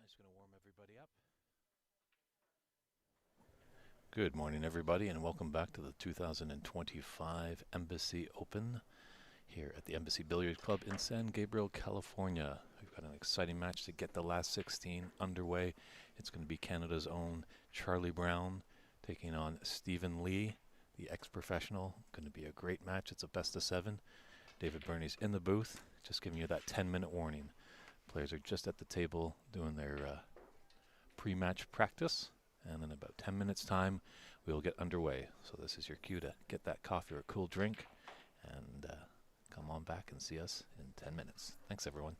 Just going to warm everybody up. Good morning, everybody, and welcome back to the 2025 Embassy Open here at the Embassy Billiards Club in San Gabriel, California. We've got an exciting match to get the last 16 underway. It's going to be Canada's own Charlie Brown taking on Stephen Lee, the ex-professional. Going to be a great match. It's a best of 7. David Burney's in the booth, just giving you that 10-minute warning. Players are just at the table doing their pre-match practice, and in about 10 minutes time we will get underway. So this is your cue to get that coffee or a cool drink and come on back and see us in 10 minutes. Thanks, everyone.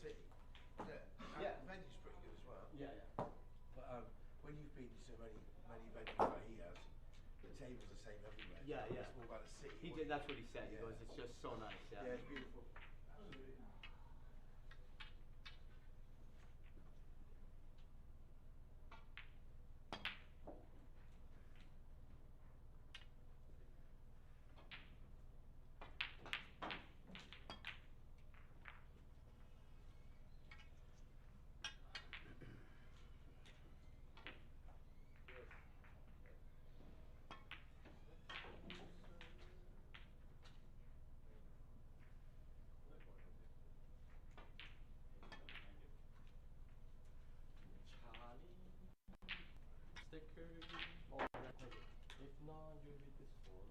City. Yeah. The venue's pretty good as well. Yeah. But when you've been to so many venues like he has, the tables are the same everywhere. Yeah. It's more about the city. He did. That's what he said. He Yeah. goes, "It's just so nice." Yeah, it's beautiful. Absolutely. Charlie sticker. Oh, if not, you read this one.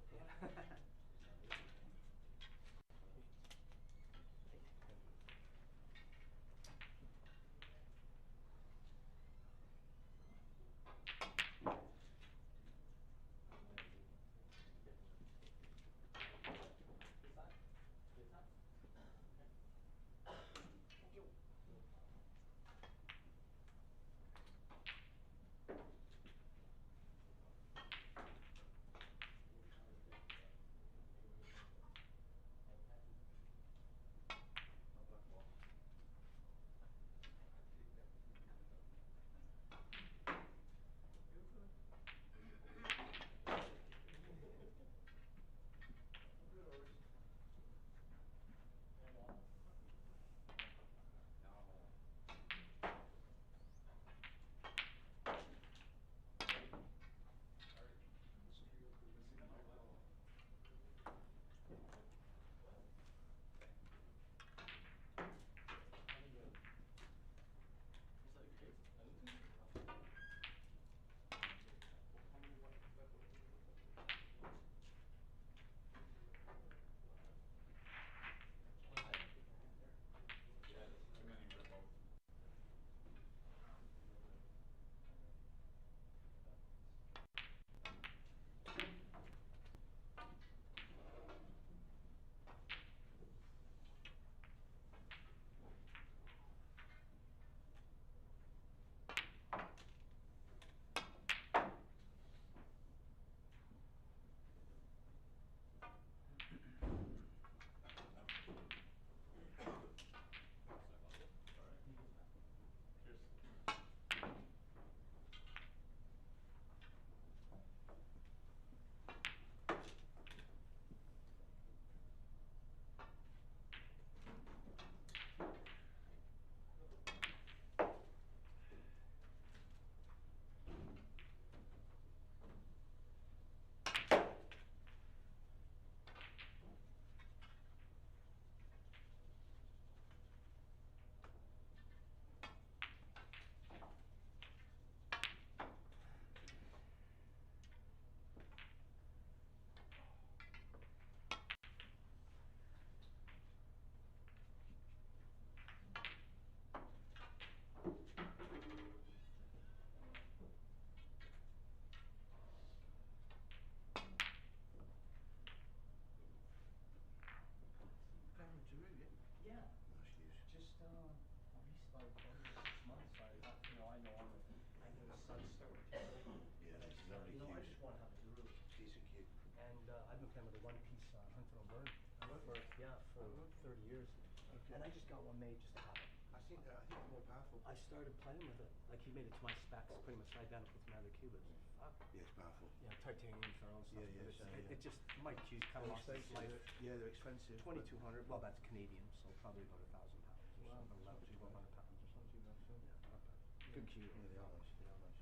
want to have a guru. Decent kid. And I've been playing with a one-piece Hunter and Bird for 30 years. Okay. And I just got one made just to have it. I think it's more powerful. I started playing with it. Like he made it to my specs, pretty much identical to my other Cubas. Fuck. Yeah, it's powerful. Yeah, titanium, ferro and stuff. Yeah, but yeah, so, it yeah. just my Q's kind of lost its life. Yeah, they're expensive. 2,200. Well, that's Canadian, so probably about £1,000 or Wow, something. not too bad. 1,200 pounds or something. Not too bad, so. Yeah, not bad. Good Q. Yeah, they are nice. They are nice.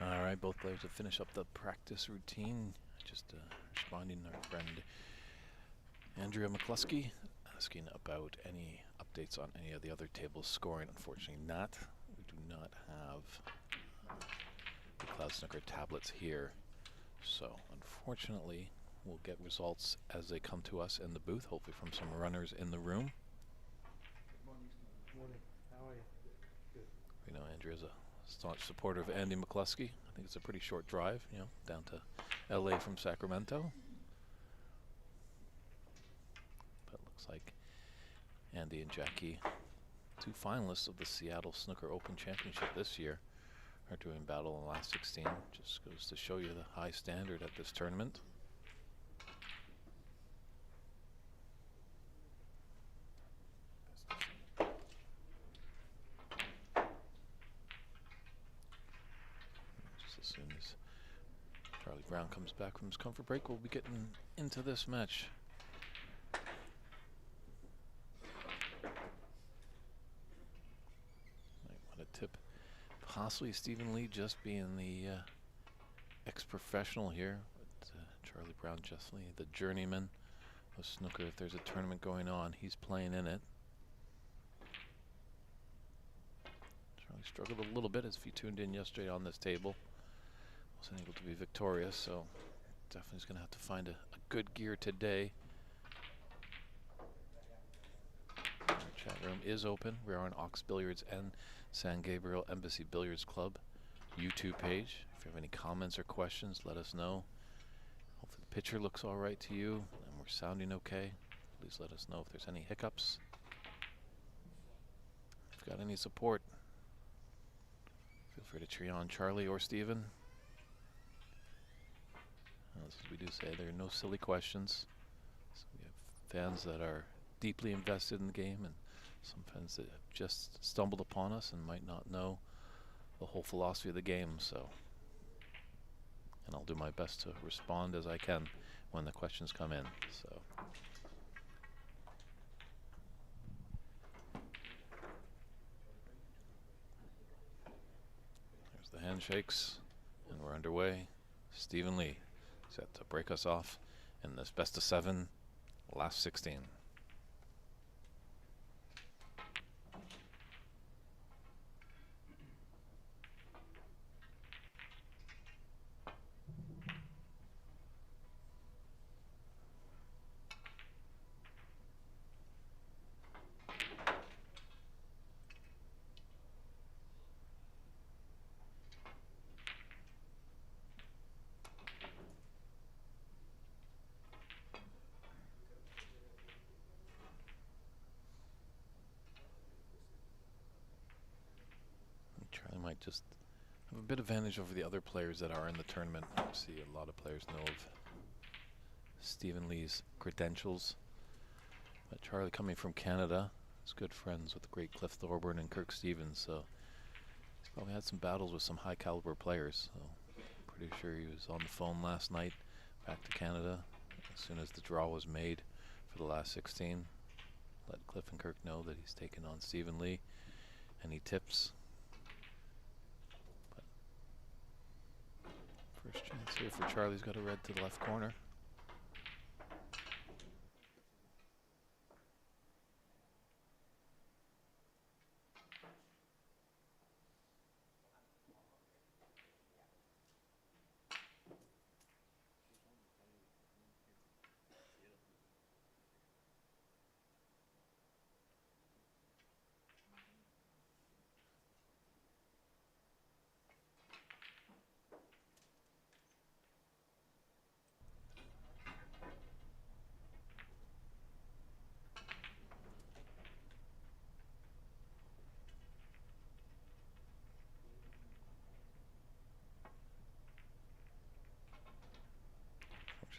All right, both players have finished up the practice routine. Just responding to our friend Andrea McCluskey, asking about any updates on any of the other tables scoring. Unfortunately not. We do not have the Cloud Snooker tablets here. So unfortunately, we'll get results as they come to us in the booth, hopefully from some runners in the room. Morning. How are you? Good. We know Andrea's a staunch supporter of Andy McCluskey. I think it's a pretty short drive, you know, down to LA from Sacramento. But it looks like Andy and Jackie, two finalists of the Seattle Snooker Open Championship this year, are doing battle in the last 16. Just goes to show you the high standard at this tournament. Just as soon as Charlie Brown comes back from his comfort break, we'll be getting into this match. Might want to tip possibly Stephen Lee just being the ex-professional here. But Charlie Brown, just Lee, the journeyman of snooker. If there's a tournament going on, he's playing in it. Charlie struggled a little bit as if he tuned in yesterday on this table. Wasn't able to be victorious, so definitely is going to have to find a good gear today. room is open. We are on Ox Billiards and San Gabriel Embassy Billiards Club YouTube page. If you have any comments or questions, let us know. Hopefully the picture looks all right to you and we're sounding okay. Please let us know if there's any hiccups. If you've got any support, feel free to cheer on Charlie or Steven. As we do say, there are no silly questions. So we have fans that are deeply invested in the game and some fans that have just stumbled upon us and might not know the whole philosophy of the game. So, and I'll do my best to respond as I can when the questions come in. So. There's the handshakes, and we're underway. Steven Lee set to break us off in this best of 7, last 16. Charlie might just have a bit of advantage over the other players that are in the tournament. Obviously, a lot of players know of Steven Lee's credentials. But Charlie, coming from Canada, is good friends with the great Cliff Thorburn and Kirk Stevens, so he's probably had some battles with some high caliber players. So pretty sure he was on the phone last night back to Canada as soon as the draw was made for the last 16. Let Cliff and Kirk know that he's taken on Steven Lee. Any tips? First chance here for Charlie's got a red to the left corner.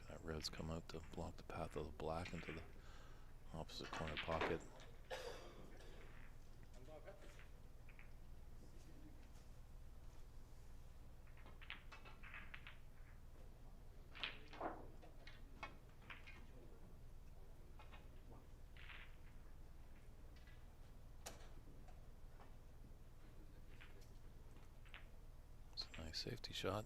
That red's come out to block the path of the black into the opposite corner pocket. It's a nice safety shot.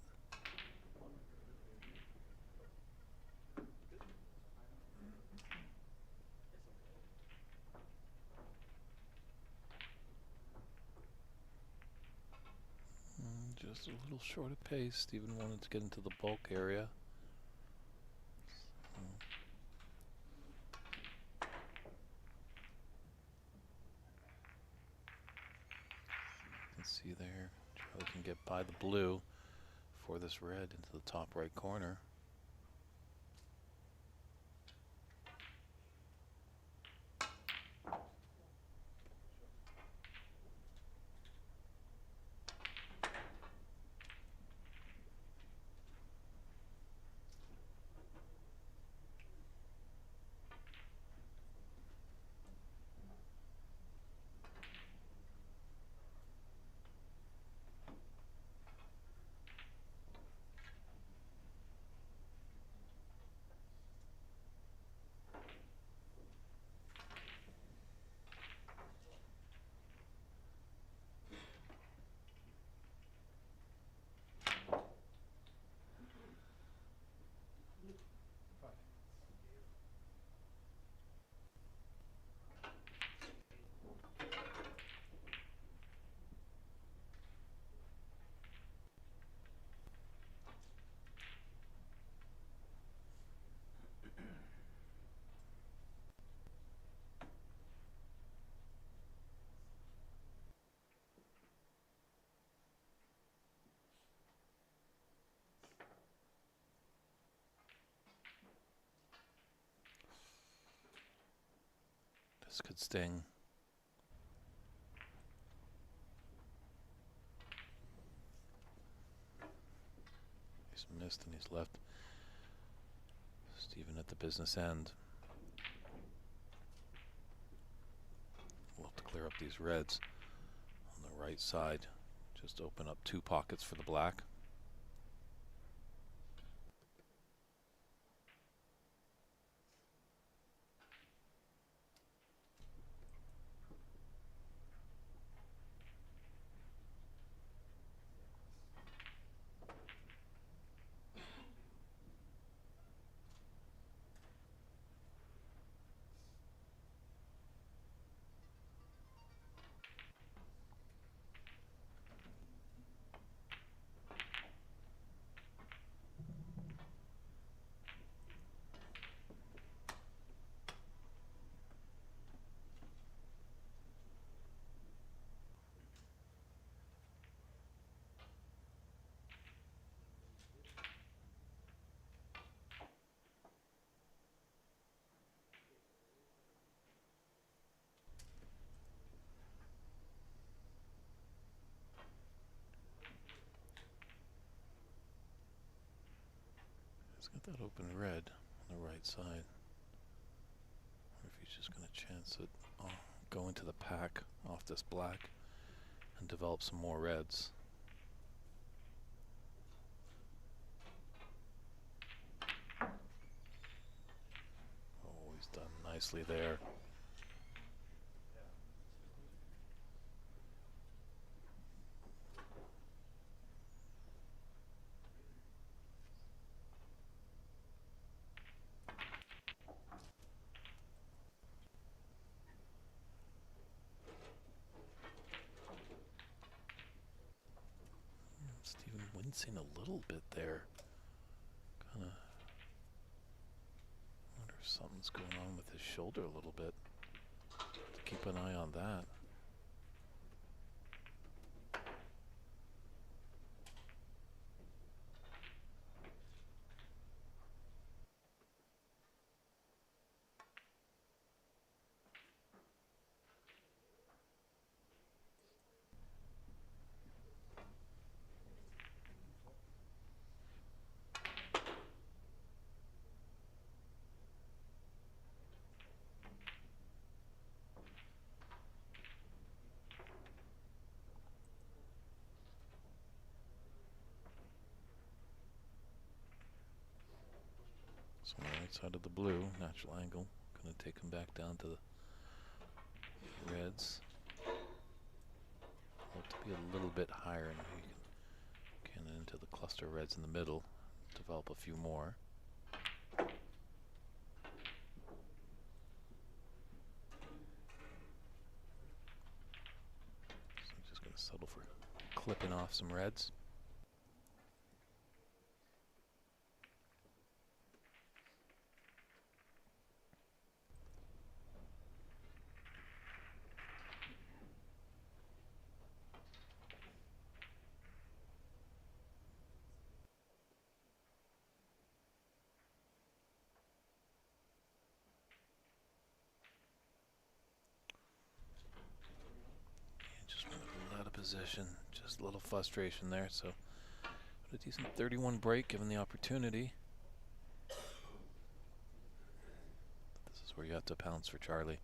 Just a little short of pace. Steven wanted to get into the bulk area. You can see there, Charlie can get by the blue for this red into the top right corner. This could sting. He's missed and he's left Stephen at the business end. We'll have to clear up these reds on the right side. Just open up 2 pockets for the black. He's got that open red on the right side. Or if he's just going to chance it, go into the pack off this black and develop some more reds. Oh, he's done nicely there. Stephen wincing a little bit there. Kind of wonder if something's going on with his shoulder a little bit. Keep an eye on that. So on the right side of the blue, natural angle. Going to take him back down to the reds. Hope to be a little bit higher, and we can get into the cluster of reds in the middle. Develop a few more. So I'm just going to settle for clipping off some reds. Position, just a little frustration there, so a decent 31 break given the opportunity. This is where you have to pounce for Charlie.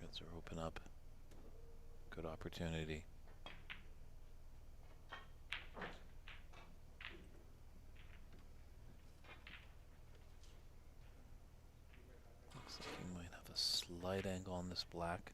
Reds are open up. Good opportunity. Looks like he might have a slight angle on this black.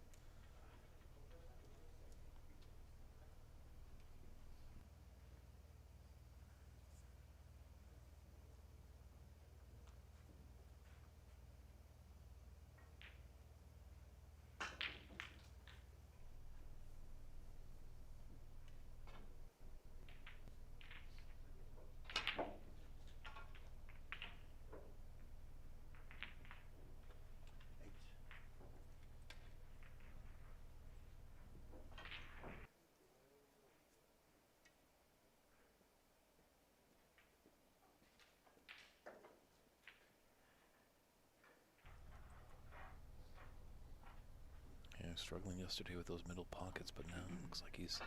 was struggling yesterday with those middle pockets, but now it looks like he's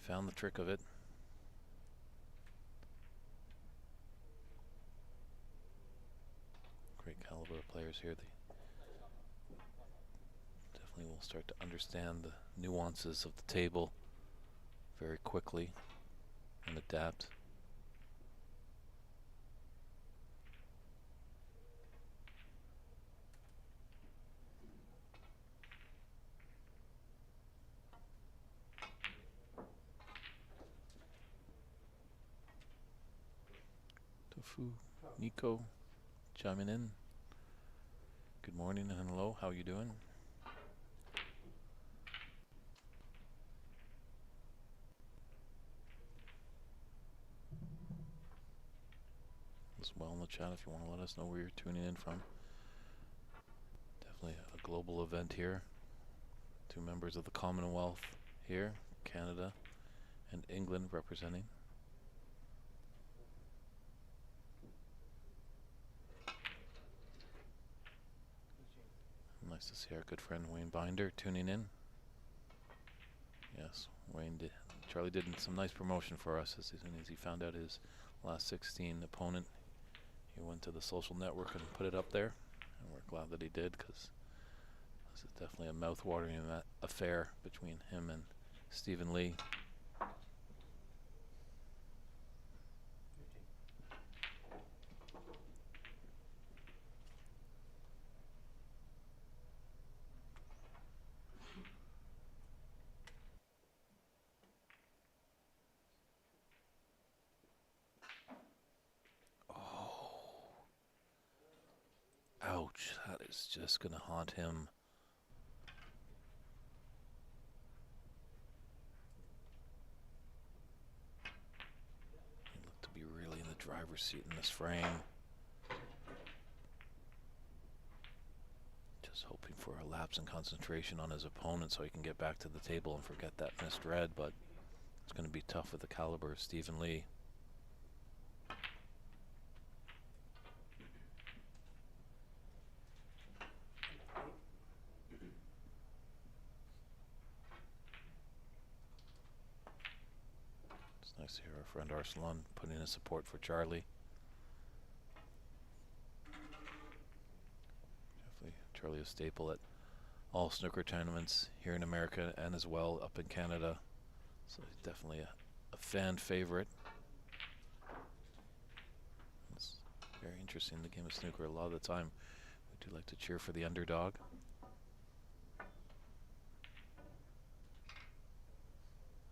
found the trick of it. Great caliber of players here. They definitely will start to understand the nuances of the table very quickly and adapt. Tofu, Nico, chiming in. Good morning and hello, how you doing? As well in the chat if you want to let us know where you're tuning in from. Definitely a global event here. 2 members of the Commonwealth here, Canada and England representing. Nice to see our good friend Wayne Binder tuning in. Yes, Charlie did some nice promotion for us as soon as he found out his last 16 opponent. He went to the social network and put it up there, and we're glad that he did, because this is definitely a mouth-watering affair between him and Stephen Lee. Ouch, that is just going to haunt him. He looked to be really in the driver's seat in this frame. Just hoping for a lapse in concentration on his opponent so he can get back to the table and forget that missed red, but it's going to be tough with the caliber of Stephen Lee. Nice to hear our friend Arsalan putting in support for Charlie. Definitely Charlie a staple at all snooker tournaments here in America and as well up in Canada. So he's definitely a fan favorite. It's very interesting in the game of snooker. A lot of the time we do like to cheer for the underdog.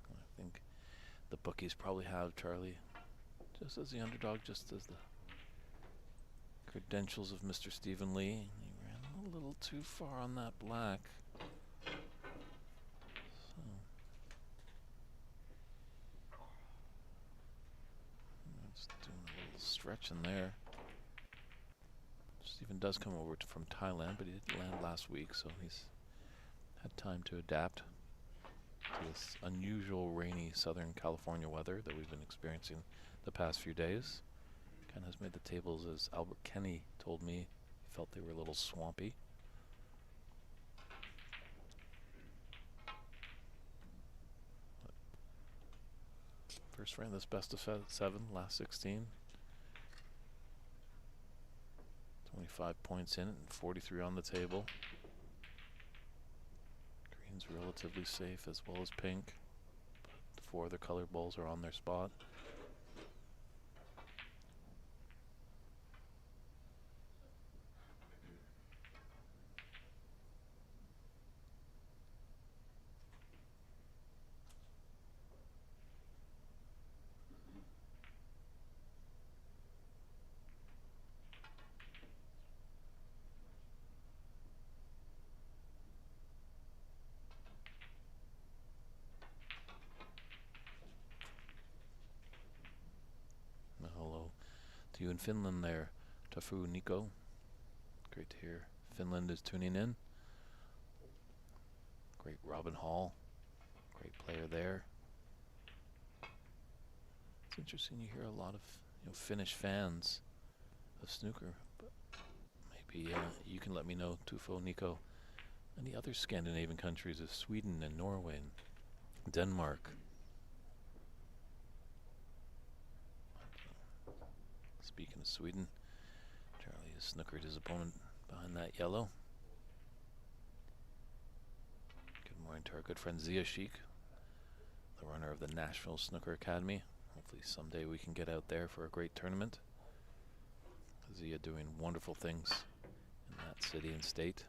I think the bookies probably have Charlie just as the underdog, just as the credentials of Mr. Stephen Lee. He ran a little too far on that black. So just doing a little stretch in there. Stephen does come over from Thailand, but he didn't land last week, so he's had time to adapt to this unusual rainy Southern California weather that we've been experiencing the past few days. Kind of has made the tables, as Albert Kenny told me, he felt they were a little swampy. But first round, this best of 7, last 16. 25 points in it and 43 on the table. Green's relatively safe as well as pink. But the 4 other color balls are on their spot. Hello to you in Finland there, Tafu Nico. Great to hear Finland is tuning in. Great Robin Hall, great player there. It's interesting, you hear a lot of Finnish fans of snooker, but maybe you can let me know, Tufo Nico, And the other Scandinavian countries of Sweden and Norway and Denmark. Speaking of Sweden, Charlie has snookered his opponent behind that yellow. Good morning to our good friend Zia Sheik, the runner of the Nashville Snooker Academy. Hopefully someday we can get out there for a great tournament. Zia doing wonderful things in that city and state.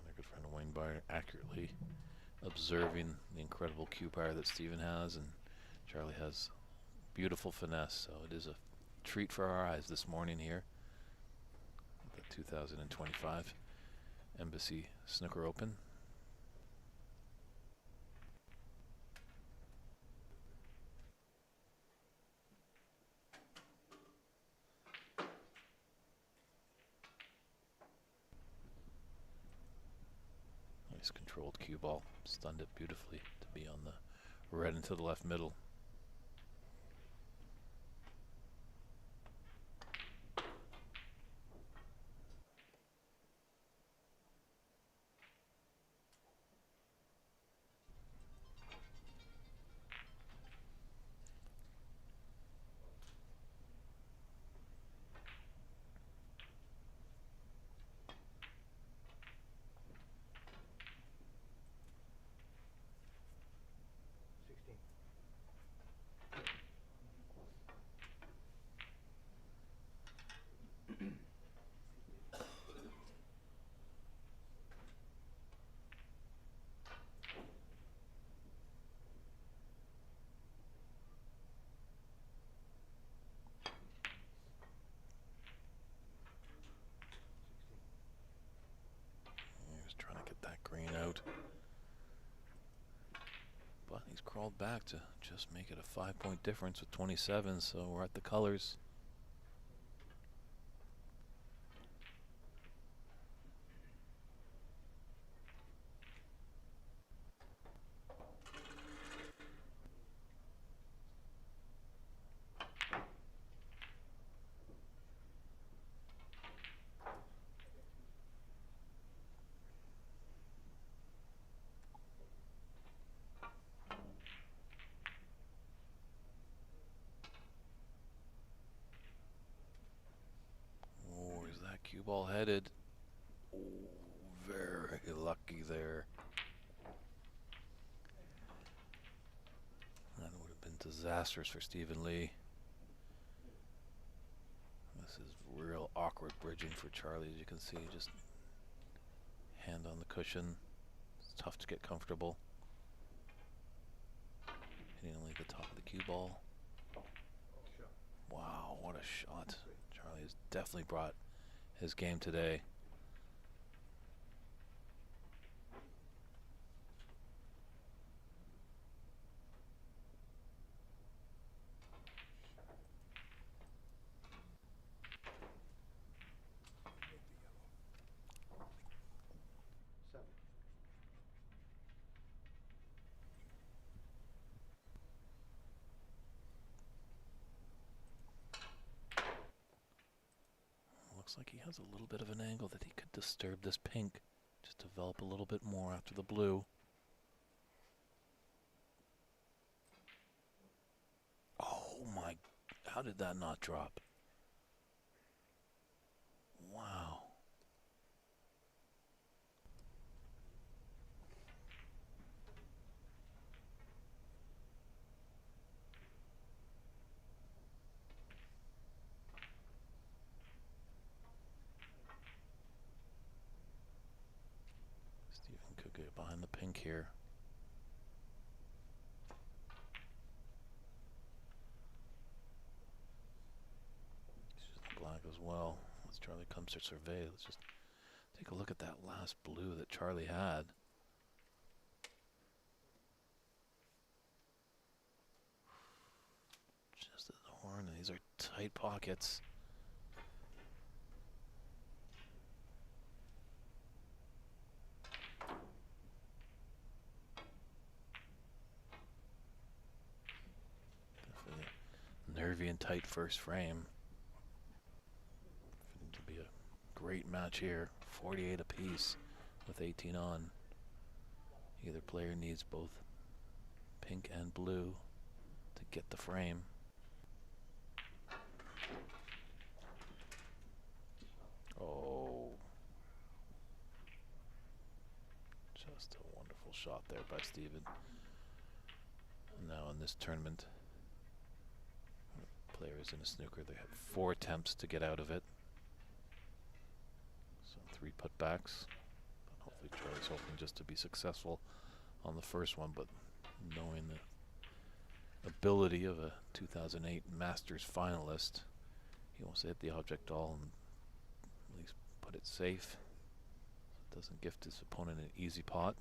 My good friend Wayne Byer accurately observing the incredible cue power that Stephen has, and Charlie has beautiful finesse, so it is a treat for our eyes this morning here at the 2025 Embassy Snooker Open. Nice controlled cue ball, stunned it beautifully to be on the red into the left middle. Green out, but he's crawled back to just make it a 5-point difference with 27, so we're at the colors. Cue ball headed. Oh, very lucky there. That would have been disastrous for Stephen Lee. This is real awkward bridging for Charlie, as you can see. Just hand on the cushion. It's tough to get comfortable. Hitting only the top of the cue ball. Wow, what a shot. Charlie has definitely brought his game today. Looks like he has a little bit of an angle that he could disturb this pink. Just develop a little bit more after the blue. Oh my, how did that not drop? Wow. Stephen could get behind the pink here. Black as well. As Charlie comes to survey, let's just take a look at that last blue that Charlie had. Just at the horn, and these are tight pockets. Definitely a nervy and tight first frame. To be a great match here. 48 apiece with 18 on. Either player needs both pink and blue to get the frame. Oh. Just a wonderful shot there by Steven. Now in this tournament, players in a snooker, they have 4 attempts to get out of it. So 3 putbacks. But hopefully Charlie's hoping just to be successful on the first one, but knowing the ability of a 2008 Masters finalist, he wants to hit the object all and at least put it safe. Doesn't gift his opponent an easy pot.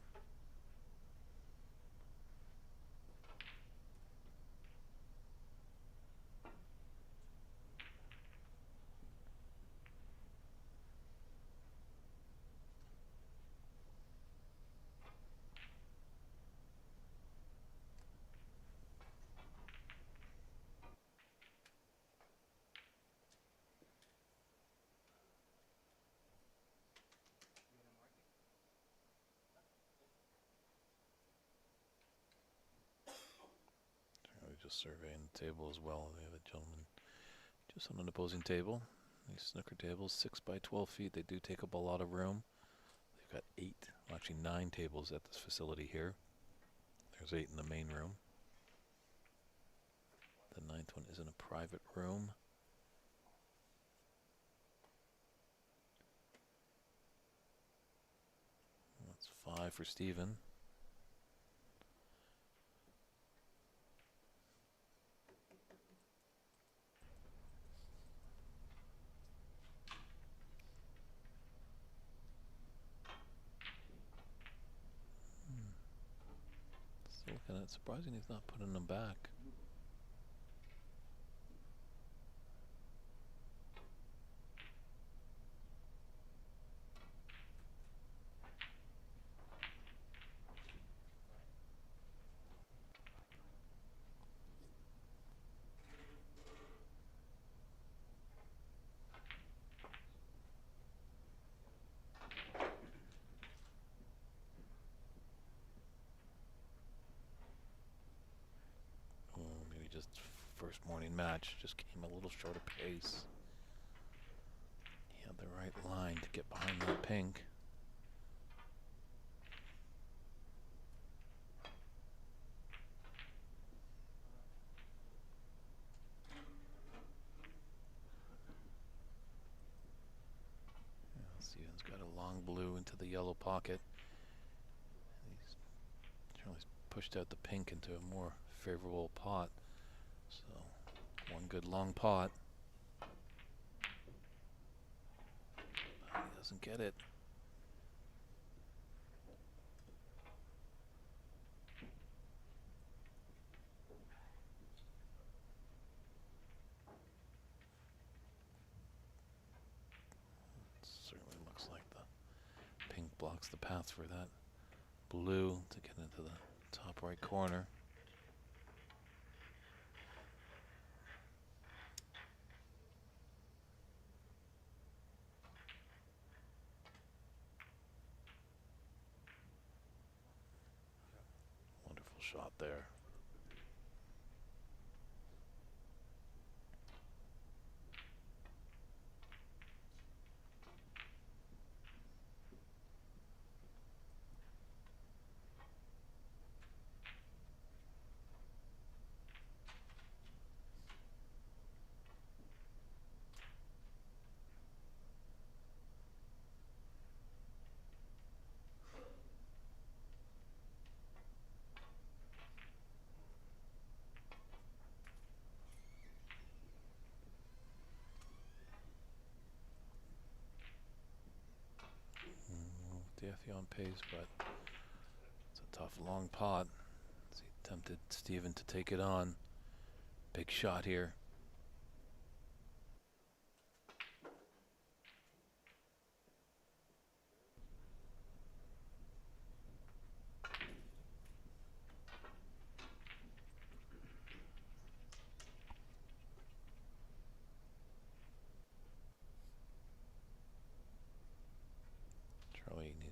Just surveying the table as well. They have a gentleman just on an opposing table. These snooker tables, 6 by 12 feet. They do take up a lot of room. They've got 8, well, actually 9 tables at this facility here. There's 8 in the main room. The 9th one is in a private room. That's 5 for Steven. Still looking at it, surprising he's not putting them back. Maybe just first morning match, just came a little short of pace. He had the right line to get behind that pink. Steven's got a long blue into the yellow pocket. He's Charlie's pushed out the pink into a more favorable pot. So one good long pot. But he doesn't get it. It certainly looks like the pink blocks the path for that blue to get into the top right corner. Wonderful shot there. Daffy on pace, but it's a tough long pot. He tempted Steven to take it on. Big shot here.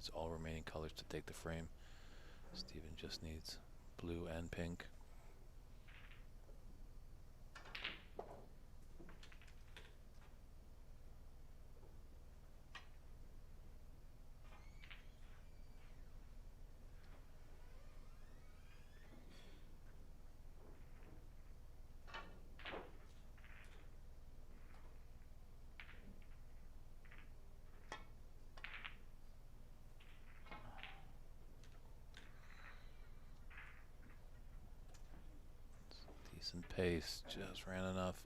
needs all remaining colors to take the frame. Steven just needs blue and pink. Decent pace, just ran enough.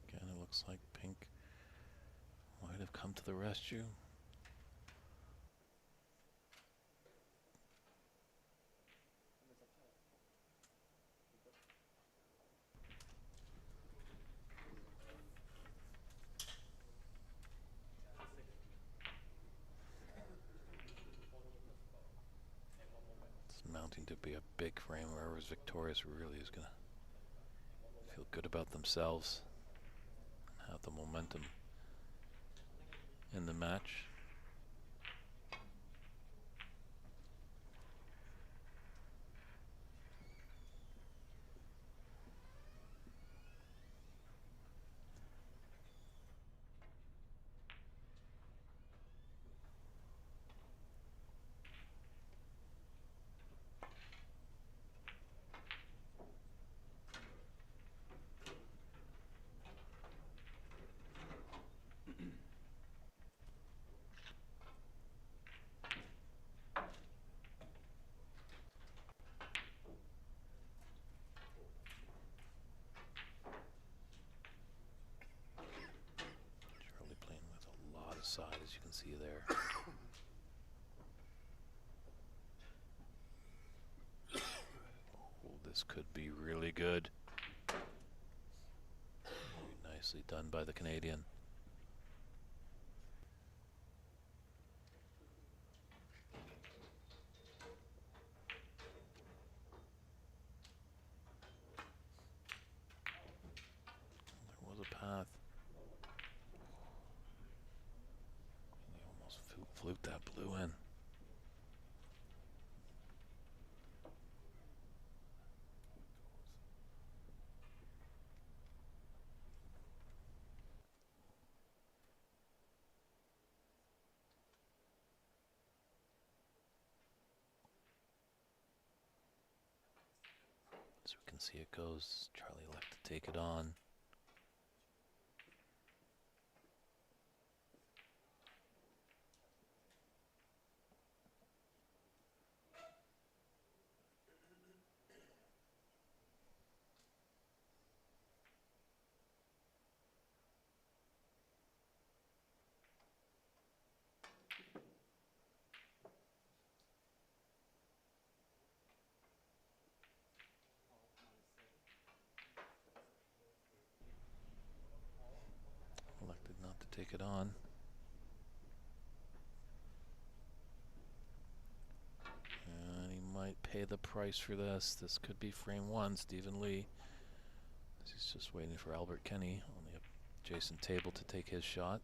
Again, it looks like pink might have come to the rescue. It's mounting to be a big frame. Whoever's victorious really is going to feel good about themselves and have the momentum in the match. Charlie playing with a lot of side, as you can see there. Oh, this could be really good. Very nicely done by the Canadian. There was a path. He almost fluked that blue in. As we can see it goes, Charlie left to take it on. Elected not to take it on. And he might pay the price for this. This could be frame one, Stephen Lee. He's just waiting for Albert Kenny on the adjacent table to take his shot.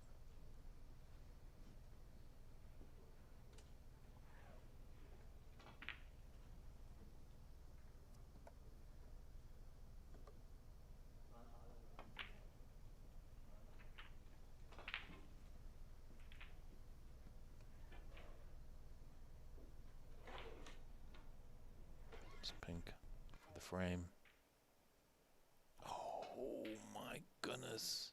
It's pink for the frame. Oh my goodness.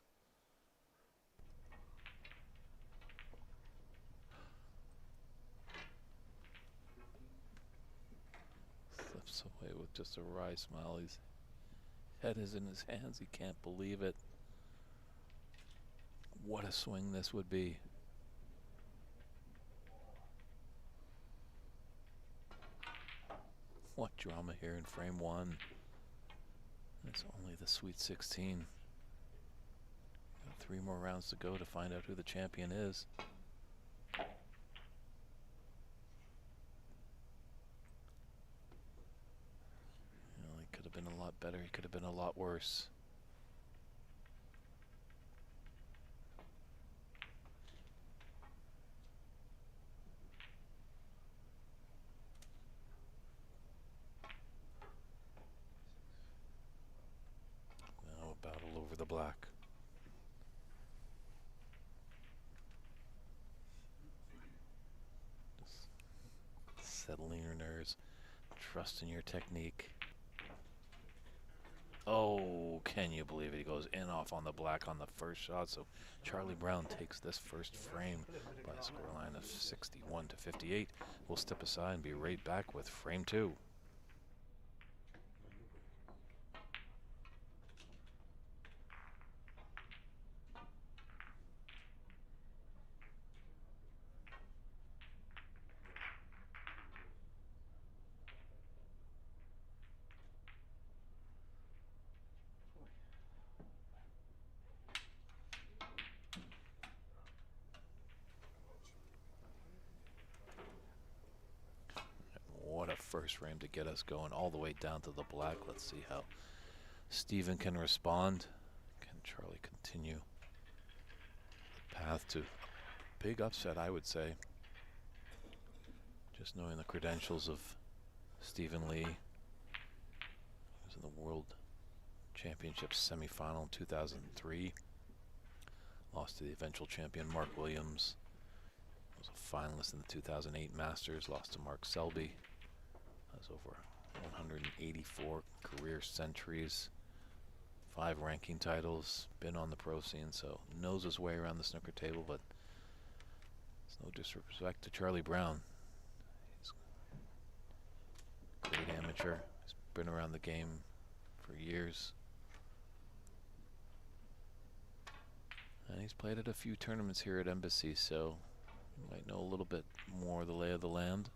steps away with just a wry smile. His head is in his hands. He can't believe it. What a swing this would be. What drama here in frame one. It's only the Sweet 16. Got 3 more rounds to go to find out who the champion is. He could have been a lot better. He could have been a lot worse. Now a battle over the black. Just settling your nerves. Trust in your technique. Oh, can you believe it? He goes in off on the black on the first shot. So Charlie Brown takes this first frame by a scoreline of 61 to 58. We'll step aside and be right back with frame 2. What a first frame to get us going all the way down to the black. Let's see how Stephen can respond. Can Charlie continue the path to a big upset, I would say. Just knowing the credentials of Stephen Lee. He was in the World Championship semifinal in 2003. Lost to the eventual champion Mark Williams. Was a finalist in the 2008 Masters. Lost to Mark Selby. Has over 184 career centuries, 5 ranking titles, been on the pro scene, so knows his way around the snooker table, but it's no disrespect to Charlie Brown. He's a great amateur. He's been around the game for years. And he's played at a few tournaments here at Embassy, so you might know a little bit more of the lay of the land.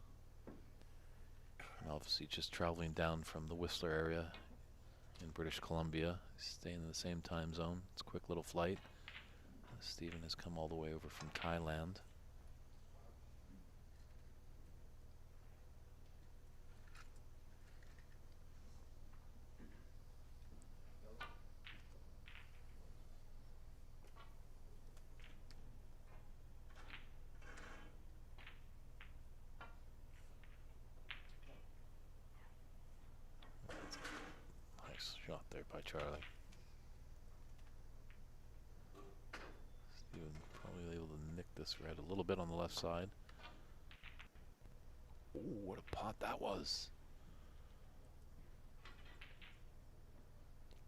And obviously just traveling down from the Whistler area in British Columbia, staying in the same time zone. It's a quick little flight. Stephen has come all the way over from Thailand. Shot there by Charlie. Stephen probably able to nick this red a little bit on the left side. Ooh, what a pot that was.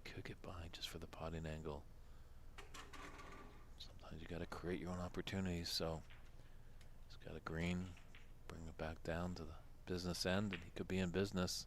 Could get by just for the potting angle. Sometimes you got to create your own opportunities, so he's got a green, bring it back down to the business end, and he could be in business.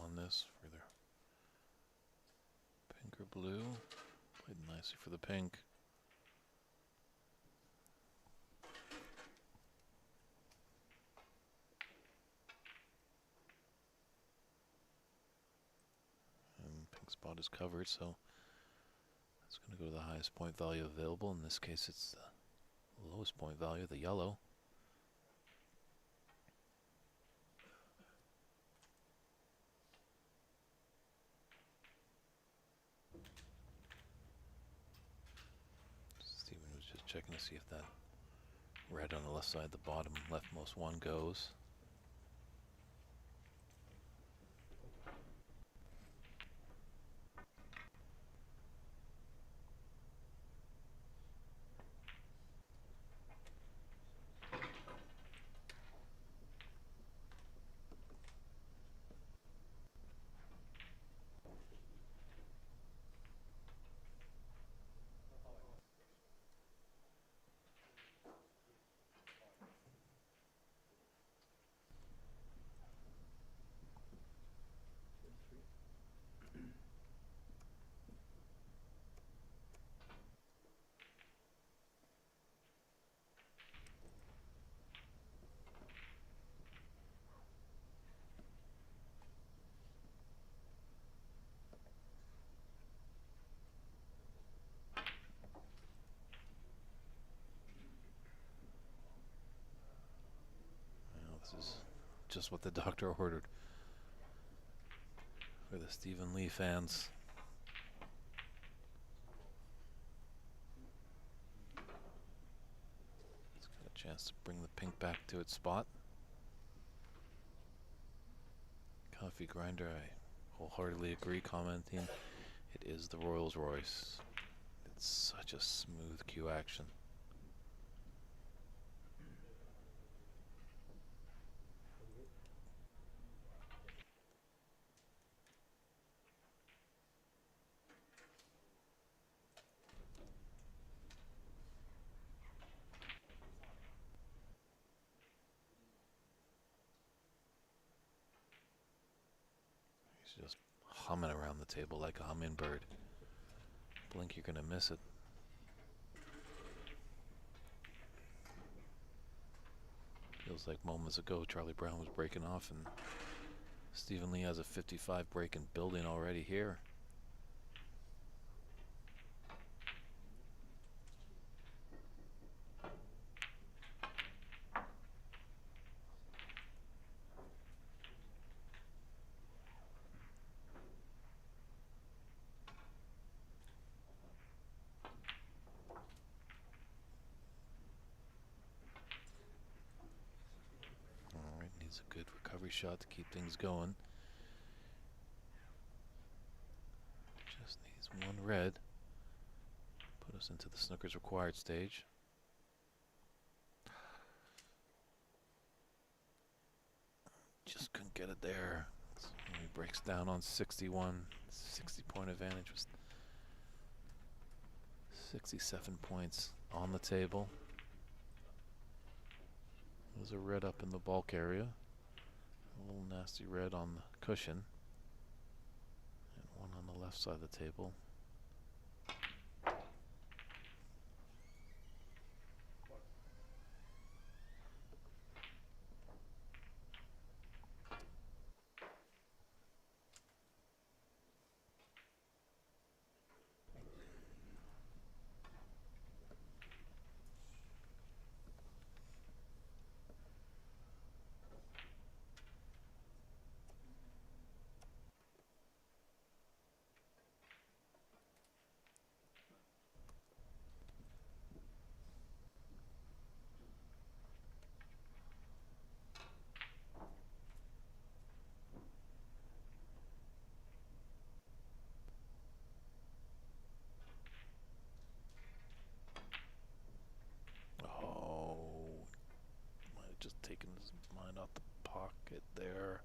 On this for their pink or blue. Played nicely for the pink. And pink spot is covered, so it's going to go to the highest point value available. In this case, it's the lowest point value, the yellow. checking to see if that red on the left side, the bottom leftmost one goes. Well, this is just what the doctor ordered for the Stephen Lee fans. It's got a chance to bring the pink back to its spot. Coffee grinder, I wholeheartedly agree, commenting. It is the Rolls Royce. It's such a smooth cue action. He's just humming around the table like a hummingbird. Blink, you're gonna miss it. Feels like moments ago Charlie Brown was breaking off and Stephen Lee has a 55 break and building already here. Alright, needs a good recovery shot to keep things going. Just needs one red. Put us into the snooker's required stage. Just couldn't get it there. So he breaks down on 61. 60-point advantage was 67 points on the table. There's a red up in the bulk area. A little nasty red on the cushion. And one on the left side of the table. Just taking his mind out the pocket there.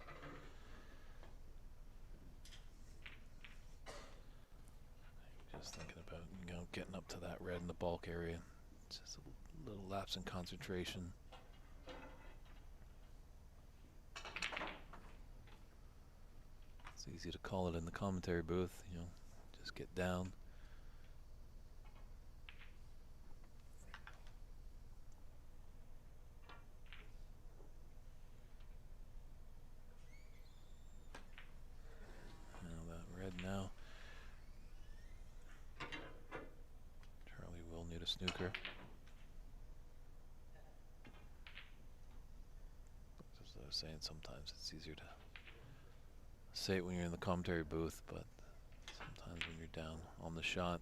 Just thinking about, getting up to that red in the bulk area. Just a little lapse in concentration. It's easy to call it in the commentary booth, just get down. Now Charlie will need a snooker. As I was saying, sometimes it's easier to say it when you're in the commentary booth, but sometimes when you're down on the shot,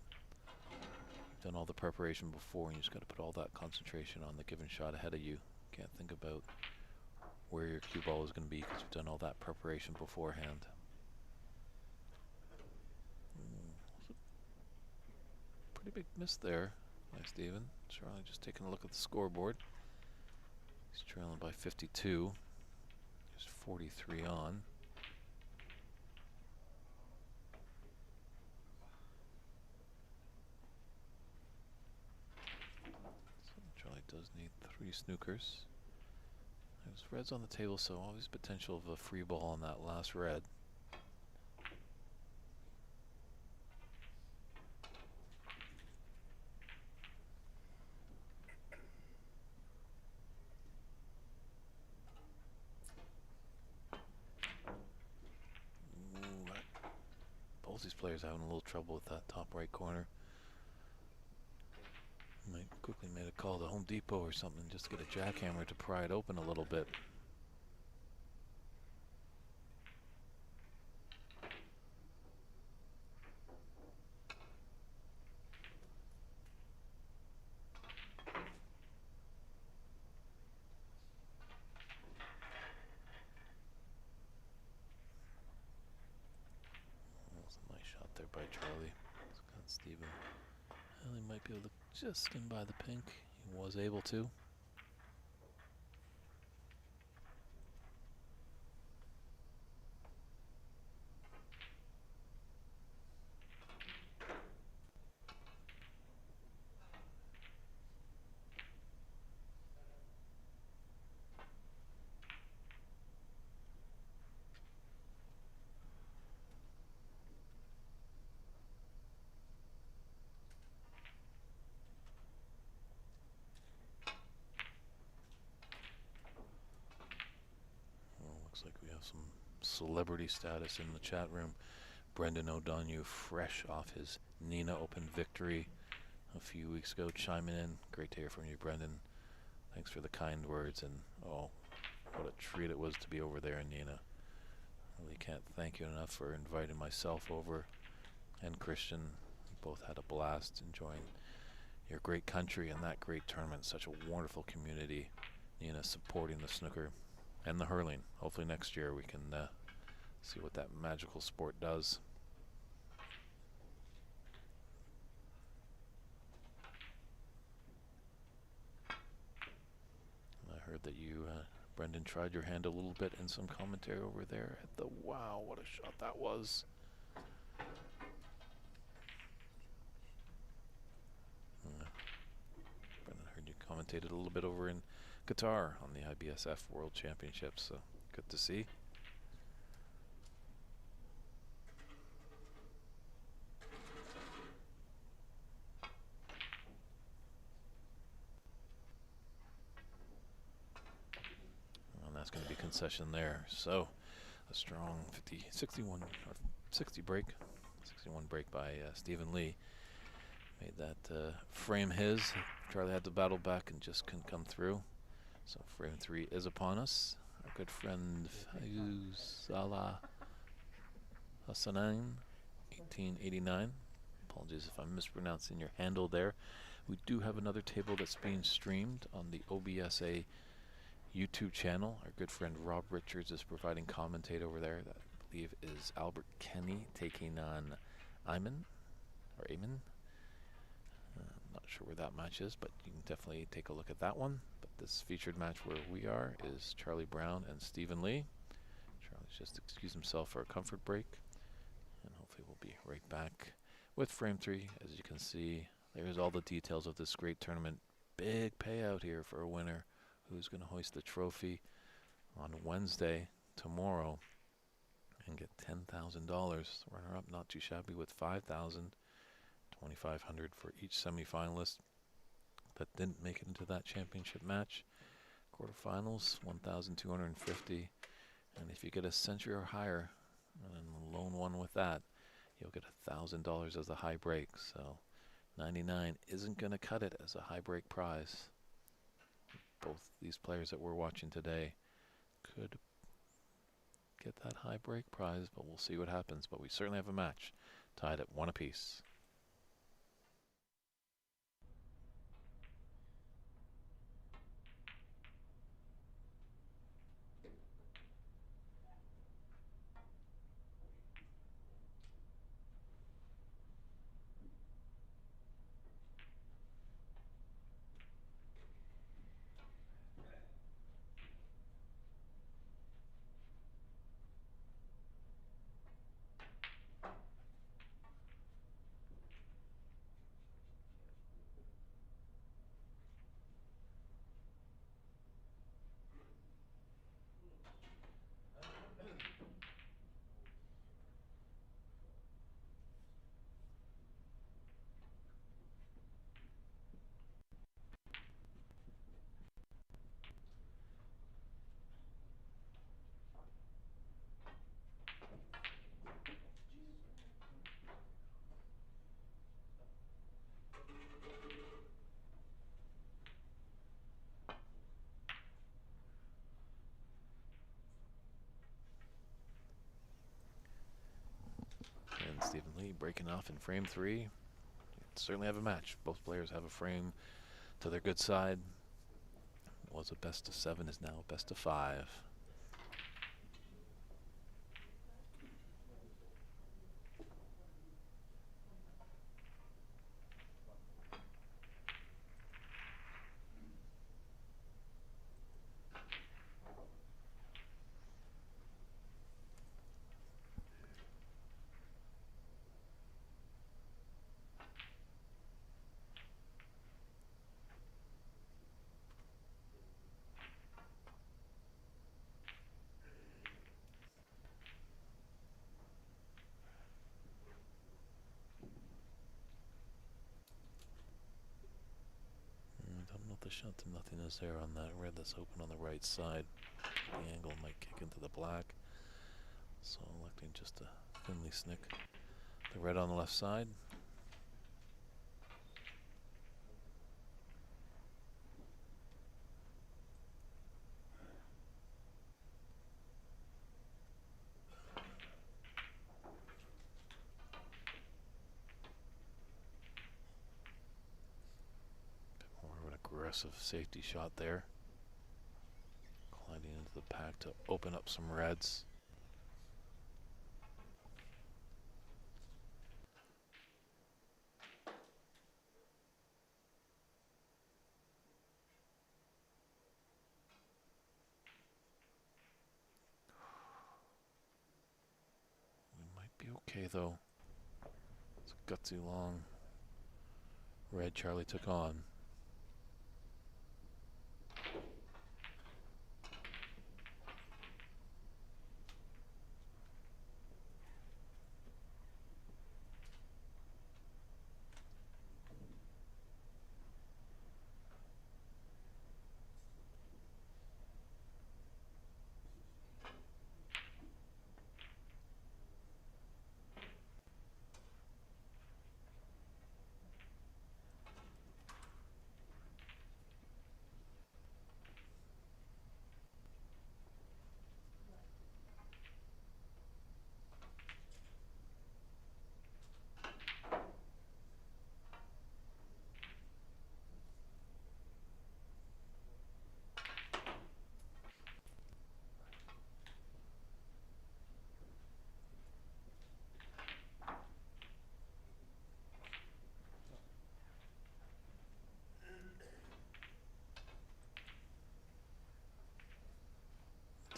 done all the preparation before, and you just got to put all that concentration on the given shot ahead of you. Can't think about where your cue ball is going to be because you've done all that preparation beforehand. Pretty big miss there by Steven. Charlie just taking a look at the scoreboard. He's trailing by 52. There's 43 on. So Charlie does need 3 snookers. There's reds on the table, so always potential of a free ball on that last red. Both these players having a little trouble with that top right corner. Might quickly make a call to Home Depot or something just to get a jackhammer to pry it open a little bit. That's a nice shot there by Charlie. It's got Steven. Well, he might be able to just skim by the pink. He was able to. Looks like we have some celebrity status in the chat room. Brendan O'Donoghue, fresh off his Nina Open victory a few weeks ago, chiming in. Great to hear from you, Brendan. Thanks for the kind words, and oh, what a treat it was to be over there in Nina. Really can't thank you enough for inviting myself over, and Christian. We both had a blast enjoying your great country and that great tournament. Such a wonderful community. Nina supporting the snooker and the hurling. Hopefully next year we can see what that magical sport does. I heard that you, Brendan, tried your hand a little bit in some commentary over there at the wow, what a shot that was. Brendan, heard you commentated a little bit over in Qatar on the IBSF World Championships, so good to see. And that's going to be concession there. So a strong 61 or 60 break, 61 break by Steven Lee. Made that frame his. Charlie had to battle back and just couldn't come through. So frame 3 is upon us. Our good friend Salah Hassanin, 1889. Apologies if I'm mispronouncing your handle there. We do have another table that's being streamed on the OBSA YouTube channel. Our good friend Rob Richards is providing commentate over there. That I believe is Albert Kenny taking on Ayman. Not sure where that match is, but you can definitely take a look at that one. But this featured match where we are is Charlie Brown and Steven Lee. Charlie's just excused himself for a comfort break, and hopefully we'll be right back with frame 3. As you can see, there's all the details of this great tournament. Big payout here for a winner who's going to hoist the trophy on Wednesday, tomorrow, and get $10,000. Runner-up not too shabby with $5,000. $2,500 for each semifinalist that didn't make it into that championship match. Quarterfinals, $1,250, and if you get a century or higher, and lone one with that, you'll get $1,000 as a high break. So 99 isn't going to cut it as a high break prize. Both these players that we're watching today could get that high break prize, but we'll see what happens. But we certainly have a match tied at 1 apiece. breaking off in frame 3. Certainly have a match. Both players have a frame to their good side. Was a best of 7, is now a best of 5. Don't know if the shot to nothing is there on that red that's open on the right side. The angle might kick into the black. So electing just to thinly snick the red on the left side. Bit more of an aggressive safety shot there. Gliding into the pack to open up some reds. Be okay though. It's a gutsy long red Charlie took on.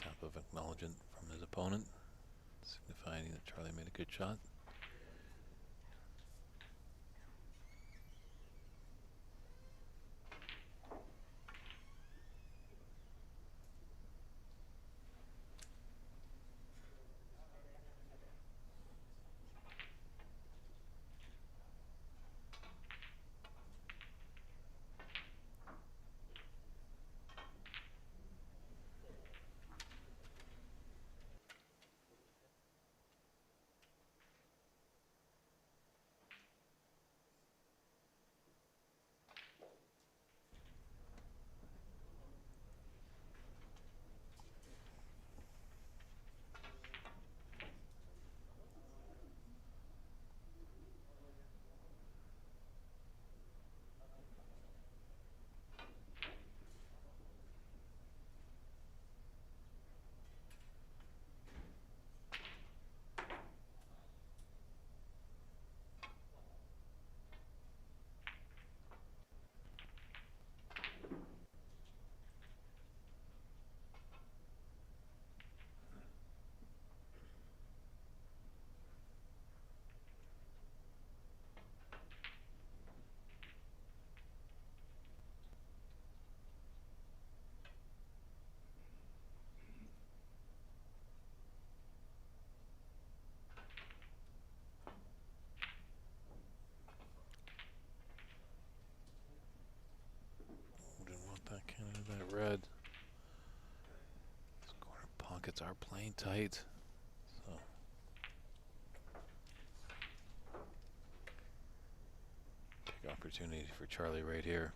Tap of acknowledgement from his opponent, signifying that Charlie made a good shot. That red. These corner pockets are playing tight. So big opportunity for Charlie right here.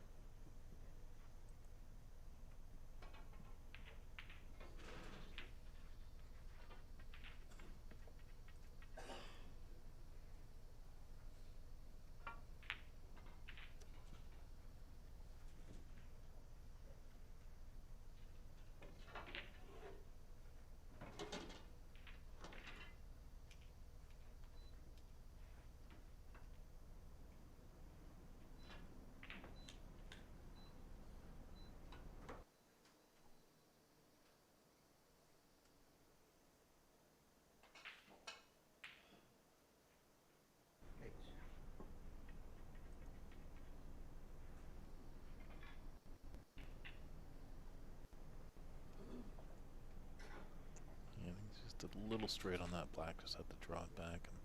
little straight on that black. Just have to draw it back. And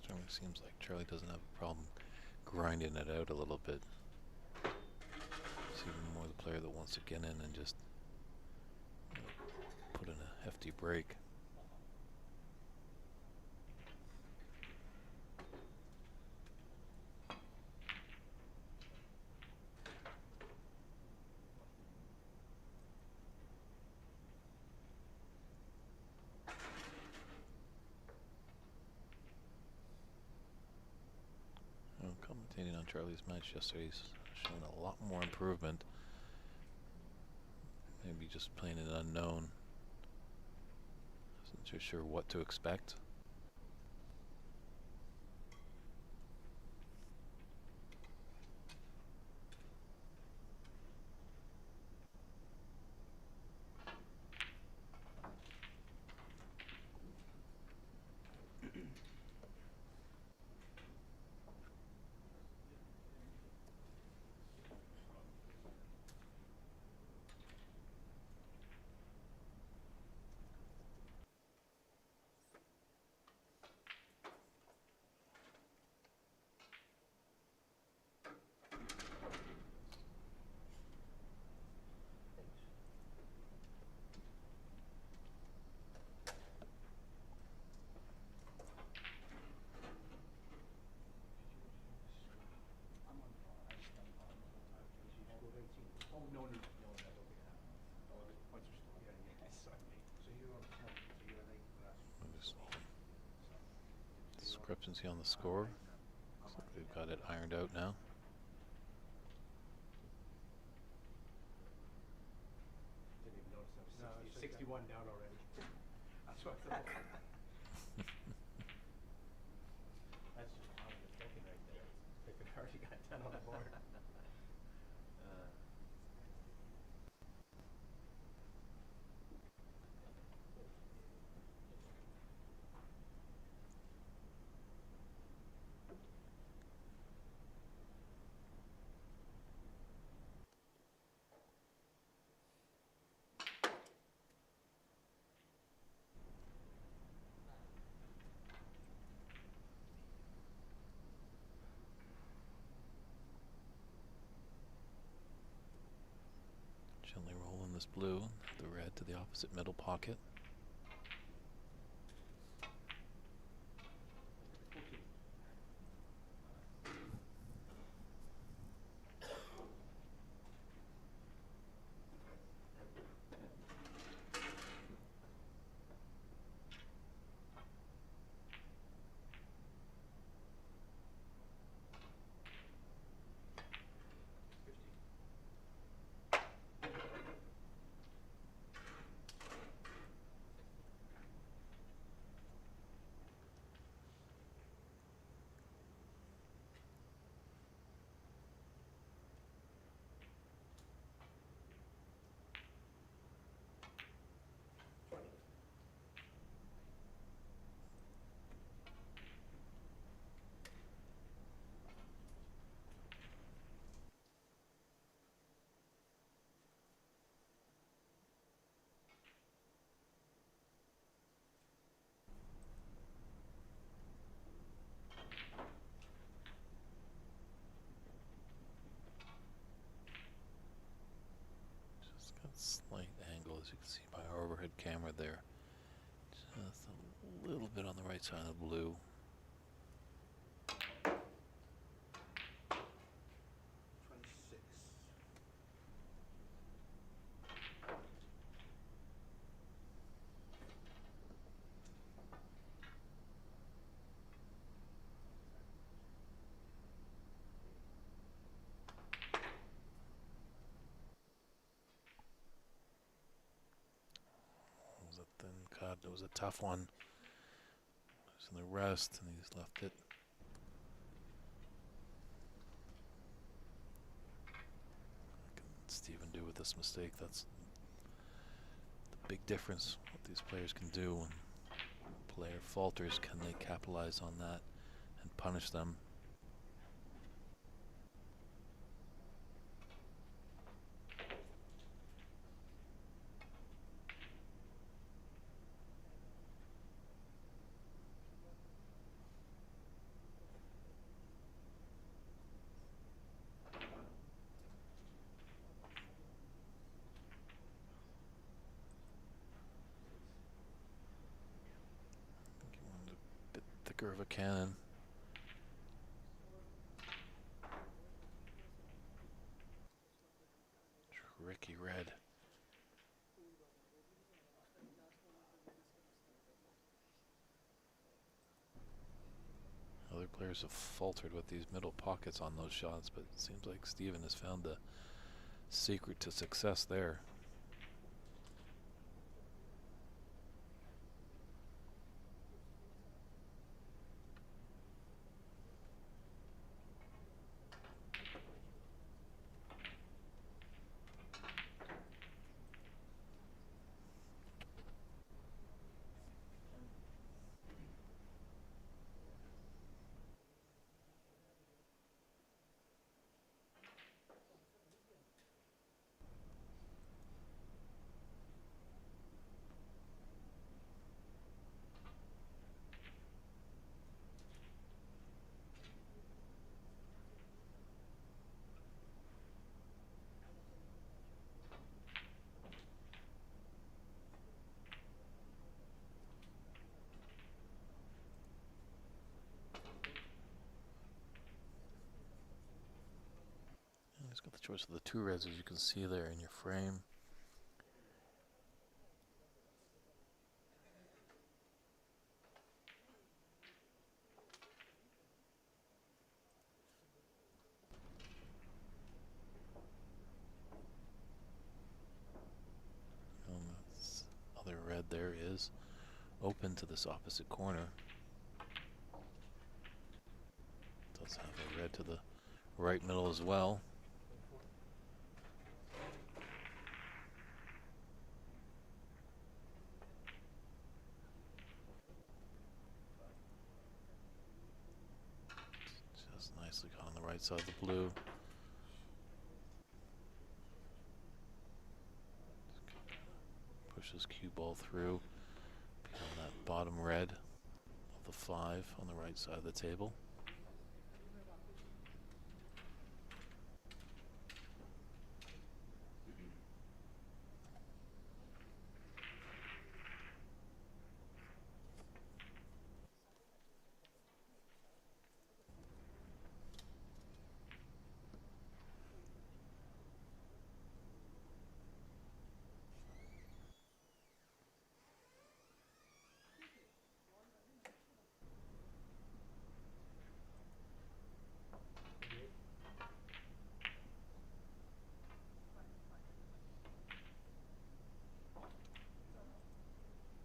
certainly seems like Charlie doesn't have a problem grinding it out a little bit. It's even more the player that wants to get in and just put in a hefty break. Commentating on Charlie's match yesterday, he's shown a lot more improvement. Maybe just playing an unknown. Isn't too sure what to expect. Discrepancy on the score. Looks like they've got it ironed out now. Didn't even notice I was 61 down already. That's what I thought. That's just positive thinking right there. They could already got 10 on the board. Gently rolling this blue, the red to the opposite middle pocket. Slight angle, as you can see by our overhead camera there. Just a little bit on the right side of the blue. 26. God, it was a tough one. It was in the rest, and he's left it. careless mistake. That's the big difference. What these players can do when a player falters, can they capitalize on that and punish them? Thicker of a cannon. Tricky red. Other players have faltered with these middle pockets on those shots, but it seems like Stephen has found the secret to success there. He's got the choice of the two reds, as you can see there in your frame. And this other red there is open to this opposite corner. Does have a red to the right middle as well. Just nicely caught on the right side of the blue. Pushes cue ball through beyond that bottom red of the 5 on the right side of the table.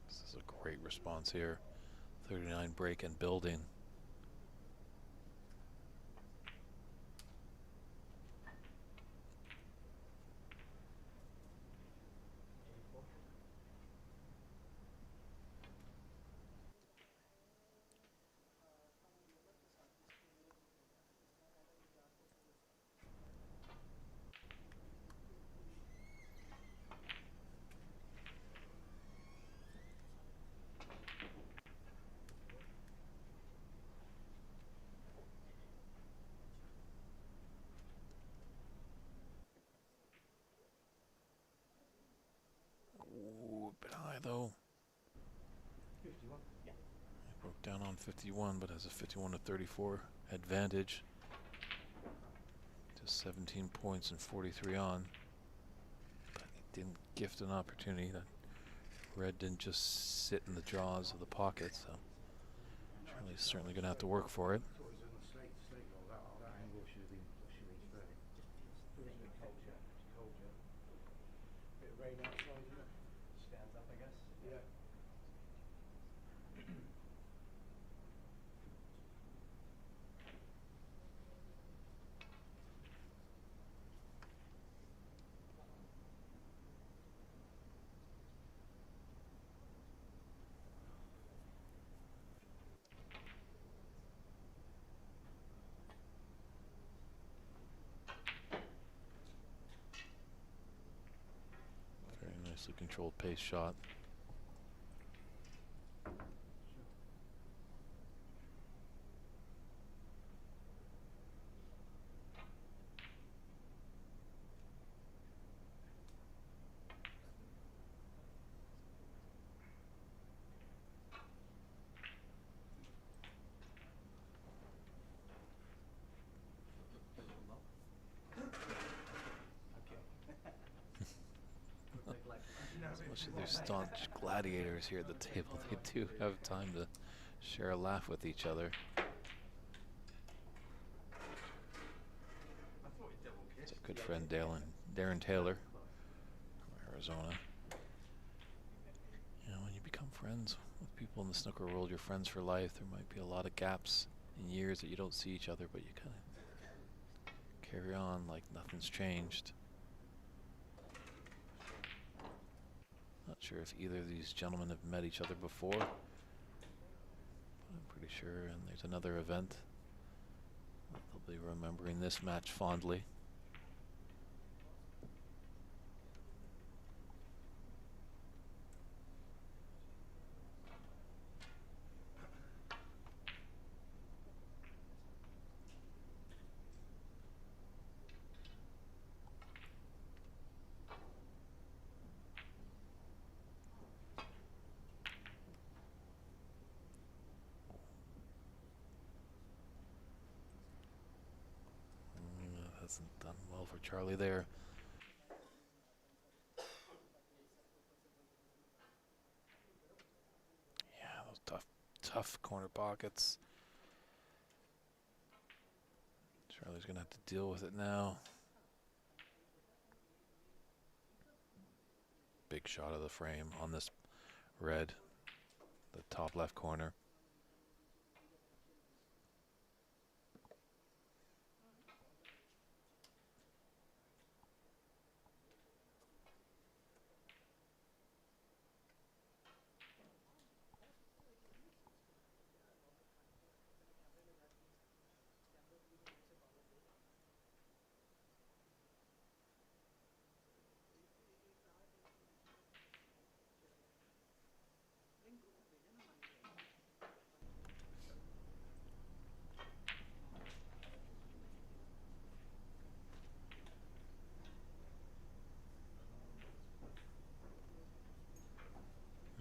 This is a great response here. 39 break and building. Ooh, a bit high though. 51. Yeah. He broke down on 51, but has a 51 to 34 advantage. Just 17 points and 43 on. But he didn't gift an opportunity. That red didn't just sit in the jaws of the pocket, so Charlie's certainly going to have to work for it. Stands up, I guess. Yeah. loosely controlled pace shot. As much as they're staunch gladiators here at the table, they do have time to share a laugh with each other. It's our good friend Darren Taylor from Arizona. You know, when you become friends with people in the snooker world, you're friends for life. There might be a lot of gaps in years that you don't see each other, but you kind of carry on like nothing's changed. Not sure if either of these gentlemen have met each other before, but I'm pretty sure. And there's another event that they'll be remembering this match fondly. Hasn't done well for Charlie there. Yeah, those tough corner pockets. Charlie's gonna have to deal with it now. Big shot of the frame on this red, the top left corner.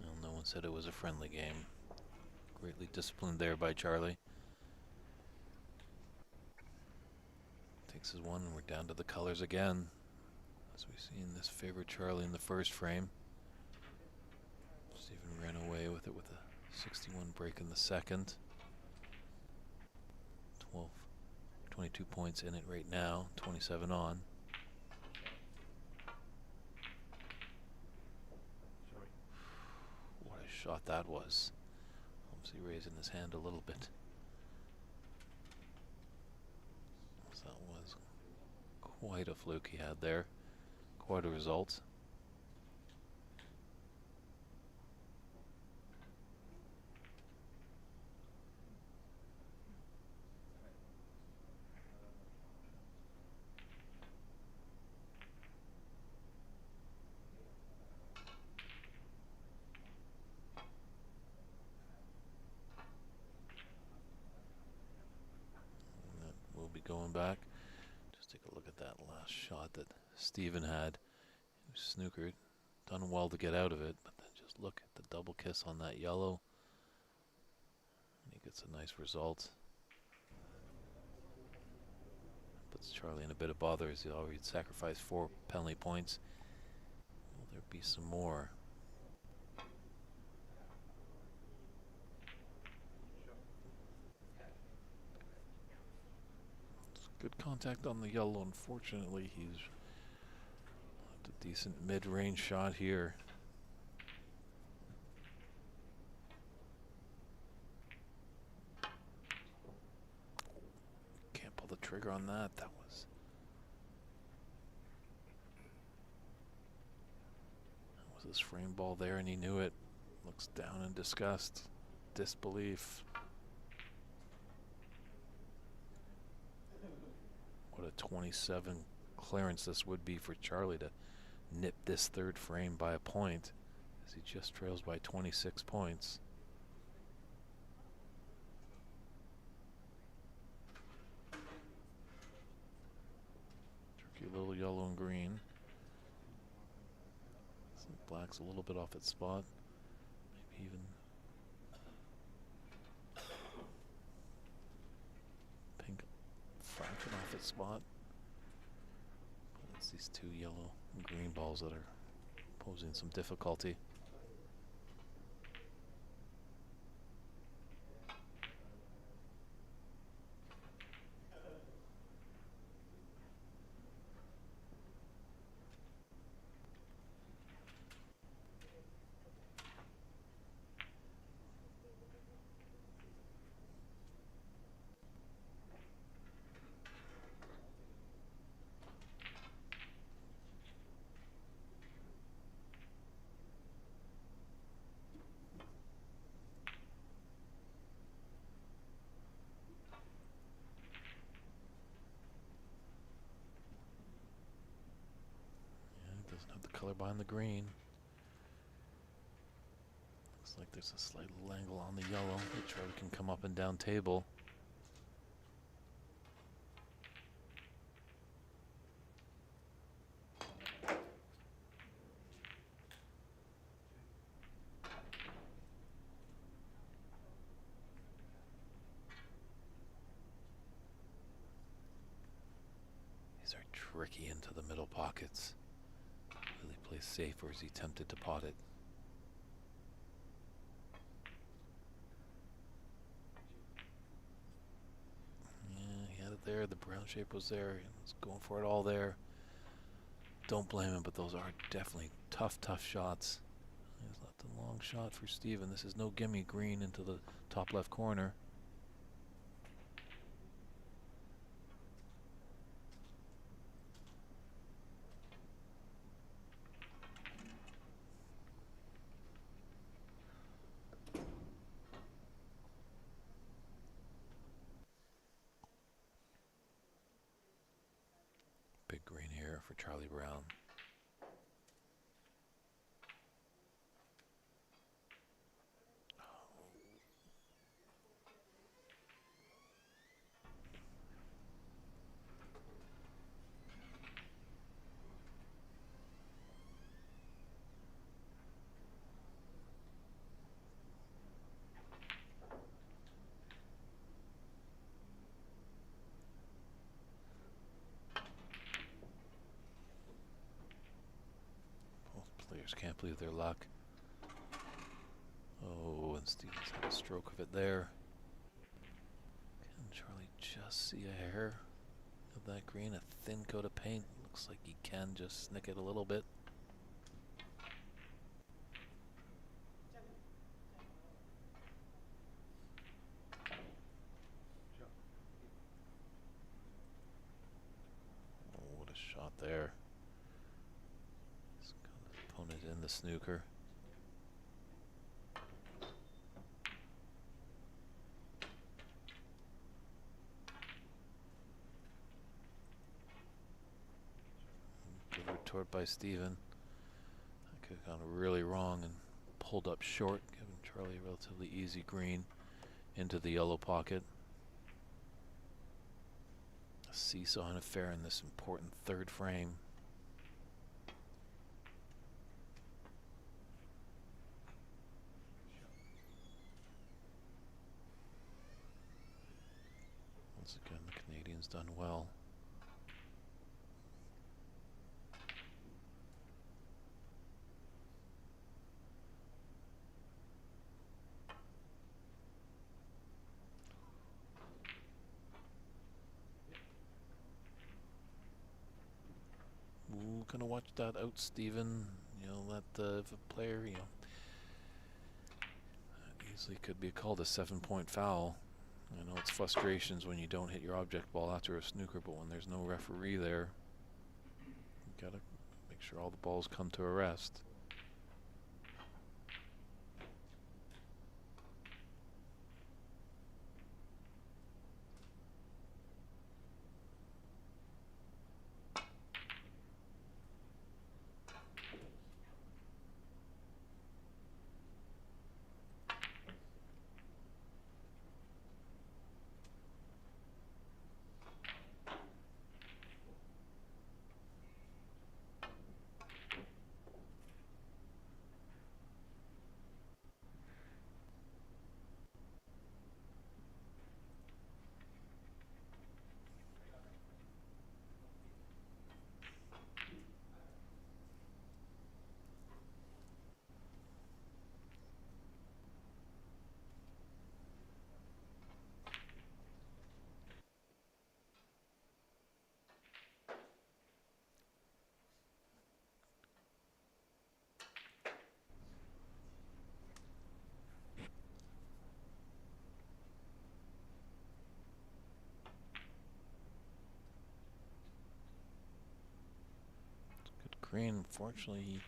Well, no one said it was a friendly game. Greatly disciplined there by Charlie. Takes his one, and we're down to the colors again. As we've seen this favored Charlie in the first frame. Stephen ran away with it with a 61 break in the second. 22 points in it right now, 27 on. Sorry. What a shot that was. Obviously raising his hand a little bit. So that was quite a fluke he had there. Quite a result. We'll be going back. Just take a look at that last shot that Stephen had. He was snookered. Done well to get out of it, but then just look at the double kiss on that yellow. And he gets a nice result. Puts Charlie in a bit of bother as he already sacrificed 4 penalty points. Will there be some more? Good contact on the yellow. Unfortunately, he's left a decent mid-range shot here. Can't pull the trigger on that. That was his frame ball there, and he knew it. Looks down in disgust, disbelief. What a 27 clearance this would be for Charlie to nip this third frame by a point, as he just trails by 26 points. Tricky little yellow and green. Some black's a little bit off its spot. Maybe even pink fraction off its spot. But it's these two yellow and green balls that are posing some difficulty. Doesn't have the color behind the green. Looks like there's a slight little angle on the yellow that Charlie can come up and down table. These are tricky into the middle pockets. Will he play safe, or is he tempted to pot it? Yeah, he had it there. The brown shape was there. He was going for it all there. Don't blame him, but those are definitely tough shots. He's left a long shot for Steven. This is no gimme. Green into the top left corner. Big green here for Charlie Brown. Players can't believe their luck. Oh, and Stevens had a stroke of it there. Can Charlie just see a hair of that green? A thin coat of paint. Looks like he can just snick it a little bit. Oh, what a shot there. Opponent in the snooker. Good retort by Steven. That could have gone really wrong and pulled up short, giving Charlie a relatively easy green into the yellow pocket. A seesaw and affair in this important third frame. Once again, the Canadian's done well. Ooh, gonna watch that out, Steven. You know, that if a player, you know, that easily could be called a 7-point foul. I know it's frustrations when you don't hit your object ball after a snooker, but when there's no referee there, you gotta make sure all the balls come to a rest. green. Unfortunately,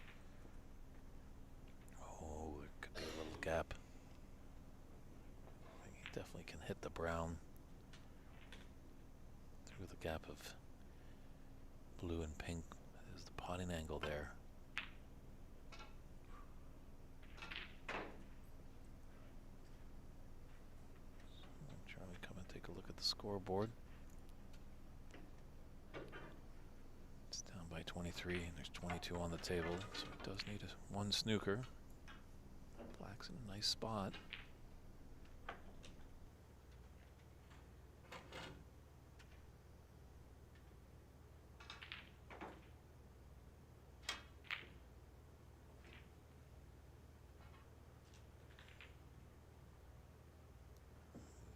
oh, there could be a little gap. I think he definitely can hit the brown through the gap of blue and pink. There's the potting angle there. So Charlie, come and take a look at the scoreboard. It's down by 23, and there's 22 on the table, so it does need one snooker. Black's in a nice spot.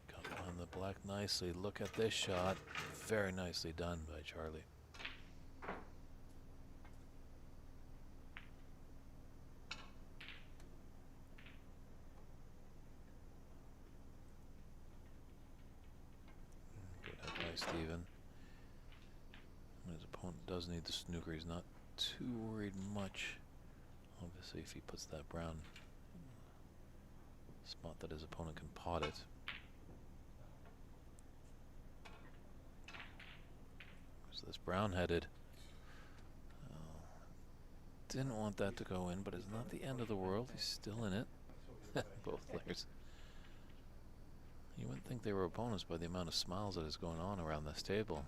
Got on the black nicely. Look at this shot. Very nicely done by Charlie. Steven. His opponent does need the snooker. He's not too worried much. Obviously, if he puts that brown spot that his opponent can pot it. So this brown headed. Didn't want that to go in, but it's not the end of the world. He's still in it. Both players. You wouldn't think they were opponents by the amount of smiles that is going on around this table.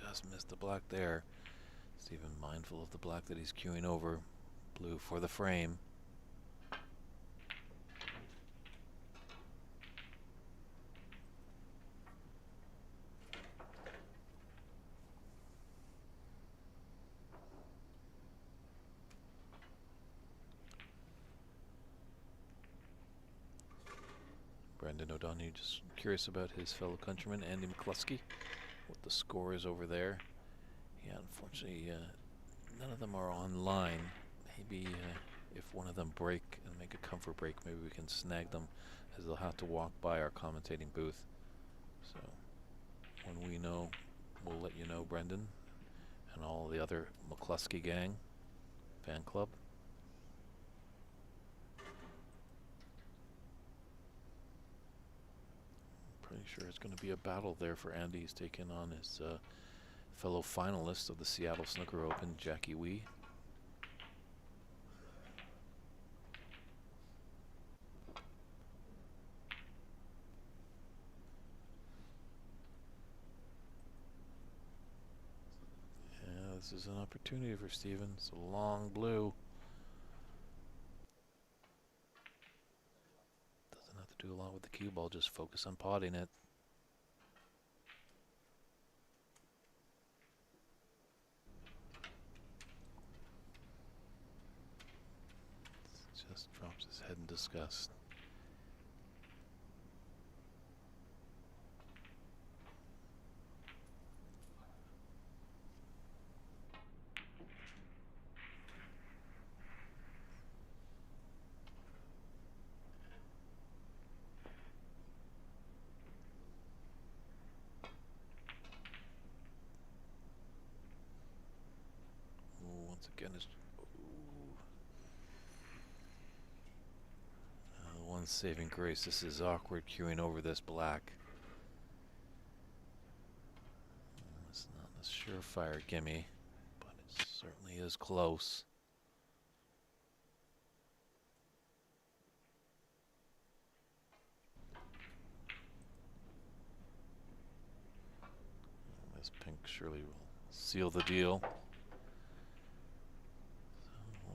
Just missed the black there. Steven mindful of the black that he's queuing over. Blue for the frame. Brendan O'Donoghue just curious about his fellow countryman Andy McCluskey. What the score is over there. Yeah, unfortunately, none of them are online. Maybe if one of them break and make a comfort break, maybe we can snag them, as they'll have to walk by our commentating booth. So when we know, we'll let you know, Brendan, and all the other McCluskey gang fan club. Pretty sure it's going to be a battle there for Andy. He's taking on his fellow finalist of the Seattle Snooker Open, Jackie Wee. Yeah, this is an opportunity for Steven. It's a long blue. Doesn't have to do a lot with the cue ball, just focus on potting it. Just drops his head in disgust. Once again, is one saving grace. This is awkward queuing over this black. It's not a surefire gimme, but it certainly is close. This pink surely will seal the deal.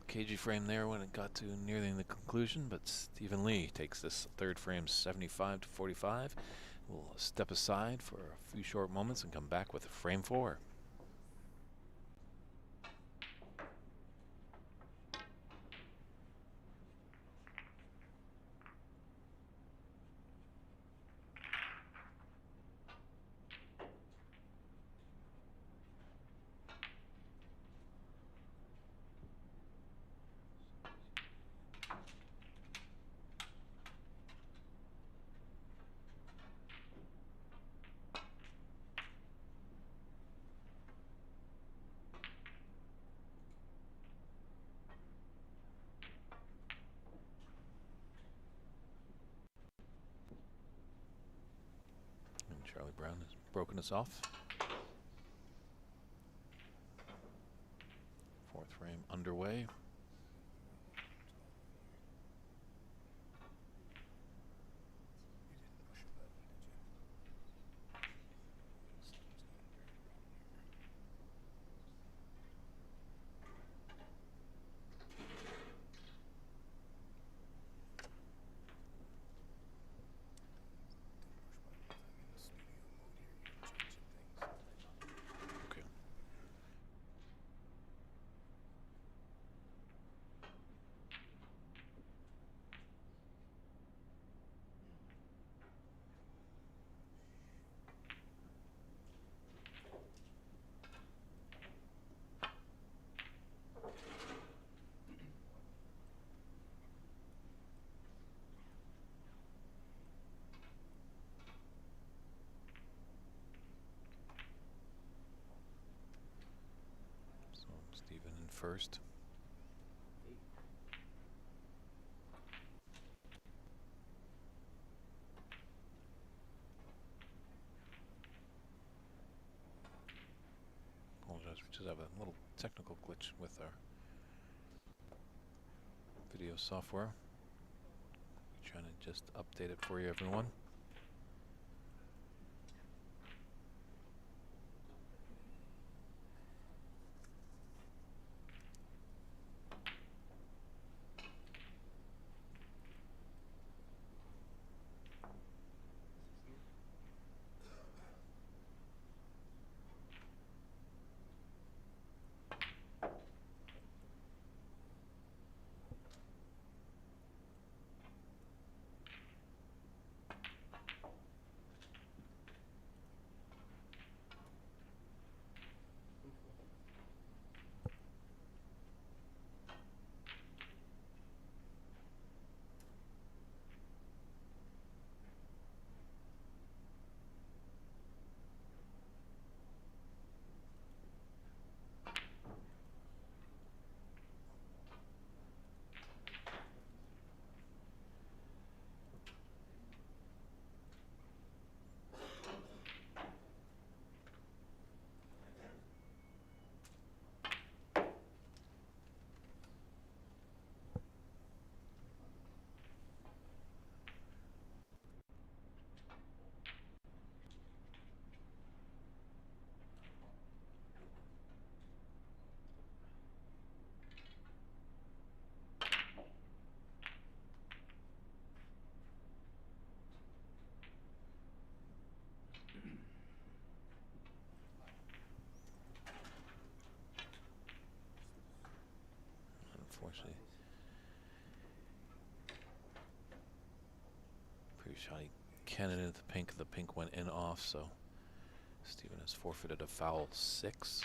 Cagey frame there when it got to nearing the conclusion, but Stephen Lee takes this third frame 75 to 45. We'll step aside for a few short moments and come back with frame 4. Brown has broken us off. Fourth frame underway. Okay. So Stephen in first. Apologize, we just have a little technical glitch with our video software. Trying to just update it for you, everyone. Unfortunately, pretty shoddy cannon into the pink. The pink went in off, so Stephen has forfeited a foul 6.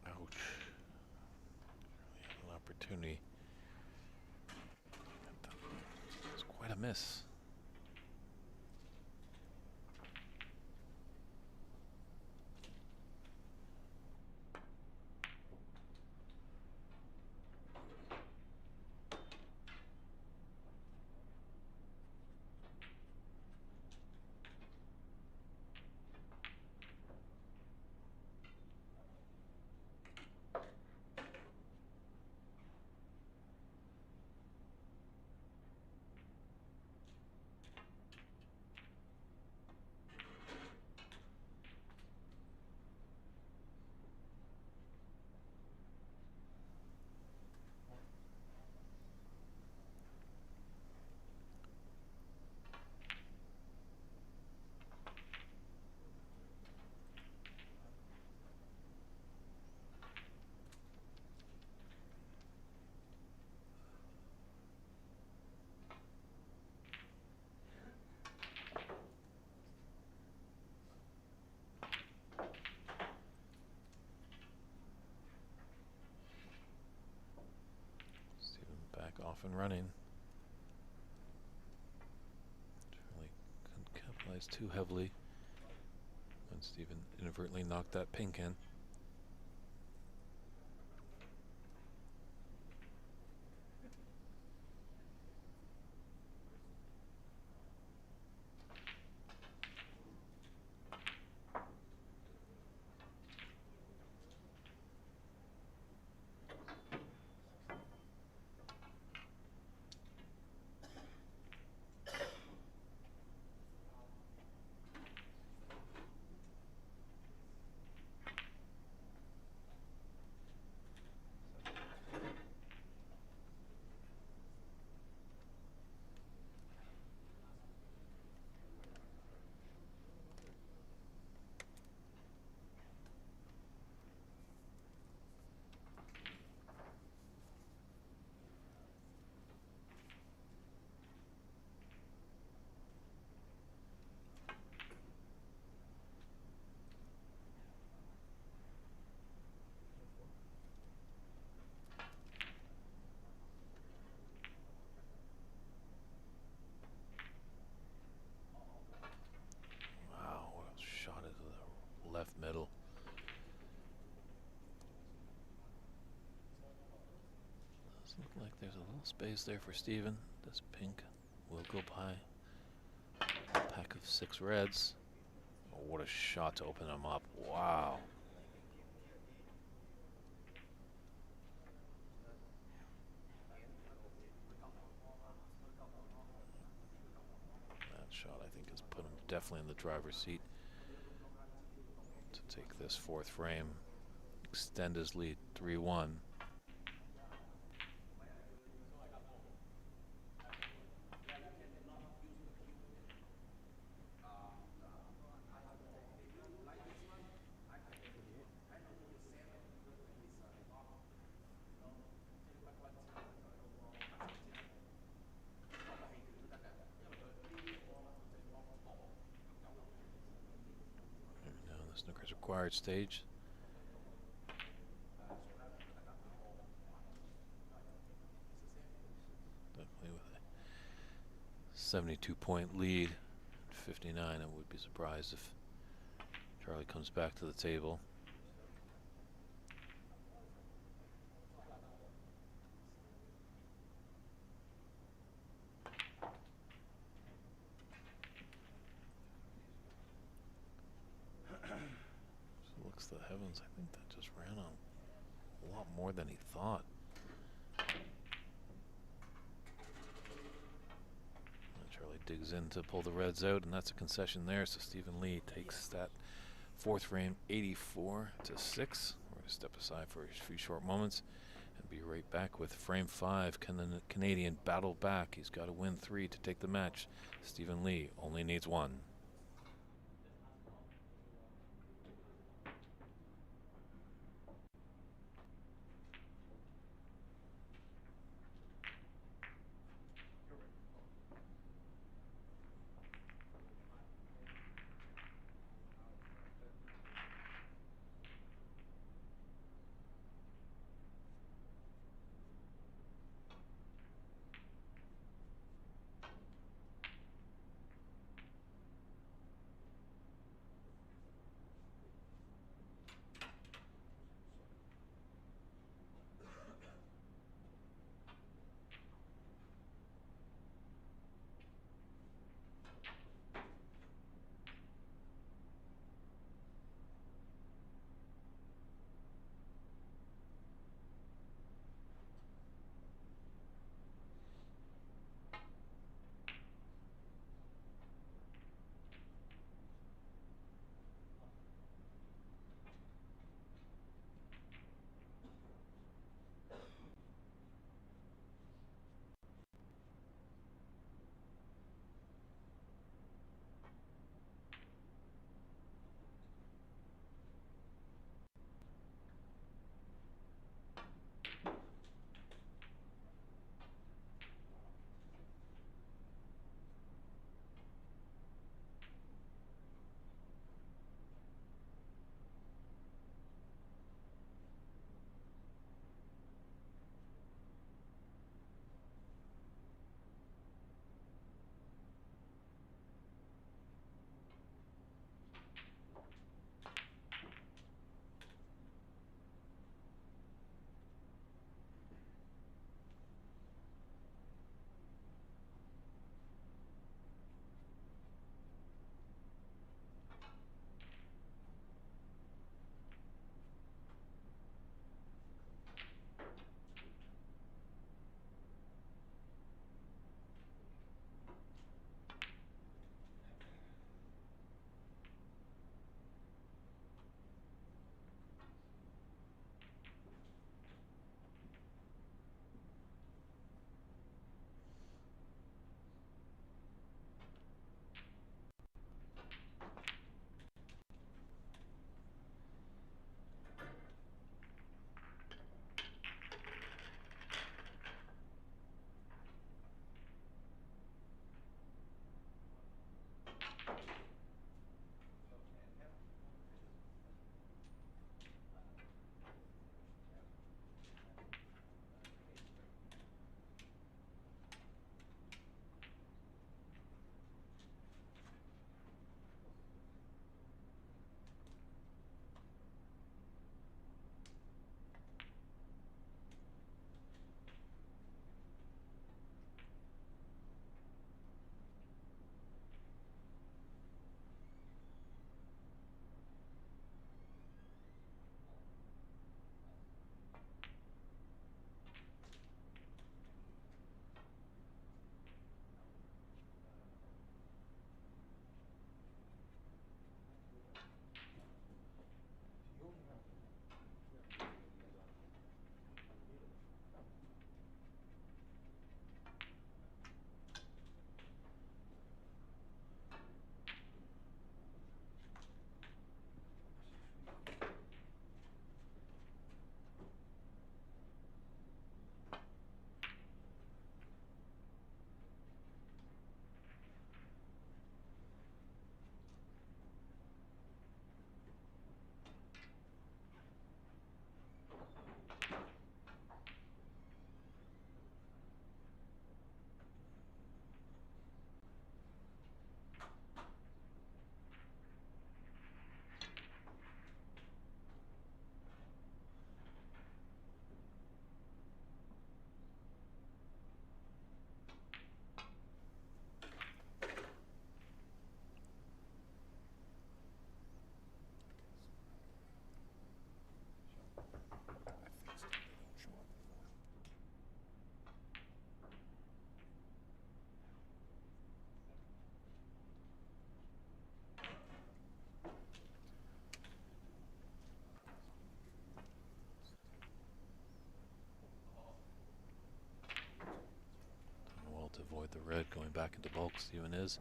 Ouch. Really had an opportunity. It's quite a miss. off and running. Charlie couldn't capitalize too heavily when Stephen inadvertently knocked that pink in. Wow, what a shot into the left middle. Does look like there's a little space there for Stephen. This pink will go by a pack of 6 reds. Oh, what a shot to open them up. Wow. That shot, I think, has put him definitely in the driver's seat to take this 4th frame, extend his lead 3-1. Now the snooker's required stage. Definitely with a 72-point lead, 59. I would be surprised if Charlie comes back to the table. So looks to the heavens. I think that just ran on a lot more than he thought. And Charlie digs in to pull the reds out, and that's a concession there. So Stephen Lee takes that 4th frame 84 to 6. We're going to step aside for a few short moments and be right back with frame 5. Can the Canadian battle back? He's got to win 3 to take the match. Stephen Lee only needs 1. Stephen is.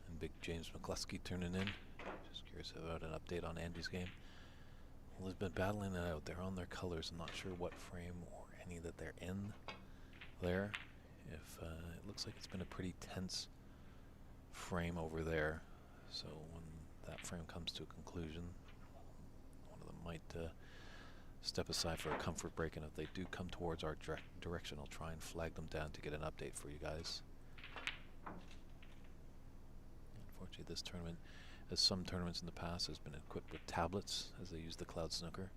And big James McCluskey turning in. Just curious about an update on Andy's game. Well, they've been battling it out. They're on their colors. I'm not sure what frame or any that they're in there. If it looks like it's been a pretty tense frame over there. So when that frame comes to a conclusion, one of them might step aside for a comfort break, and if they do come towards our direction, I'll try and flag them down to get an update for you guys. Unfortunately, this tournament, as some tournaments in the past, has been equipped with tablets as they use the Cloud Snooker.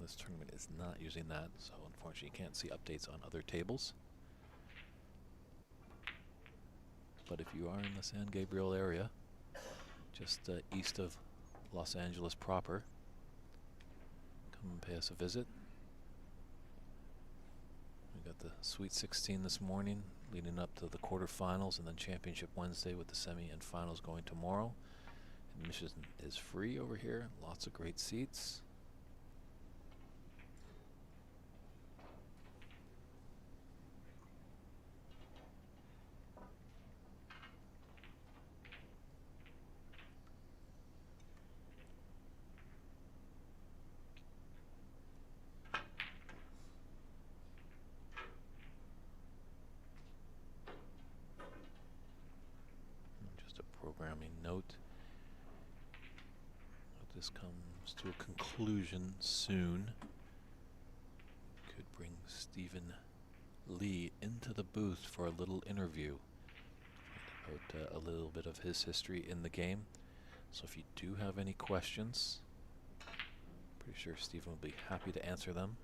This tournament is not using that, so unfortunately you can't see updates on other tables. But if you are in the San Gabriel area, just east of Los Angeles proper, come and pay us a visit. We got the Sweet 16 this morning, leading up to the quarterfinals, and then Championship Wednesday with the semi and finals going tomorrow. Admission is free over here, lots of great seats. Programming note. This comes to a conclusion soon. Could bring Stephen Lee into the booth for a little interview about a little bit of his history in the game. So if you do have any questions, pretty sure Stephen will be happy to answer them.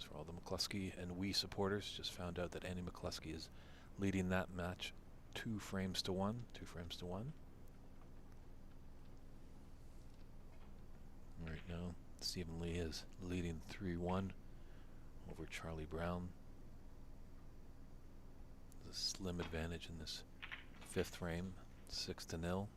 For all the McCluskey and Wii supporters, just found out that Andy McCluskey is leading that match 2 frames to 1. Right now, Stephen Lee is leading 3-1 over Charlie Brown. There's a slim advantage in this 5th frame, 6-0.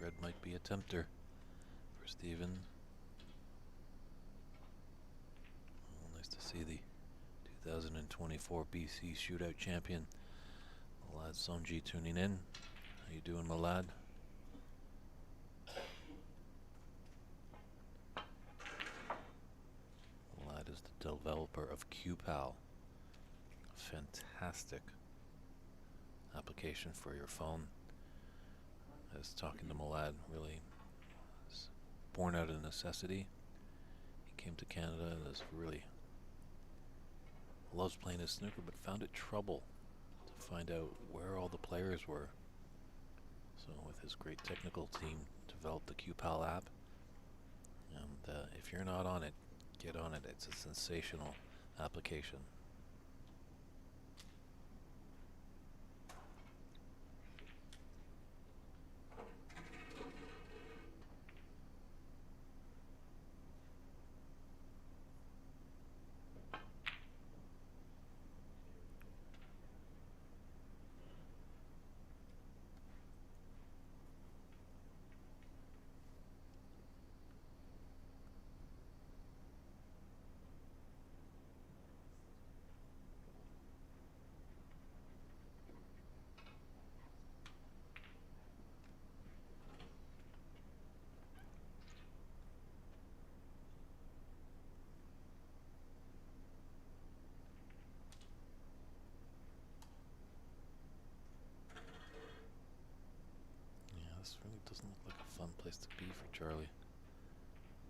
Red might be a tempter for Stephen. Well, nice to see the 2024 BC Shootout Champion, Malad Sonji, tuning in. How you doing, Malad? Malad is the developer of QPAL. A fantastic application for your phone. I was talking to Malad, really was born out of necessity. He came to Canada and really loves playing his snooker, but found it trouble to find out where all the players were. So with his great technical team, developed the QPAL app, And if you're not on it, get on it. It's a sensational application. This really doesn't look like a fun place to be for Charlie.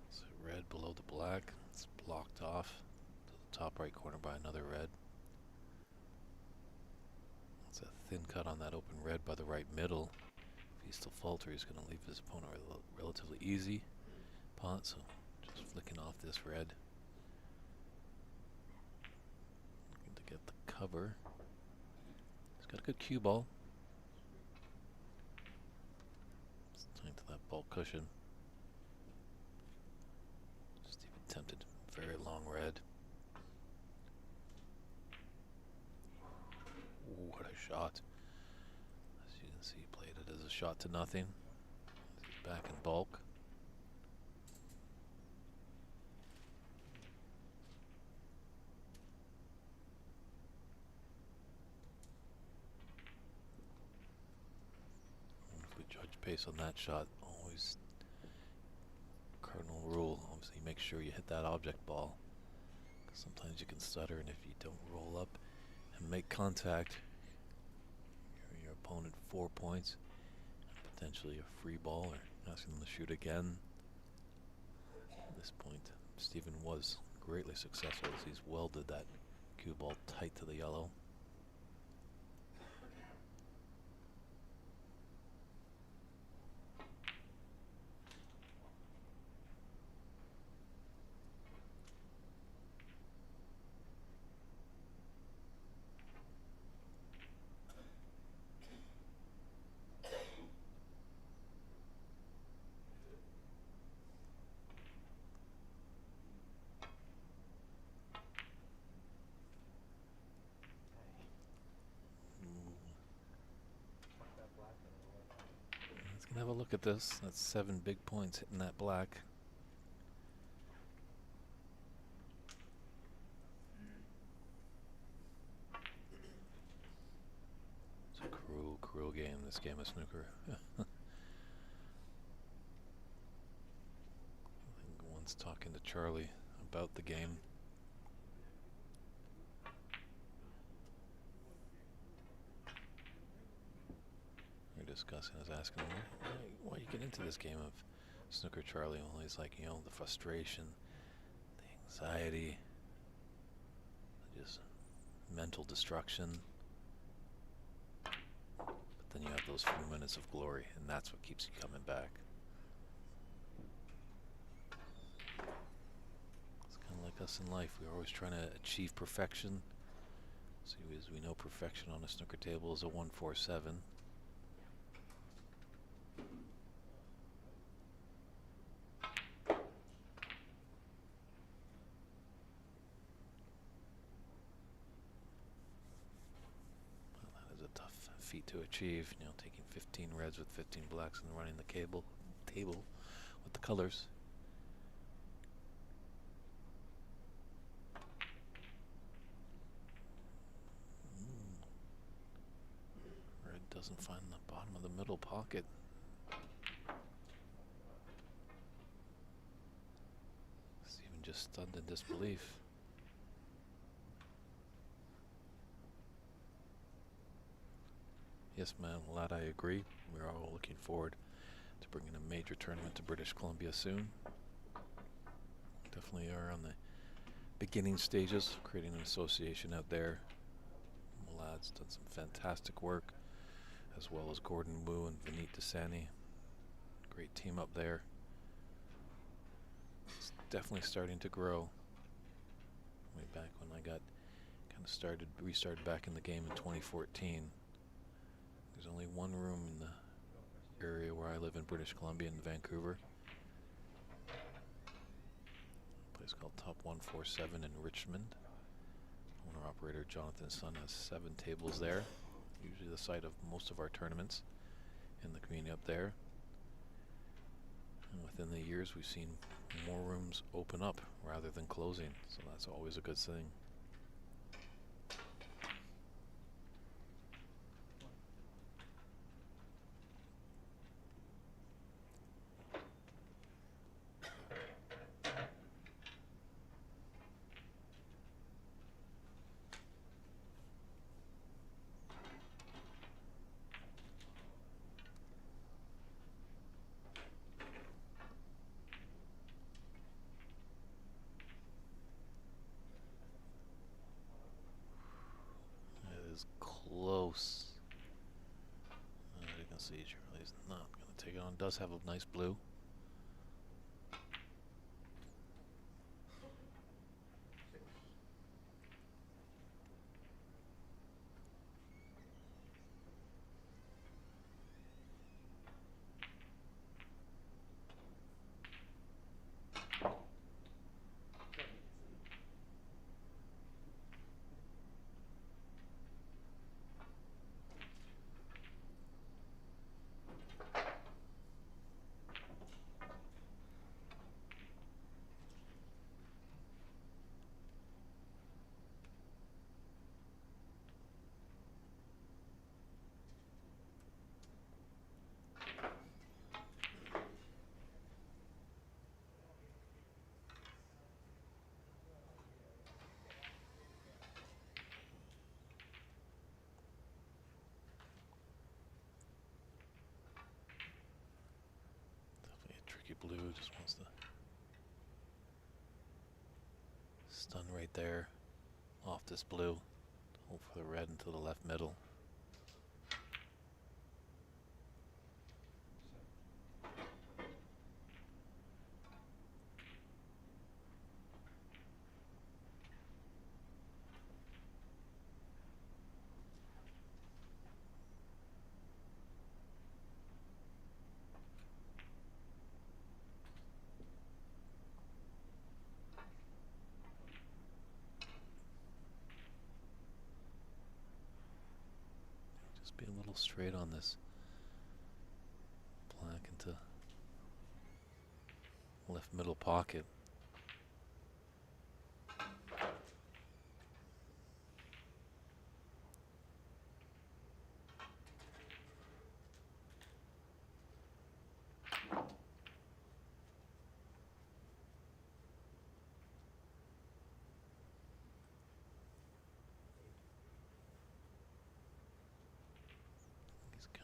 It's a red below the black. It's blocked off to the top right corner by another red. It's a thin cut on that open red by the right middle. If he's still falter, he's going to leave his opponent with a relatively easy pot. So just flicking off this red. Looking to get the cover. He's got a good cue ball. To that ball cushion. Just even tempted. Very long red. Ooh, what a shot. As you can see, he played it as a shot to nothing. He's back in bulk. If we judge pace on that shot, always cardinal rule, obviously make sure you hit that object ball. Sometimes you can stutter, and if you don't roll up and make contact, your opponent 4 points, potentially a free ball, or asking them to shoot again. At this point, Stephen was greatly successful as he's welded that cue ball tight to the yellow. Let's have a look at this. That's 7 big points hitting that black. It's a cruel game, this game of snooker. I think one's talking to Charlie about the game. Discussing, I was asking him, why you get into this game of snooker, Charlie? Well, he's like, you know, the frustration, the anxiety, just mental destruction. But then you have those few minutes of glory, and that's what keeps you coming back. It's kind of like us in life. We're always trying to achieve perfection. So as we know, perfection on a snooker table is a 147. Feat to achieve, you know, taking 15 reds with 15 blacks and running the table with the colors. Red doesn't find the bottom of the middle pocket. Stephen just stunned in disbelief. Yes, man, lad, I agree. We're all looking forward to bringing a major tournament to British Columbia soon. Definitely are on the beginning stages, creating an association out there. Lad's done some fantastic work, as well as Gordon Wu and Vineet Desani. Great team up there. definitely starting to grow. Way back when I got kind of restarted back in the game in 2014. There's only one room in the area where I live in British Columbia, in Vancouver. A place called Top 147 in Richmond. Owner-operator Jonathan Sun has 7 tables there. Usually the site of most of our tournaments in the community up there. And within the years, we've seen more rooms open up rather than closing, so that's always a good thing. Close. You can see Charlie's not going to take it on. Does have a nice blue. Blue just wants to stun right there off this blue. Hope for the red into the left middle. Be a little straight on this black into left middle pocket.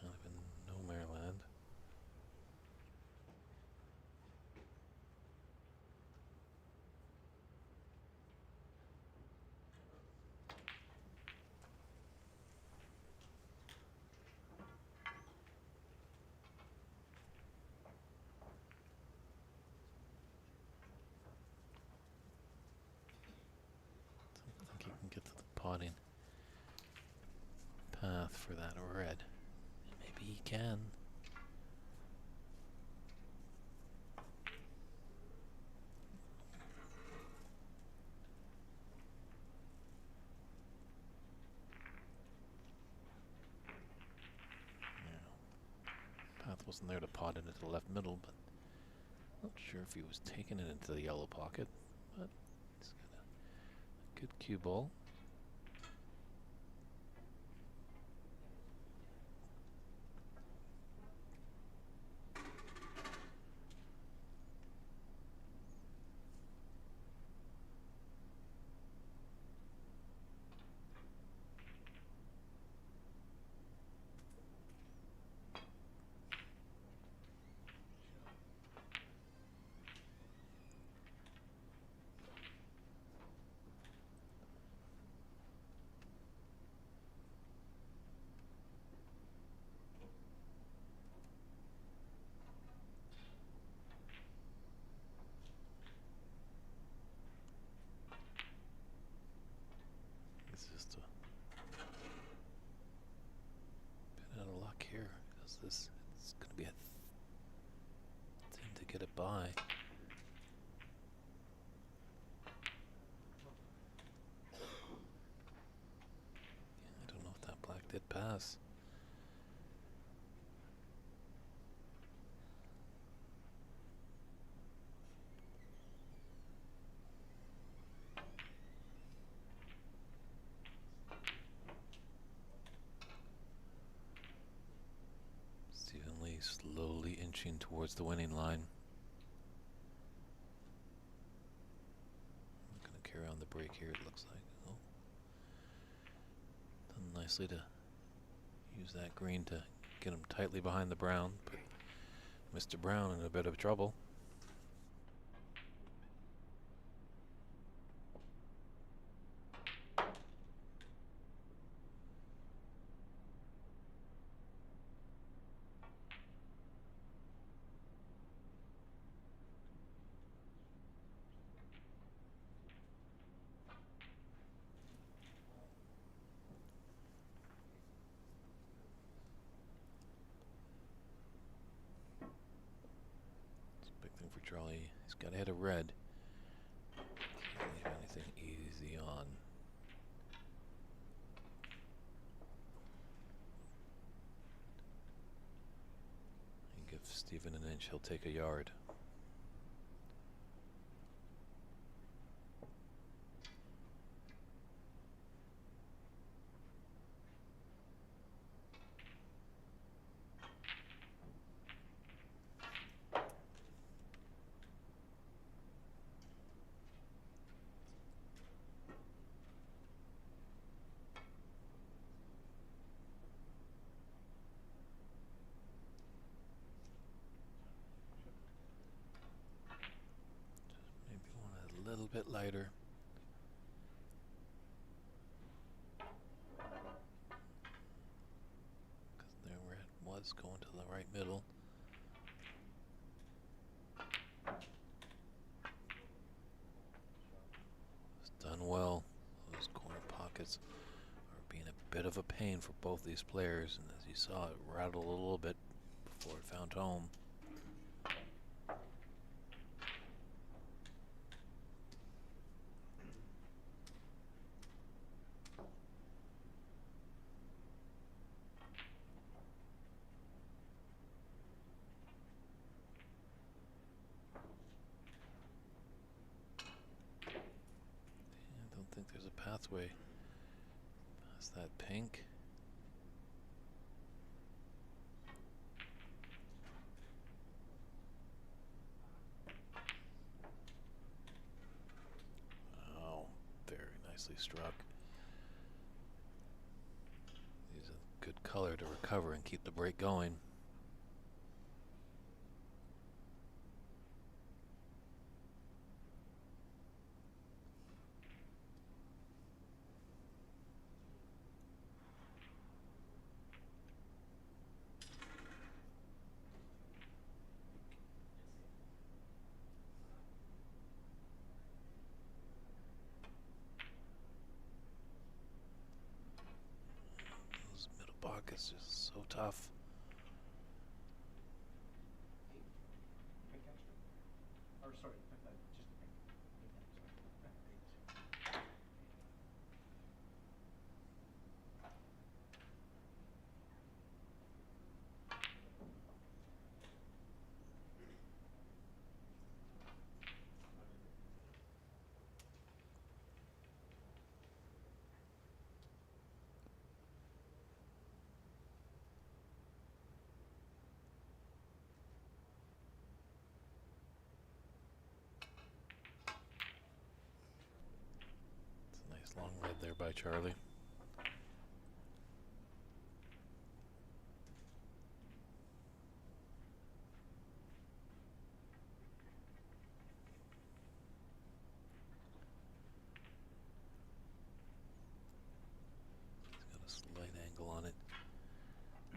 Kind of in nowhere land. I think he can get to the potting path for that red. Maybe he can. Yeah. Path wasn't there to pot it into the left middle, but not sure if he was taking it into the yellow pocket. But he's got a good cue ball. by. I don't know if that black did pass. Stephen Lee slowly inching towards the winning line. I'm going to carry on the break here, it looks like. Oh. Done nicely to use that green to get him tightly behind the brown, but Mr. Brown in a bit of trouble. Big thing for Charlie. He's got to hit a red. Can't leave anything easy on. You give Stephen an inch, he'll take a yard. Maybe one a little bit lighter. Because there where it was going to the right middle. It's done well. Those corner pockets are being a bit of a pain for both these players, and as you saw, it rattled a little bit before it found home. I don't think there's a pathway past that pink. Oh, very nicely struck. These are good color to recover and keep the break going. Those middle pockets just so tough. Or sorry, just the pink. It's a nice long red there by Charlie. He's got a slight angle on it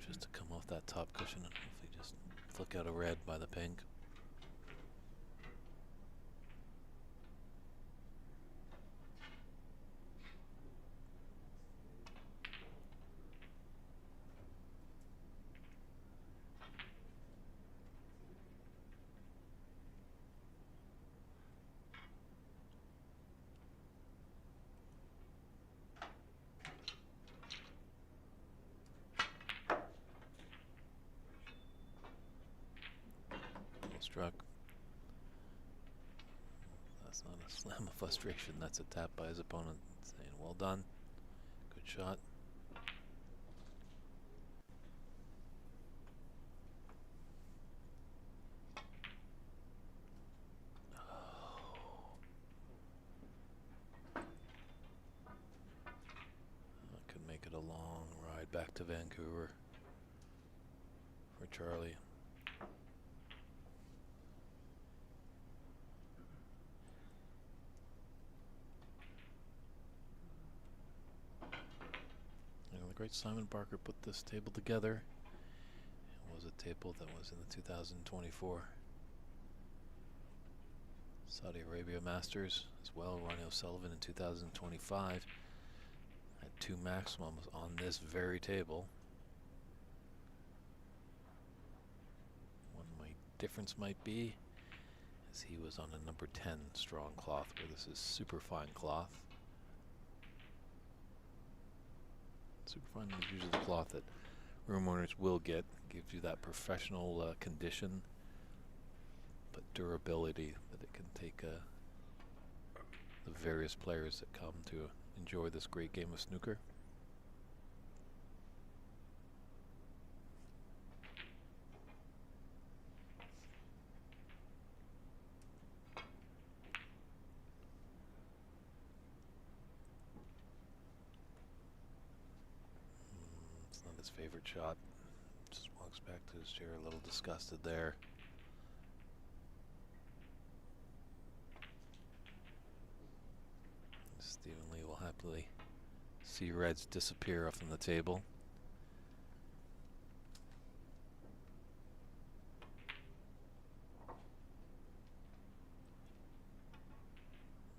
just to come off that top cushion and hopefully just flick out a red by the pink. struck. That's not a slam of frustration. That's a tap by his opponent saying, well done. Good shot. Could make it a long ride back to Vancouver for Charlie. The great Simon Barker put this table together. It was a table that was in the 2024 Saudi Arabia Masters as well. Ronnie O'Sullivan in 2025 had 2 maximums on this very table. Difference might be as he was on a number 10 strong cloth, where this is super fine cloth. Superfine is usually the cloth that room owners will get. Gives you that professional condition, but durability that it can take the various players that come to enjoy this great game of snooker. His favorite shot. Just walks back to his chair a little disgusted there. Stephen Lee will happily see reds disappear off from the table.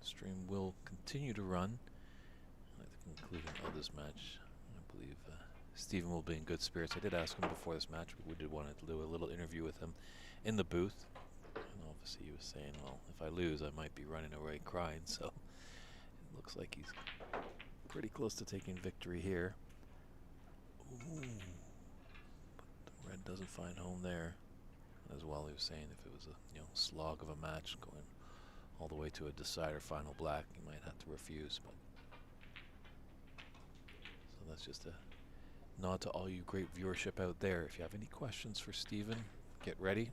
The stream will continue to run at the conclusion of this match. I believe Stephen will be in good spirits. I did ask him before this match. We did want to do a little interview with him in the booth. And obviously he was saying, well, if I lose, I might be running away crying. So it looks like he's pretty close to taking victory here. Ooh. But the red doesn't find home there. As well, he was saying if it was a slog of a match going all the way to a decider final black, he might have to refuse. But so that's just a nod to all you great viewership out there. If you have any questions for Stephen, get ready.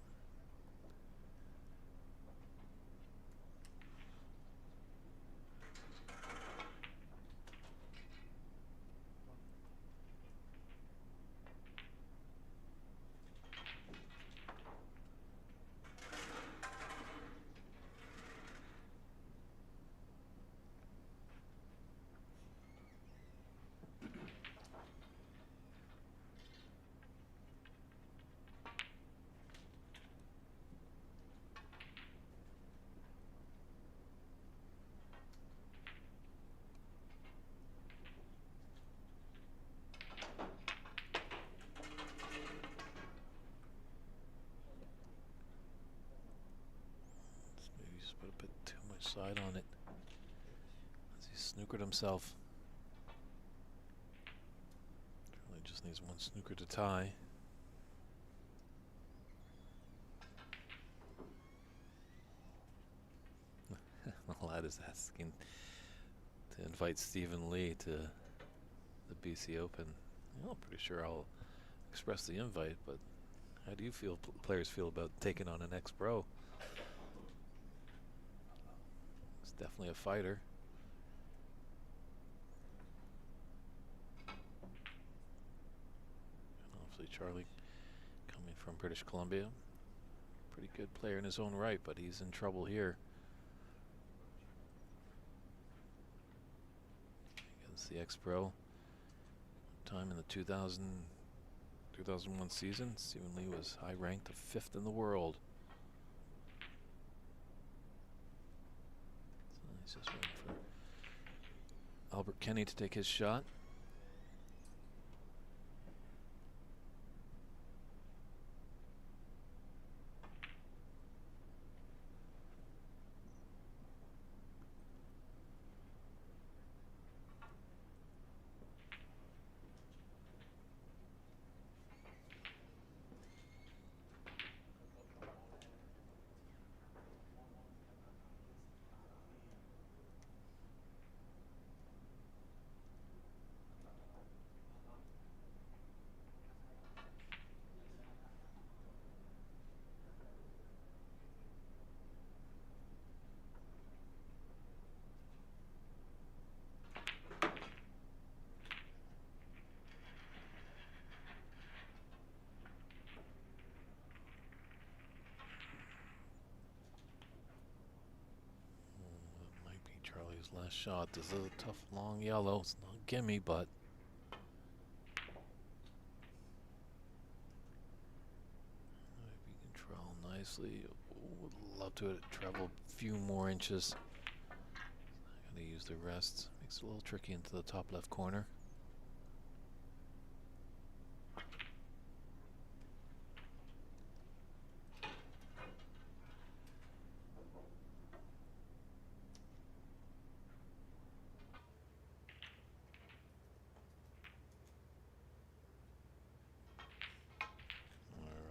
Put a bit too much side on it as he snookered himself. Really just needs one snooker to tie. The lad is asking to invite Stephen Lee to the BC Open. I'm pretty sure I'll express the invite, but how do you feel players feel about taking on an ex-pro? Definitely a fighter. And obviously Charlie, coming from British Columbia, pretty good player in his own right, but he's in trouble here against the ex-pro. Time in the 2001 season, Stephen Lee was high ranked, the 5th in the world. He's just waiting for Albert Kenny to take his shot. last shot. This is a tough long yellow. It's not a gimme, but if you can travel nicely, would love to travel a few more inches. Gotta use the rest. Makes it a little tricky into the top left corner.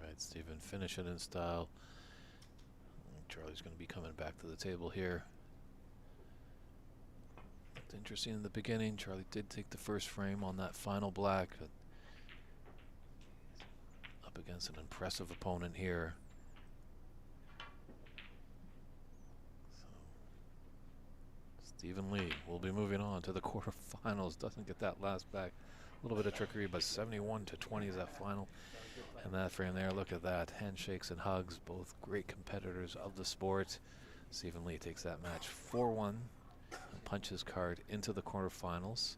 Alright, Stephen, finish it in style. Charlie's going to be coming back to the table here. Looked interesting in the beginning. Charlie did take the first frame on that final black, but up against an impressive opponent here. So Stephen Lee will be moving on to the quarterfinals. Doesn't get that last back. A little bit of trickery, but 71-20 is that final. And that frame there, look at that. Handshakes and hugs, both great competitors of the sport. Stephen Lee takes that match 4-1 and punches card into the quarterfinals.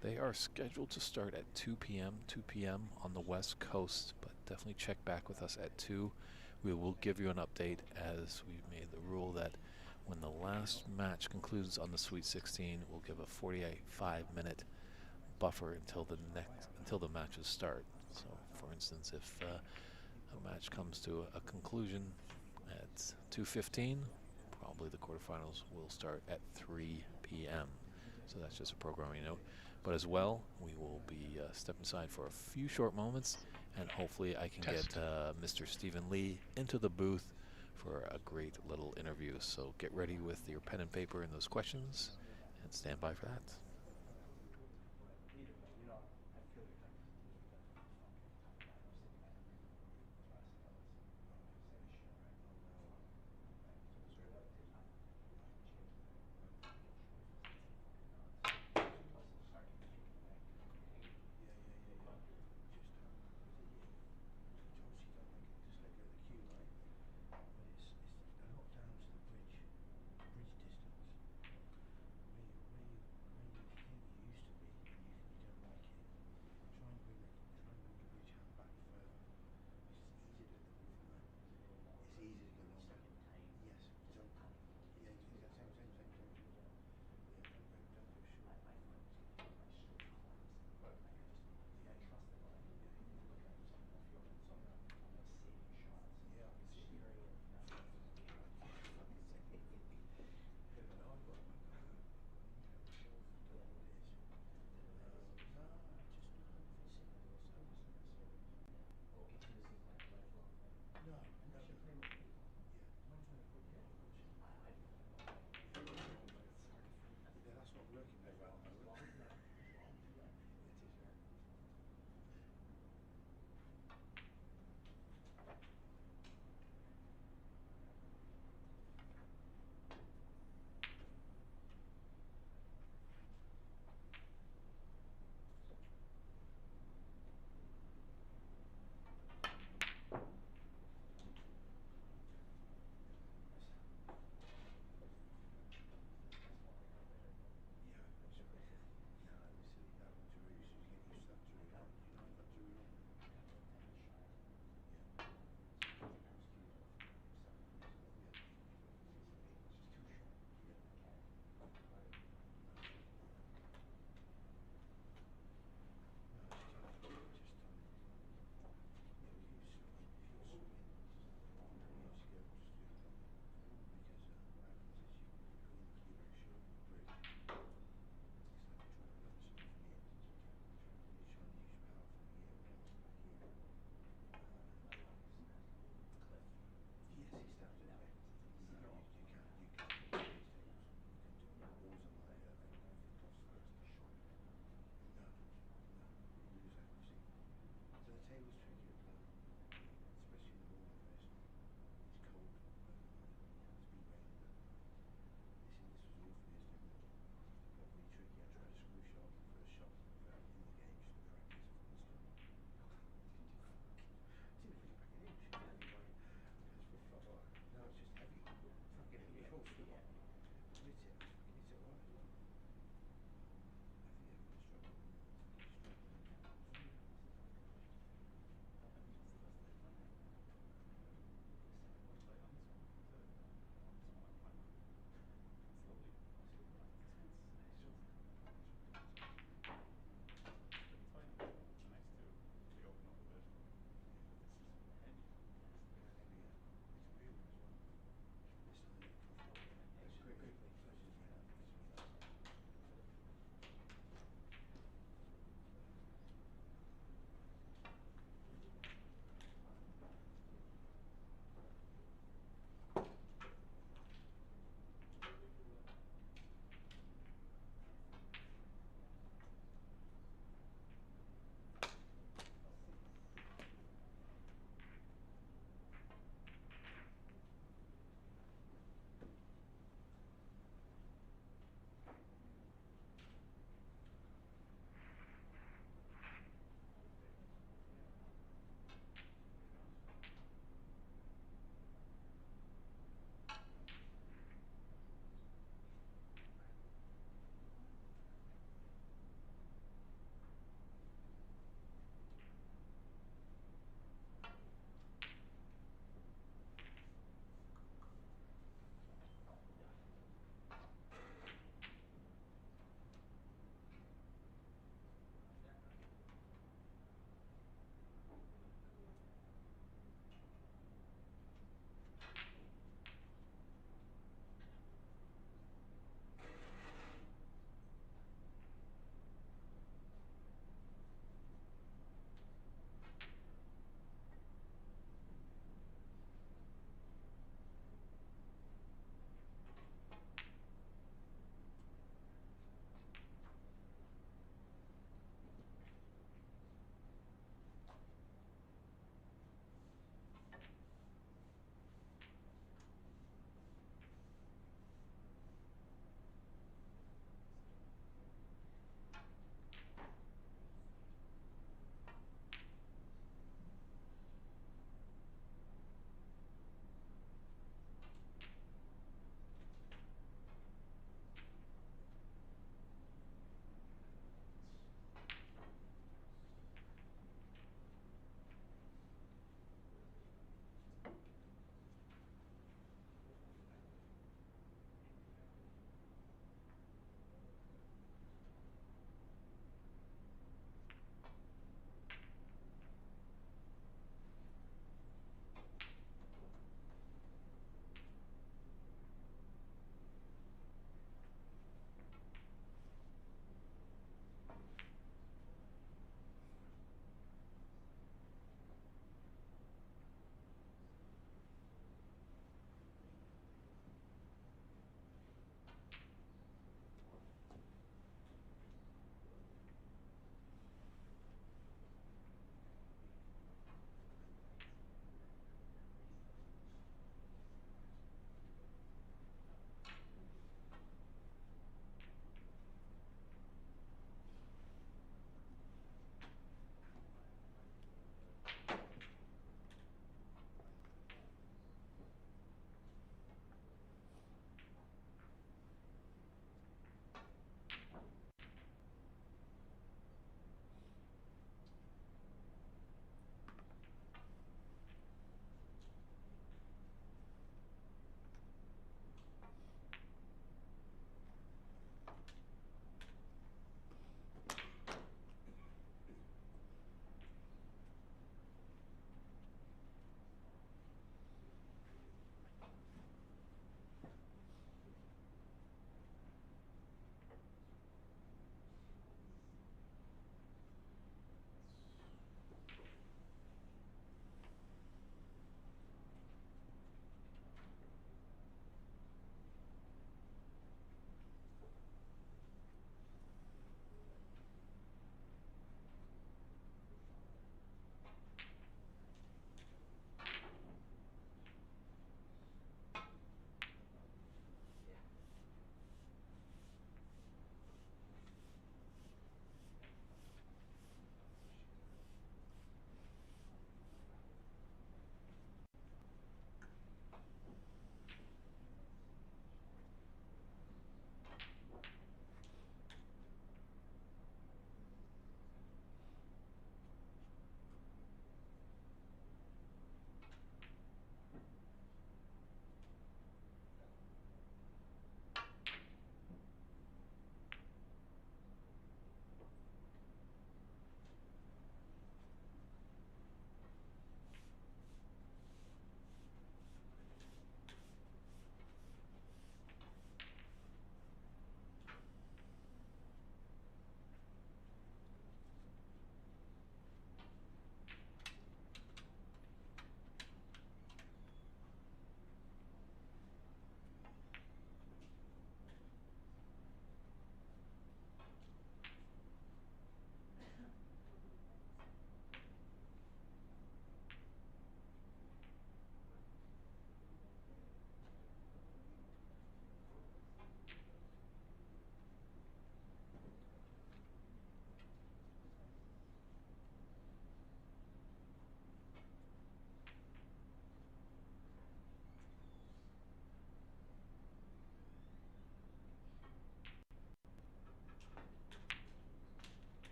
They are scheduled to start at 2 p.m. on the West Coast, but definitely check back with us at 2. We will give you an update, as we've made the rule that when the last match concludes on the Sweet 16, we'll give a 45-minute buffer until the matches start. So, for instance, if a match comes to a conclusion at 2:15, probably the quarterfinals will start at 3 p.m. So that's just a programming note. But as well, we will be stepping aside for a few short moments, and hopefully I can get Mr. Stephen Lee into the booth for a great little interview. So get ready with your pen and paper and those questions, and stand by for that.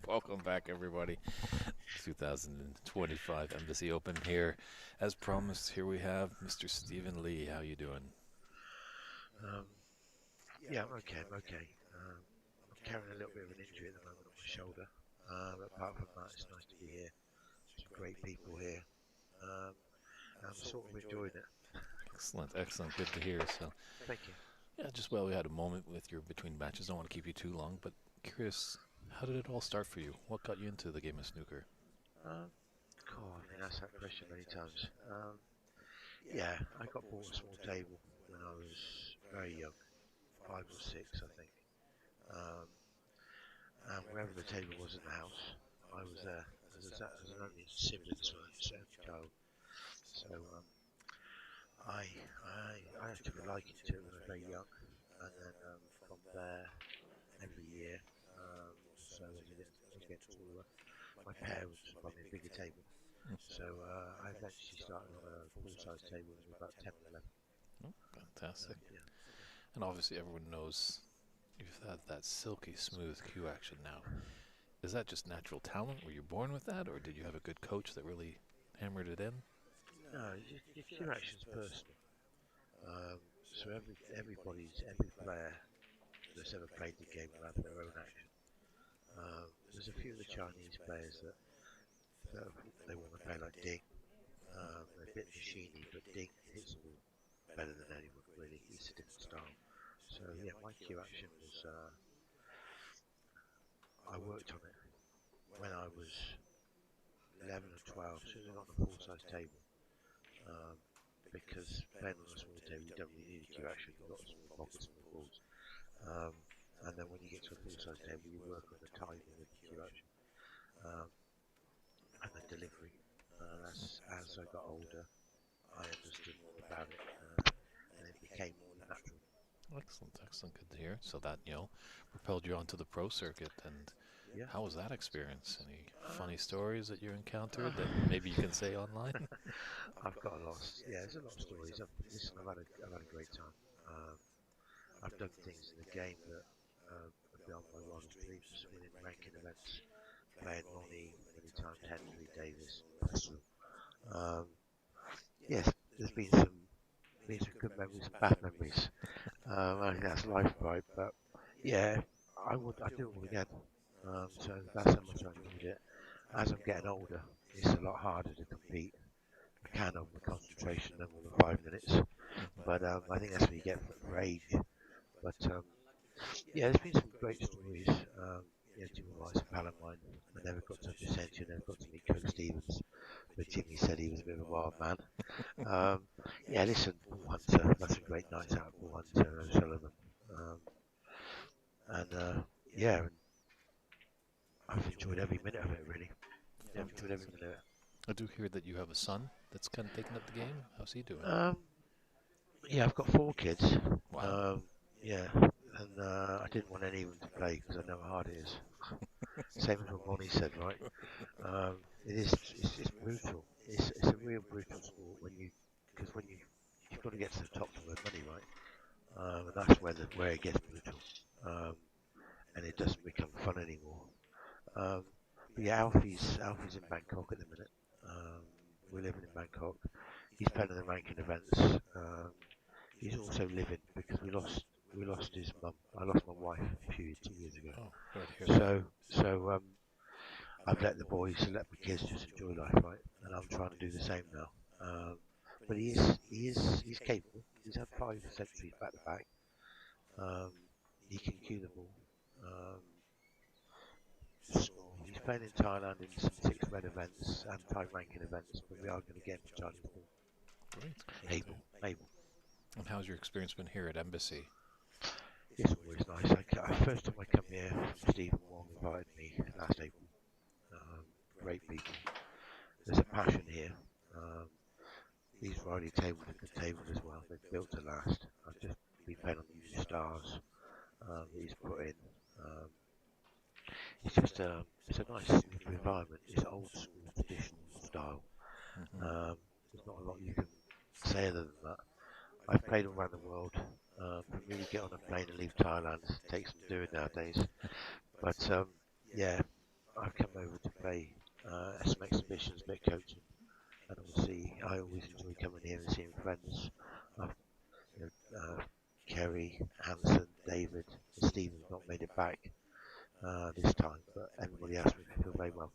Welcome back, everybody. 2025 Embassy Open here. As promised, here we have Mr. Stephen Lee. How you doing? Um, yeah, I'm okay. I'm okay. I'm carrying a little bit of an injury at the moment on my shoulder. But apart from that, it's nice to be here. Some great people here. Um, I'm sort of enjoying it. Excellent, excellent. Good to hear. So, Thank you. yeah, just well, we had a moment with your between matches. Don't want to keep you too long, but curious, how did it all start for you? What got you into the game of snooker? God, I've been asked that question many times. Yeah, I got bought a small table when I was very young, 5 or 6, I think. Um, and wherever the table was in the house, I was there as an only sibling to a certain child. So I took a liking to it when I was very young, and then from there, every year, so as I was getting taller, my parents would buy me a bigger table. So I eventually started on a full-size table when I was about 10 or 11. Oh, fantastic. Yeah. And obviously, everyone knows you've had that silky smooth cue action now. Is that just natural talent? Were you born with that, or did you have a good coach that really hammered it in? No, your cue action's personal. So every player that's ever played the game will have their own action. There's a few of the Chinese players that they want to play like Ding. They're a bit machiny, but Ding hits the ball better than anyone really. It's a different style. So yeah, my cue action was I worked on it when I was 11 or 12, as soon as I got on a full-size table. Because playing on a small table, you don't really need a cue action. You've got small pockets, small balls. And then when you get to a full-size table, you work on the timing of the cue action and the delivery. As I got older, I understood more about it, and it became more natural. Excellent, excellent. Good to hear. So that, propelled you onto the pro circuit. And Yeah. how was that experience? Any funny stories that you encountered that maybe you can say online? I've got a lot. There's a lot of stories. I've had a great time. I've done things in the game that are beyond my wildest dreams. Winning ranking events, playing Ronnie many times, Henry Davis. Yes, there's been some good memories and bad memories. I think that's life, right? But yeah, I do it all again. So that's how much I enjoyed it. As I'm getting older, it's a lot harder to compete. I can't hold my concentration no more than 5 minutes. But I think that's what you get for age. But yeah, there's been some great stories. Jimmy Rice and Palomine. I never got to Ascension, never got to meet Coach Stevens, but Jimmy said he was a bit of a wild man. Yeah, listen, Bull Hunter, that's a great night out, Bull Hunter and O'Sullivan. Yeah, and I've enjoyed every minute of it, really. Yeah, I've enjoyed every minute of it. I do hear that you have a son that's kind of taking up the game. How's he doing? Yeah, I've got 4 kids. Wow. Yeah, and I didn't want any of them to play because I know how hard it is. Same as what Ronnie said, right? It's brutal. It's a real brutal sport because you've got to get to the top to earn money, right? And that's where it gets brutal, and it doesn't become fun anymore. But yeah, Alfie's in Bangkok at the minute. We're living in Bangkok. He's playing in the ranking events. He's also living because we lost his mum. I lost my wife a few 2 years ago. Oh, right here. So I've let the boys, let my kids just enjoy life, right? And I'm trying to do the same now. But he's capable. He's had 5 centuries back to back. He can cue the ball. He's playing in Thailand in some 6-man events and 5 ranking events, but we are going to get him to Chinese ball. Great. Able. And how's your experience been here at Embassy? It's always nice. First time I come here, Stephen Wong invited me last April. Great people. There's a passion here. These Riley tables are good tables as well. They're built to last. I've just been playing on the stars that he's put in. It's just it's a nice environment. It's old school, traditional style. There's not a lot you can say other than that. I've played all around the world. But really get on a plane and leave Thailand takes some doing nowadays. But yeah, I've come over to play some exhibitions, a bit of coaching, and obviously I always enjoy coming here and seeing friends. I've, you know, Kerry, Hanson, David, and Stephen's not made it back this time, but everybody else makes me feel very well.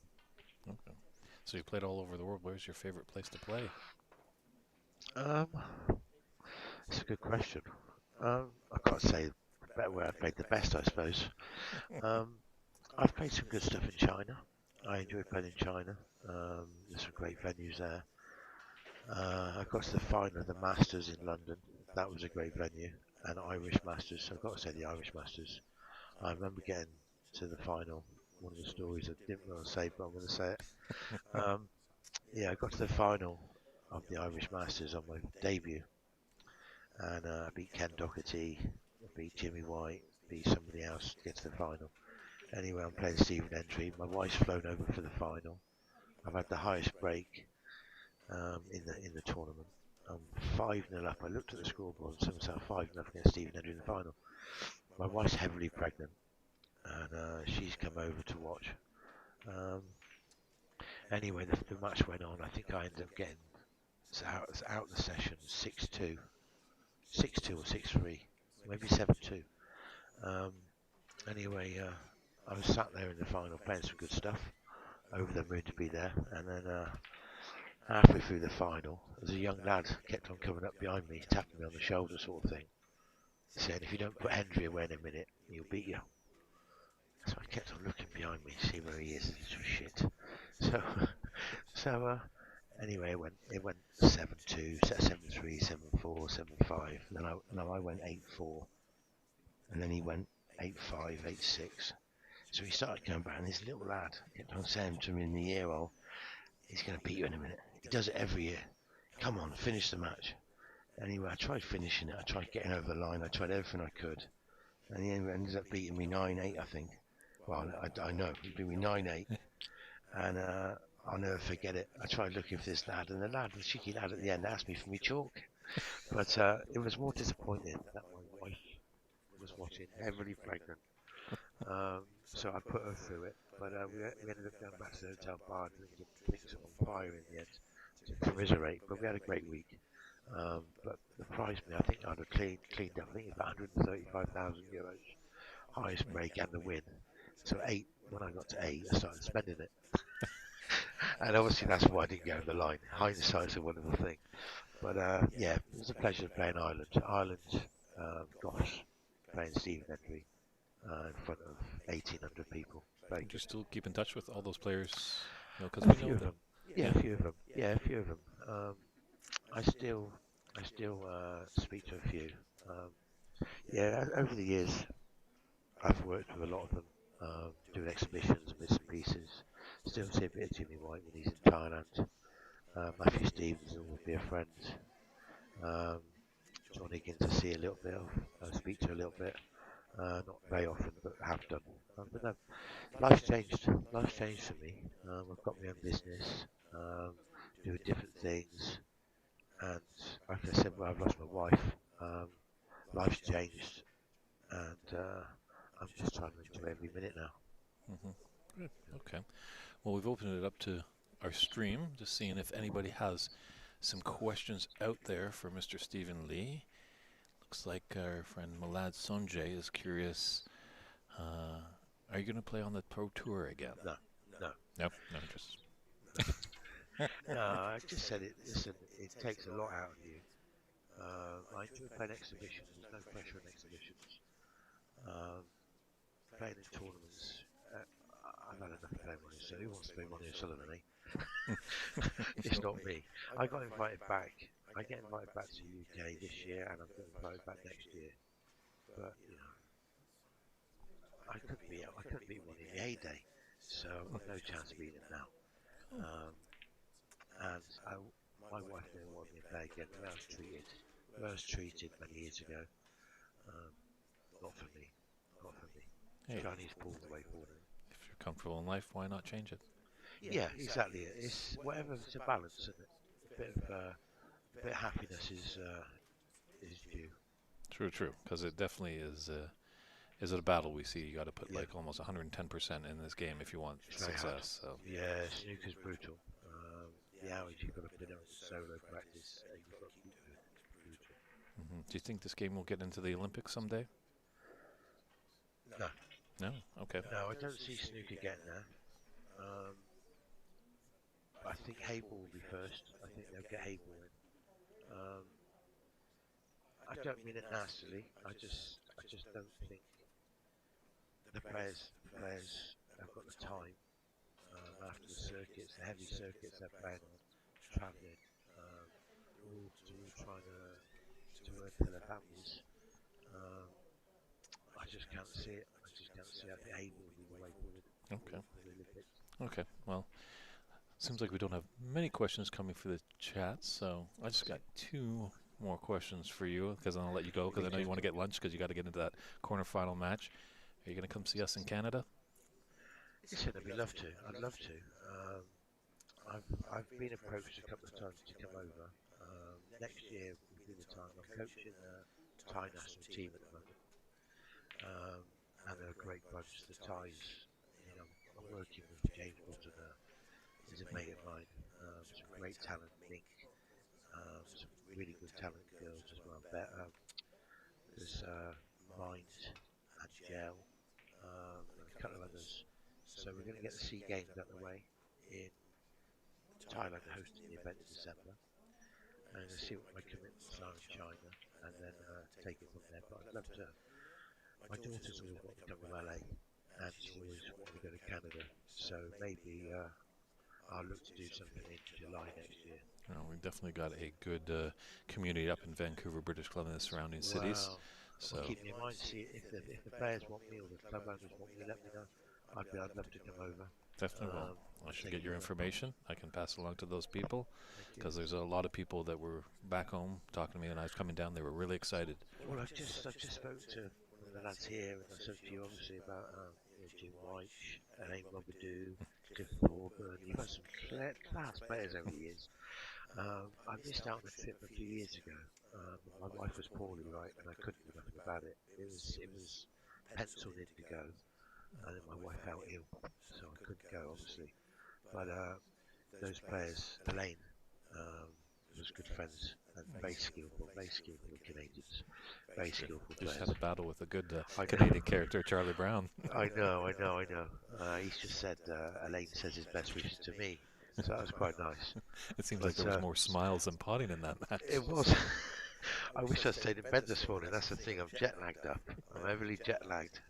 Okay. So you played all over the world. Where's your favorite place to play? It's a good question. I've got to say, the better where I played the best, I suppose. I've played some good stuff in China. I enjoy playing in China. There's some great venues there. I got to the final of the Masters in London. That was a great venue. And Irish Masters. So I've got to say the Irish Masters. I remember getting to the final. One of the stories I didn't want to say, but I'm going to say it. Yeah, I got to the final of the Irish Masters on my debut. And I beat Ken Doherty, I beat Jimmy White, beat somebody else to get to the final. Anyway, I'm playing Stephen Hendry. My wife's flown over for the final. I've had the highest break in the tournament. I'm 5-0 up. I looked at the scoreboard and said to myself 5-0 against Stephen Hendry in the final. My wife's heavily pregnant, and she's come over to watch. Anyway, the match went on. I think I ended up getting out the session 6-2, 6-2 or 6-3, maybe 7-2. Anyway, I was sat there in the final playing some good stuff. Over the moon to be there, and then halfway through the final, there's a young lad kept on coming up behind me, tapping me on the shoulder, sort of thing, saying, "If you don't put Hendry away in a minute, he'll beat you." So I kept on looking behind me to see where he is. It's shit. So anyway, it went 7-2, 7-3, 7-4, 7-5. Then I went 8-4, and then he went 8-5, 8-6. So he started going back, and this little lad kept on saying to me in the ear, "Oh, he's going to beat you in a minute." He does it every year. "Come on, finish the match." Anyway, I tried finishing it. I tried getting over the line. I tried everything I could. And he ended up beating me 9-8, I think. Well, I know. He beat me 9-8. And I'll never forget it. I tried looking for this lad, and the cheeky lad at the end asked me for me chalk. But it was more disappointing that my wife was watching, heavily pregnant. So I put her through it, but we ended up going back to the hotel bar and drinking things on fire in the end to commiserate. But we had a great week. But the prize money, I think I'd have cleaned up. I think it's about €135,000, highest break and the win. So when I got to 8, I started spending it. And obviously that's why I didn't go over the line. Hindsight's a wonderful thing. But yeah, it was a pleasure to play in Ireland. Gosh, playing Stephen Hendry in front of 1,800 people. Do you still keep in touch with all those players? Because A we few know of that. them. Yeah, a few of them. Yeah, a few of them. I still speak to a few. Yeah, over the years, I've worked with a lot of them, doing exhibitions, bits and pieces. Still see a bit of Jimmy White when he's in Thailand. Matthew Stevens will be a friend. John Higgins I see a little bit of, speak to a little bit. Not very often, but have done. But no, life's changed. Life's changed for me. I've got my own business, doing different things, and like I said, when I've lost my wife, life's changed, and I'm just trying to enjoy every minute now. Good. Okay. Well, we've opened it up to our stream, just seeing if anybody has some questions out there for Mr. Stephen Lee. Looks like our friend Malad Sonjay is curious. Are you going to play on the Pro Tour again? No. Nope, no interest. No, I just said it. Listen, it takes a lot out of you. I enjoy playing exhibitions. There's no pressure on exhibitions. Playing in tournaments. I've had enough of playing Money O'Sullivan. Who wants to play Money O'Sullivan, eh? It's not me. I got invited back. I get invited back to the UK this year, and I'm getting invited back next year. But you know, I couldn't beat one in the heyday, so I've got no chance of beating him now. And my wife didn't want me to play again. The way I was treated many years ago. Not for me. Hey, Chinese pulled away for me. if you're comfortable in life, why not change it? Yeah, exactly. It's whatever. It's a balance, isn't it? A bit of happiness is due. True, because it definitely is is it a battle we see? You got to put Yeah. like almost 110% in this game if you want It's very hard. success. So Yeah, snooker's brutal. The hours you've got to put in solo practice, and you've got to keep doing it. It's brutal. do you think this game will get into the Olympics someday? No. No. Okay. No, I don't see snooker getting there. I think Hable will be first. I think they'll get Hable in. I don't mean it nastily. I just don't think the players have got the time after the circuits, the heavy circuits they're playing on, travelling, all trying to earn for their families. I just can't see it. I just can't see it. I think Hable will be the way forward. Okay. For the Olympics. Okay. Well, seems like we don't have many questions coming for the chat, so I just got 2 more questions for you because I'll let you go because I know you want to get lunch because you got to get into that quarterfinal match. Are you going to come see us in Canada? Listen, I'd love to. I'd love to. I've been approached a couple of times to come over. Next year will be the time. I'm coaching the Thai national team at the moment, and they're a great bunch. The Thais, I'm working with James Button, he's a mate of mine. Some great talent, Mink. Some really good talent girls as well. There's Mind and Gel, and a couple of others. So we're going to get the SEA Games out of the way in Thailand, hosting the event in December, and see what my commitments are in China, and then take it from there. But I'd love to. My daughter's always wanted to come to LA, and she always wanted to go to Canada. So maybe I'll look to do something in July next year. Well, we've definitely got a good community up in Vancouver, British Columbia, and the surrounding cities. Wow. So Well, keep me in mind. See if the players want me or the club owners want me, let me know. I'd love to come over. definitely will. I should get your information. I can pass it along to those people Thank you. because there's a lot of people that were back home talking to me when I was coming down. They were really excited. Well, I've just spoke to one of the lads here, and I spoke to you obviously about Jim White, Alain Robidoux, Cliff Thorburn. You've got some class players over the years. I missed out on the trip a few years ago. My wife was poorly, right, and I couldn't do nothing about it. It was penciled in to go, and then my wife fell ill, so I couldn't go, obviously. But those players, Elaine, was good friends and very skillful Canadians, very skillful Just players. had a battle with a good I know. Canadian character, Charlie Brown. I know. He's just said Elaine says his best wishes to me, so that was quite nice. It seems like there was more smiles than potting in that match. It was. I wish I'd stayed in bed this morning. That's the thing. I'm jet lagged up. I'm heavily jet lagged,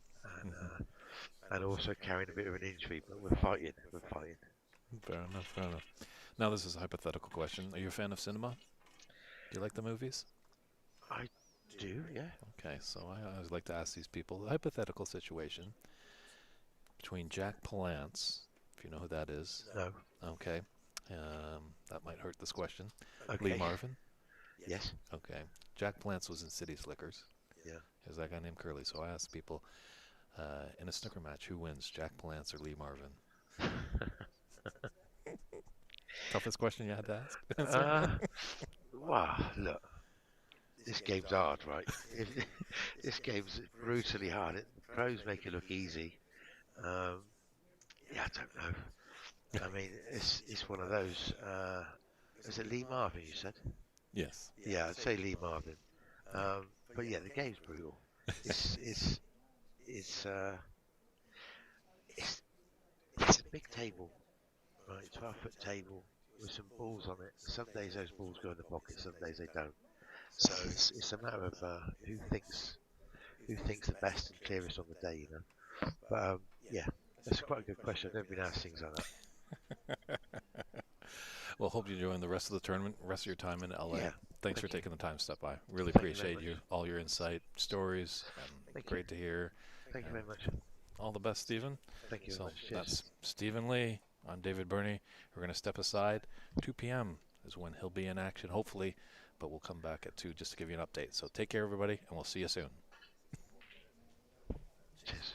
and also carrying a bit of an injury. But we're fighting. Fair enough. Now this is a hypothetical question. Are you a fan of cinema? Do you like the movies? I do, yeah. Okay, so I always like to ask these people a hypothetical situation between Jack Palance, if you know who that is. No. Okay, that might hurt this question. Okay. Lee Marvin. Yes. Okay, Jack Palance was in City Slickers. Yeah. There's that guy named Curly. So I asked people in a snooker match, who wins, Jack Palance or Lee Marvin? Toughest question you had to ask. Wow, look. This game's hard, right? This game's brutally hard. The pros make it look easy. Yeah, I don't know. I mean, it's one of those. Is it Lee Marvin? You said? Yes. Yeah, I'd say Lee Marvin. But yeah, the game's brutal. It's a big table, right? 12-foot table with some balls on it. Some days those balls go in the pocket, some days they don't. So it's a matter of who thinks the best and clearest on the day, you know. But yeah, that's quite a good question. I've never been asked things like that. Well, hope you're enjoying the rest of the tournament, rest of your time in LA. Yeah, Thanks for thank you. taking the time to stop by. Really Thank you very appreciate much. all your insight, stories. Thank you. Great to hear. Thank you very much. All the best, Stephen. Thank you very So much. Cheers. that's Stephen Lee. I'm David Burney. We're going to step aside. 2 p.m. is when he'll be in action, hopefully, but we'll come back at 2 just to give you an update. So take care, everybody, and we'll see you soon. Cheers.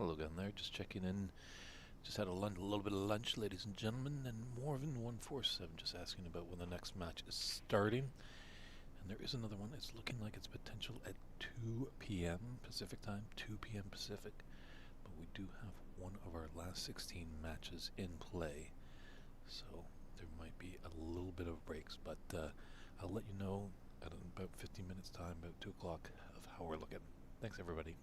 Hello again there, just checking in. Just had a little bit of lunch, ladies and gentlemen, and Morven147 just asking about when the next match is starting. And there is another one. It's looking like it's potential at 2 p.m. Pacific time, 2 p.m. Pacific. But we do have one of our last 16 matches in play. So there might be a little bit of breaks, but I'll let you know at about 15 minutes time, about 2 o'clock, of how we're looking. Thanks, everybody.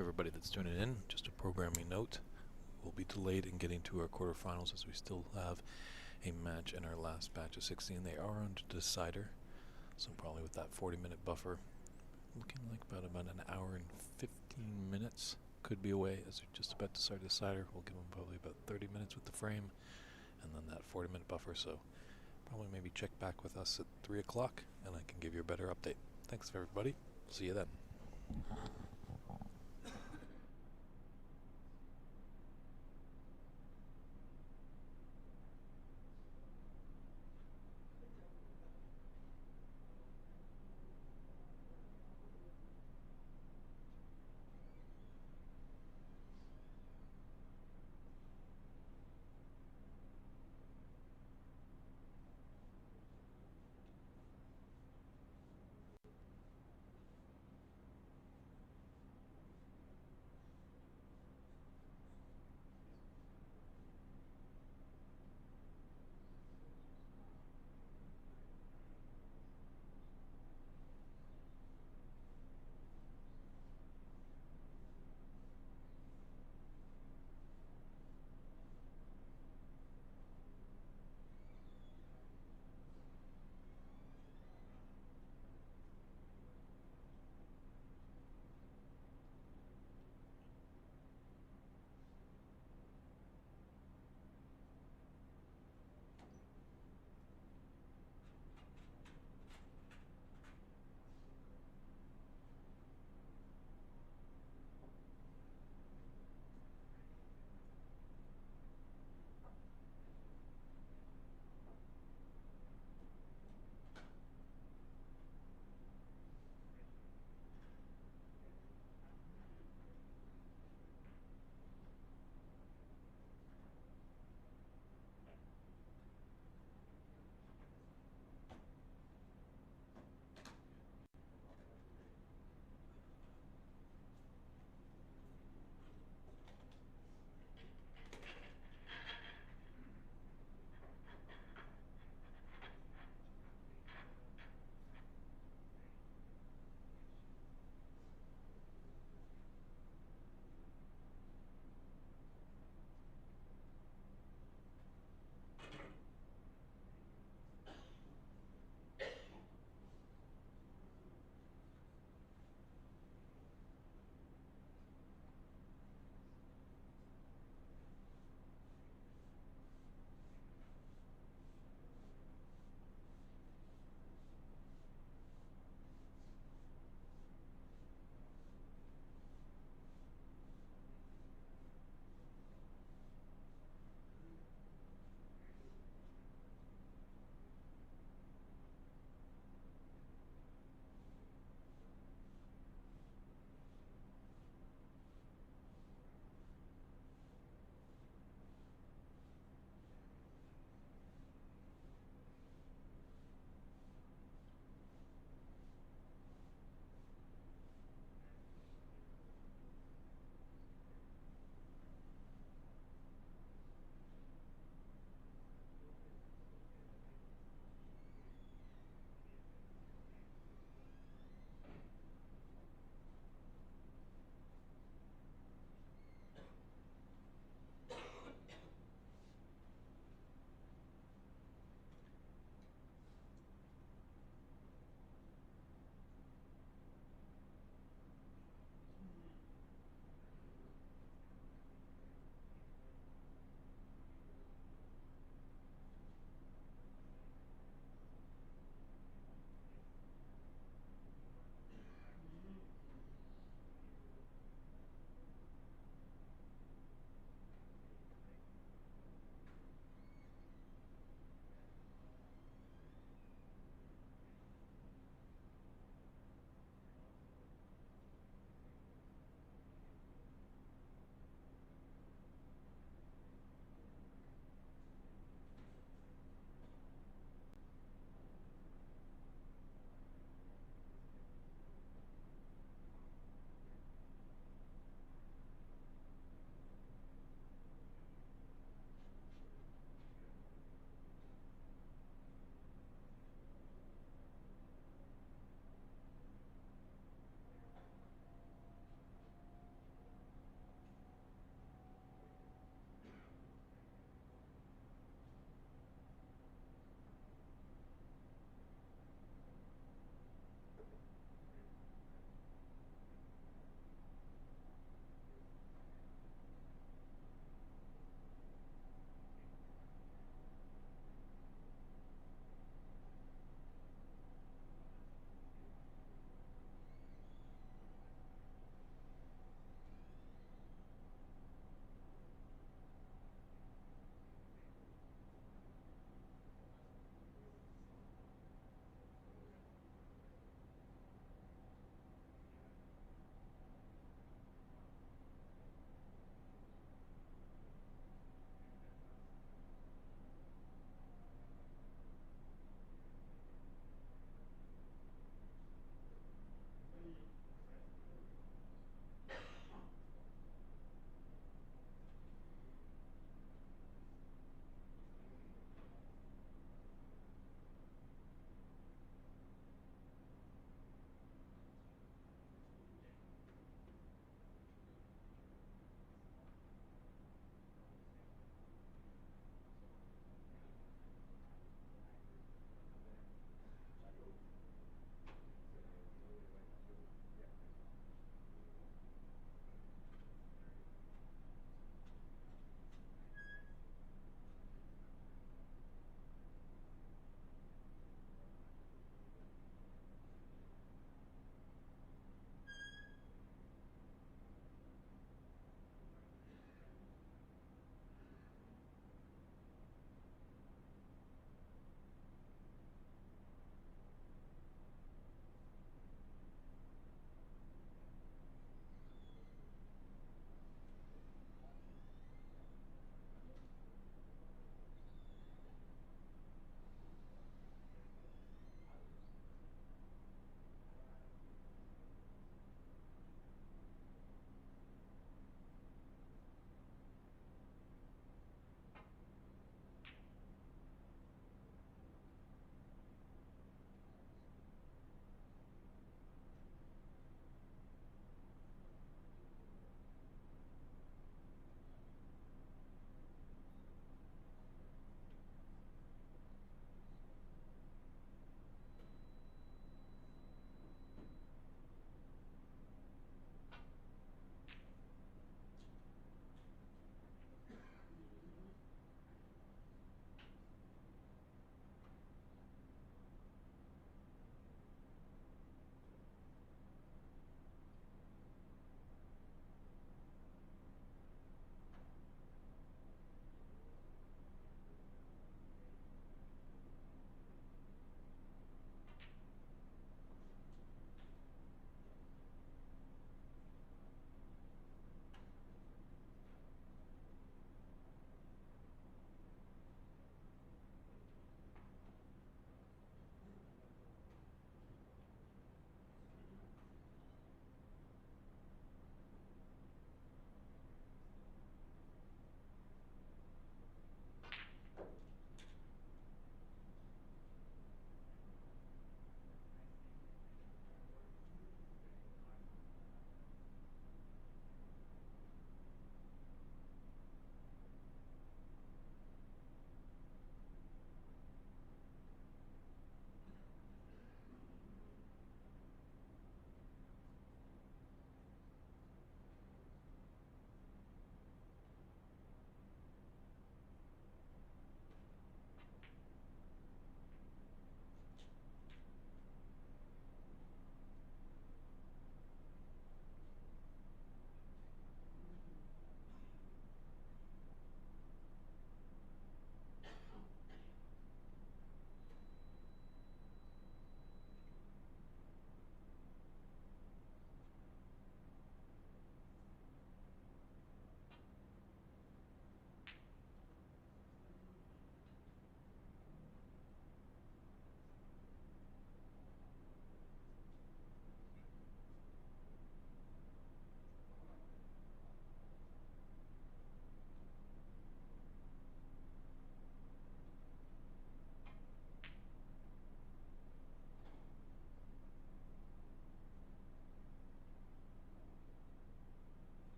everybody that's tuning in, just a programming note. We'll be delayed in getting to our quarterfinals as we still have a match in our last batch of 16. They are on the decider, so probably with that 40-minute buffer, looking like about an hour and 15 minutes could be away as we're just about to start the decider. We'll give them probably about 30 minutes with the frame, and then that 40-minute buffer. So probably maybe check back with us at 3 o'clock, and I can give you a better update. Thanks, everybody. See you then.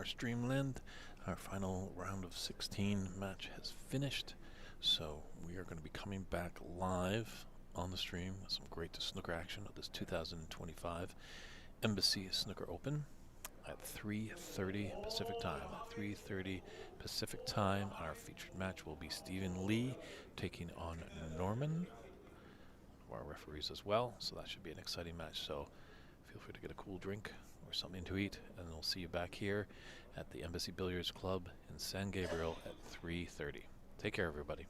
Streamland. Our final round of 16 match has finished, so we are going to be coming back live on the stream with some great snooker action of this 2025 Embassy Snooker Open at 3:30 Pacific time. At 3:30 Pacific time, our featured match will be Stephen Lee taking on Norman, one of our referees as well, so that should be an exciting match. So feel free to get a cool drink or something to eat, and we'll see you back here at the Embassy Billiards Club in San Gabriel at 3:30. Take care, everybody.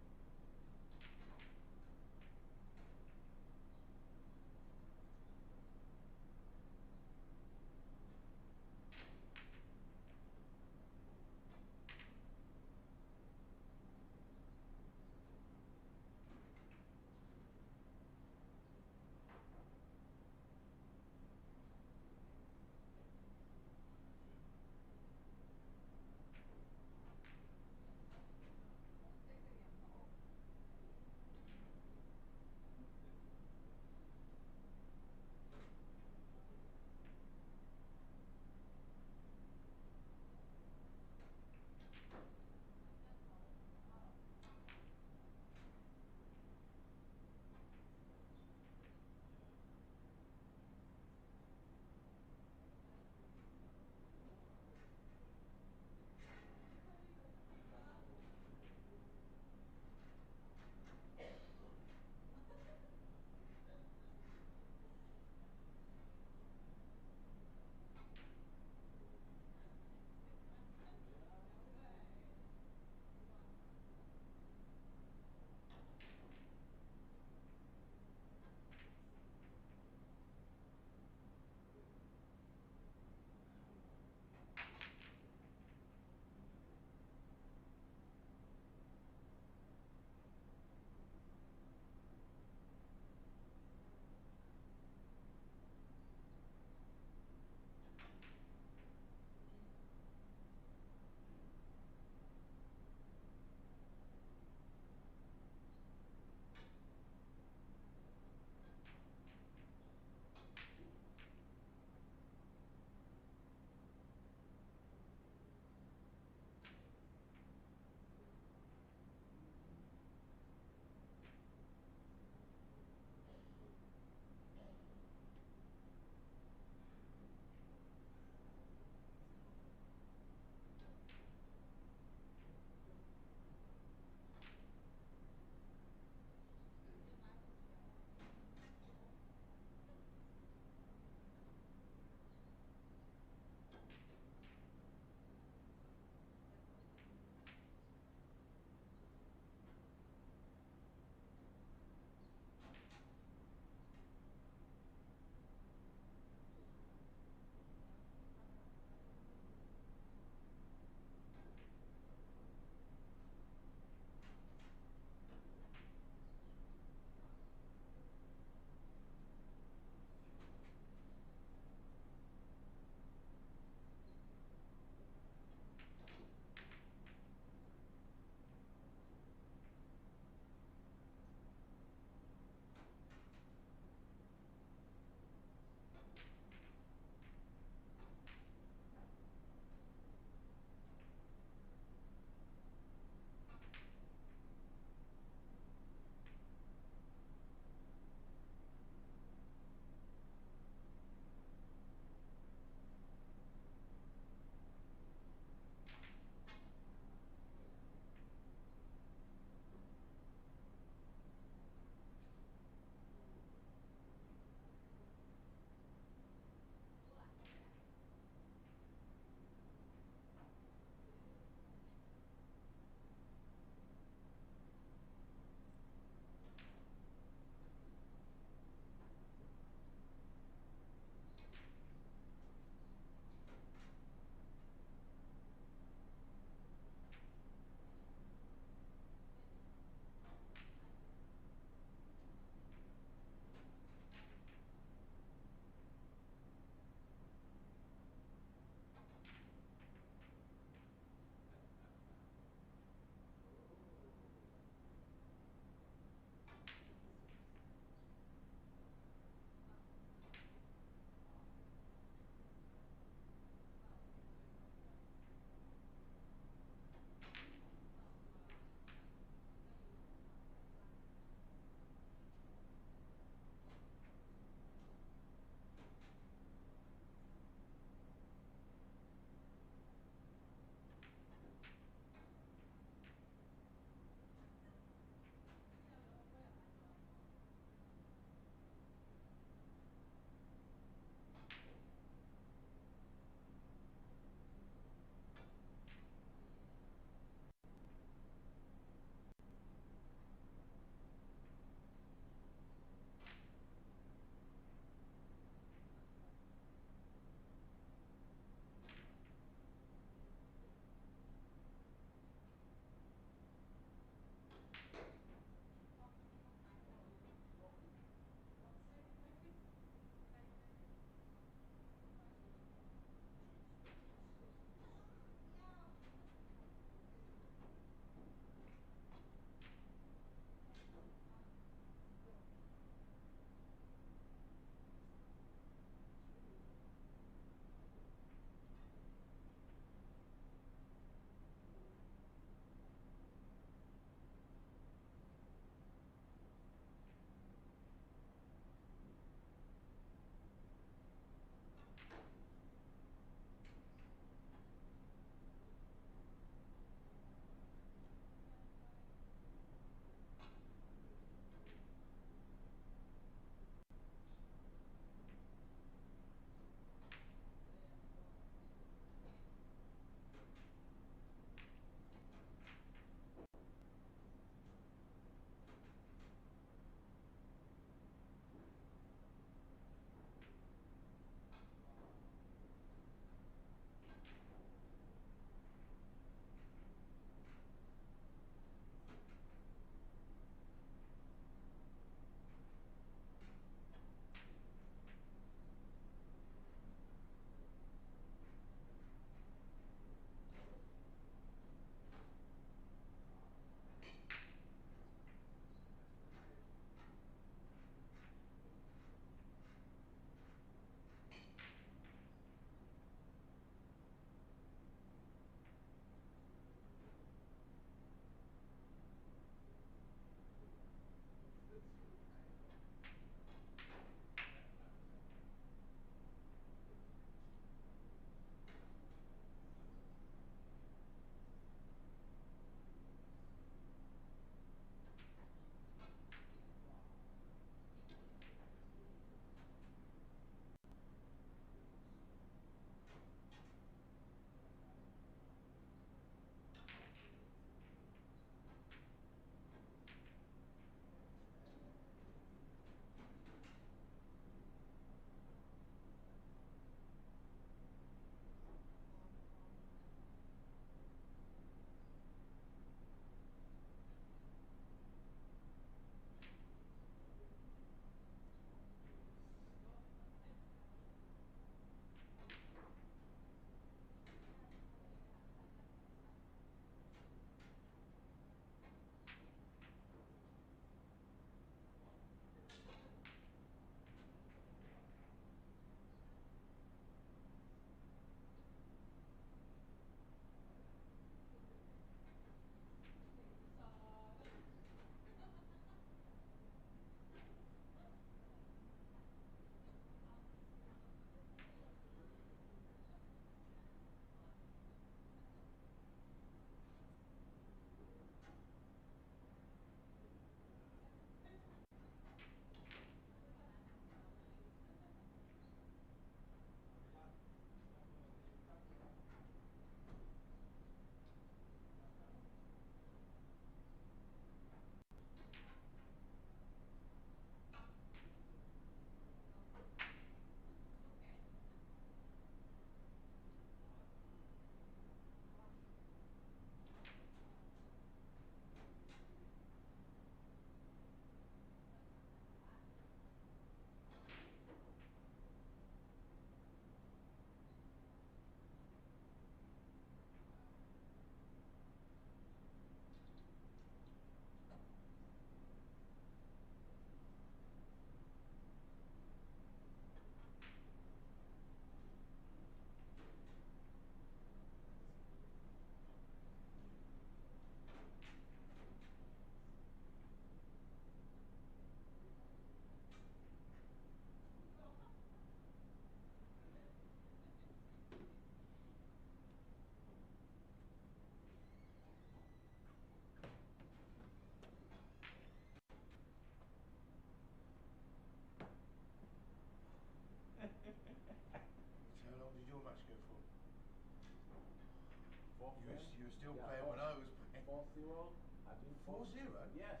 You were still Yeah, playing when I was playing. 4-0. I've been 4-0? Yes.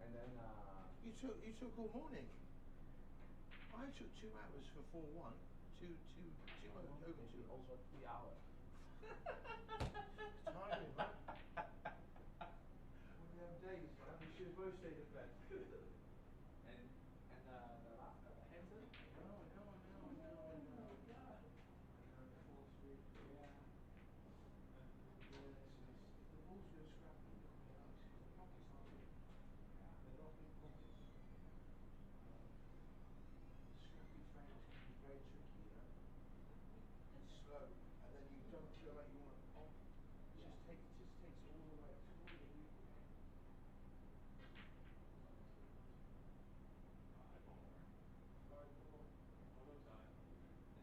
And then You took all morning. I took 2 hours for 4-1. Over 2 hours. over 3 hours. Tiring, man. One of them days, man. We should have both stayed in bed. And the last Hanson. I know. Fourth Street. Yeah. Yeah, if the balls go scrappy, you know, the pockets aren't big. They're not big pockets. Scrappy frames can be very tricky, you know. It's slow, and then you don't feel like you want to pop. It just takes it all the way. It's all the way. Five ball. All the time. You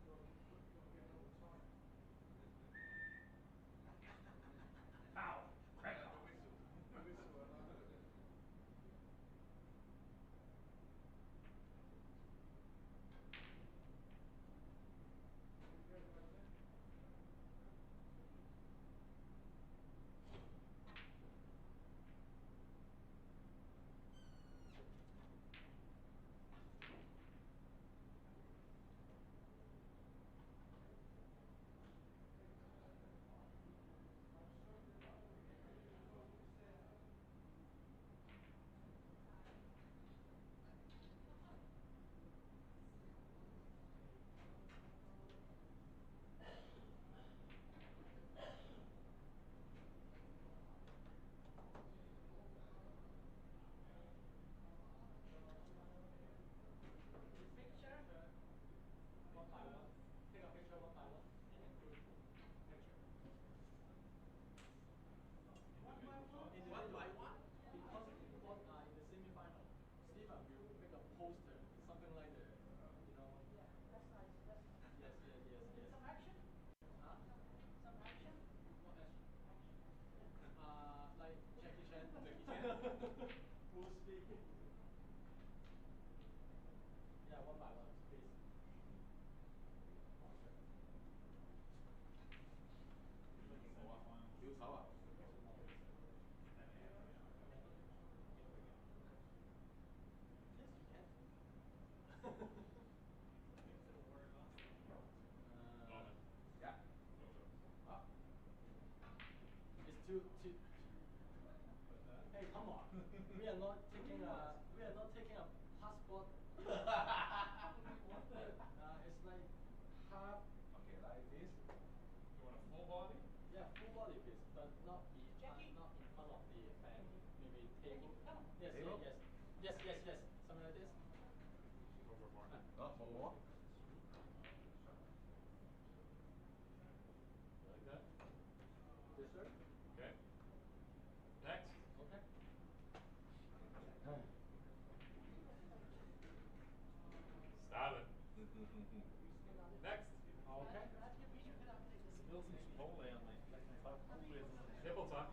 gotta get it all the time. Pow! Crack it off. Hey, come on. We are not taking a passport. It's like half. Okay, like this. You want a full body? Yeah, full body please, but not not in front of the fan. Maybe table. Yes, Table? yes. Something like this. Over more. More? Like that? Yes, sir. Okay. Next. Okay. Stop it. Next. Okay. Spill some Chipotle on my top with Nipple tuck.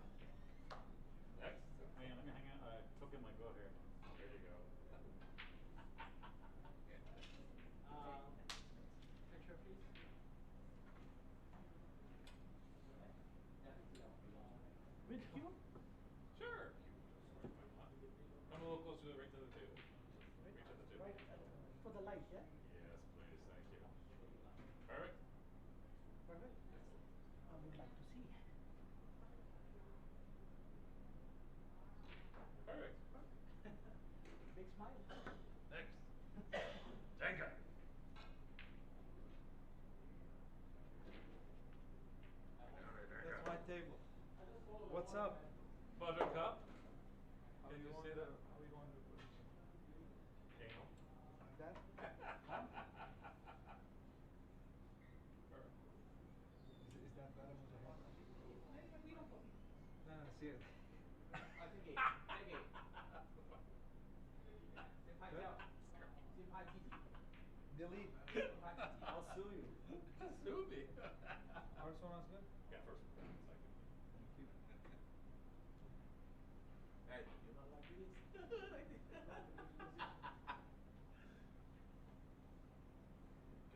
Next. hang on, let me hang out. I took in my goat here. There you go. Picture please. With you? Sure. Come a little closer right to the table. Right to the table. For the light, yeah? Yes, please. Thank you. Perfect. Perfect. I would like to see. Perfect. Big smile. Next. Jenga. That's my table. What's up? Buttercup. How Can we you going say to, that? how we going to put Anal. like that? Perfect. Is that better with the hair? No, see it. Billy, I'll sue you. Sue me. First one was good? Yeah, first one. Second. Thank you. Hey, you know like this?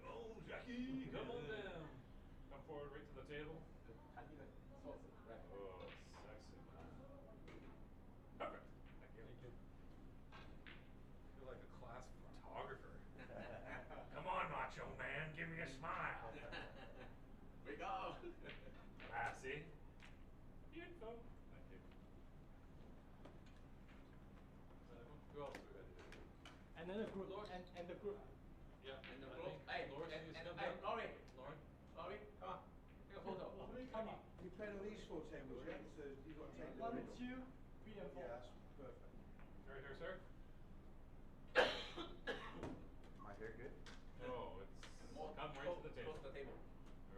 Go, Jackie. Come on down. Come forward right to the table. And then the group. And the group. Yeah. And the I group. think Hey, Laurie and, is and, still hey, good. Laurie. Laurie. Laurie, come on. Take a photo. Come on. You played on these 4 tables, yeah? So you've got to take the 1, middle. 2, 3, and 4. Yeah, that's perfect. Right here, sir. My hair good? Oh, it's More come right to the table. Close to the table.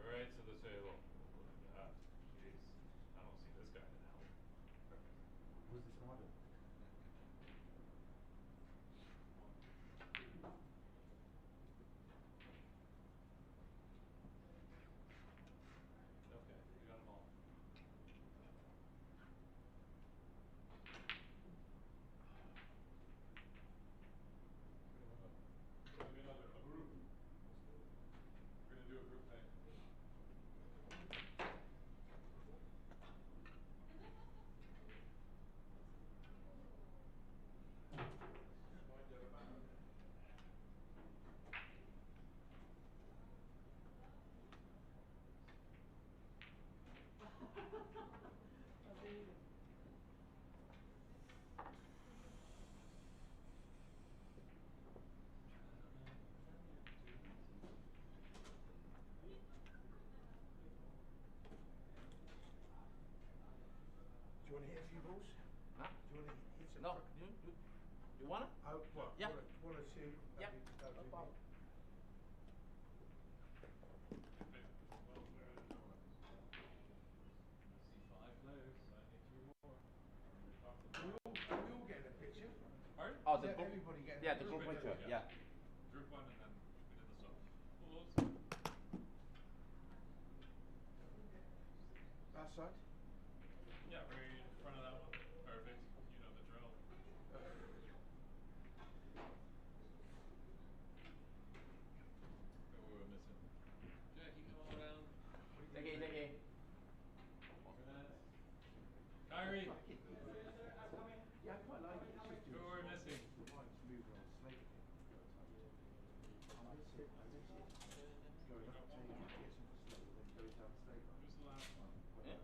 Right to the table. Look at that. Jeez. I don't see this guy in an hour. Perfect. Who's the smarter? Okay, we got them all. We're gonna do a group. We're gonna do a group thing. Do you want to hit a few balls? Huh? Do you want to hit some? No, you wanna? Oh, what? Yeah. One or two? Yeah. That'd No be problem. I see 5 players. I need 2 more. Talk to We them. all getting a picture. Pardon? Oh, Is the that group. everybody getting Yeah, a the group group picture, picture. yeah. Yeah. Group 1 and then we did the solo. Pools. That side? Yeah, right in front of that one. Perfect. You know the drill. What we were missing. Jackie, come on around. Jackie, Jackie. Kyrie. Yeah, I quite like it. It's just Who are we missing? the wife's moving on slate again. I miss it. I miss it. Going up, taking it, gets on the slate, then goes down the slate line. Who's the last one? Yeah.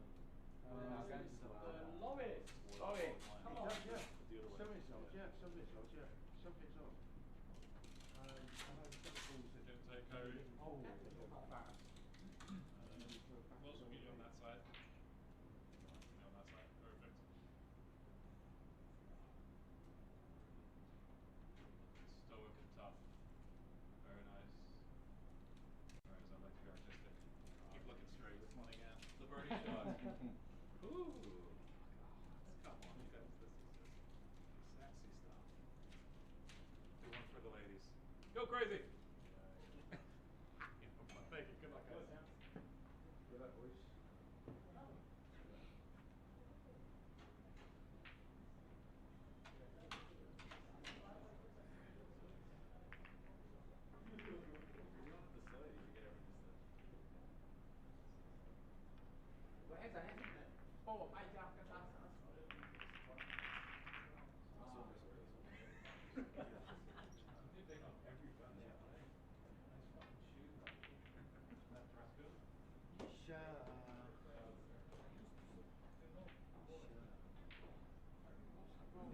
Loris. Laurie. Come It on. does, yeah. The other way. Some results, yeah. Some results, yeah. Something's on. I know some balls that Get tight, Kyrie. oh, they go fast. Close meet you on that side. Yeah, on that side. Perfect. Stoic and tough. Very nice. Alright, so I like to be artistic. Keep looking straight. This one again. The birdie shot. Ooh. Come on, you guys. This is sexy stuff. Do one for the ladies. Go crazy! Thank you. Good luck, guys. Good luck, boys. Well, Hanson, Hanson. 帮我拍一下，跟他。You take off every button. Nice fucking shoes. That dress good?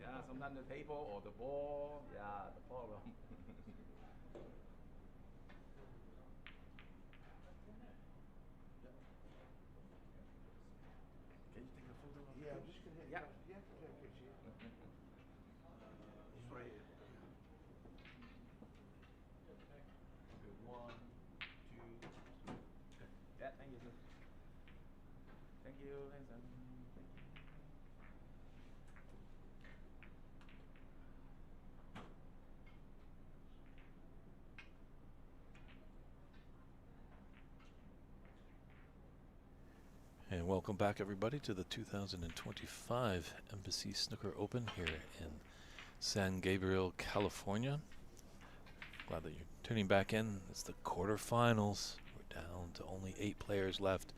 Yeah, sometimes the table or the ball, yeah, the problem. Can you take a photo of Yeah, I'm just gonna hit. Yeah. Yeah, take a picture. Just right here. Good. 1, 2, 3. Yeah, thank you, sir. Thank you, Hanson. Thank you. And welcome back, everybody, to the 2025 Embassy Snooker Open here in San Gabriel, California. Glad that you're tuning back in. It's the quarterfinals. We're down to only 8 players left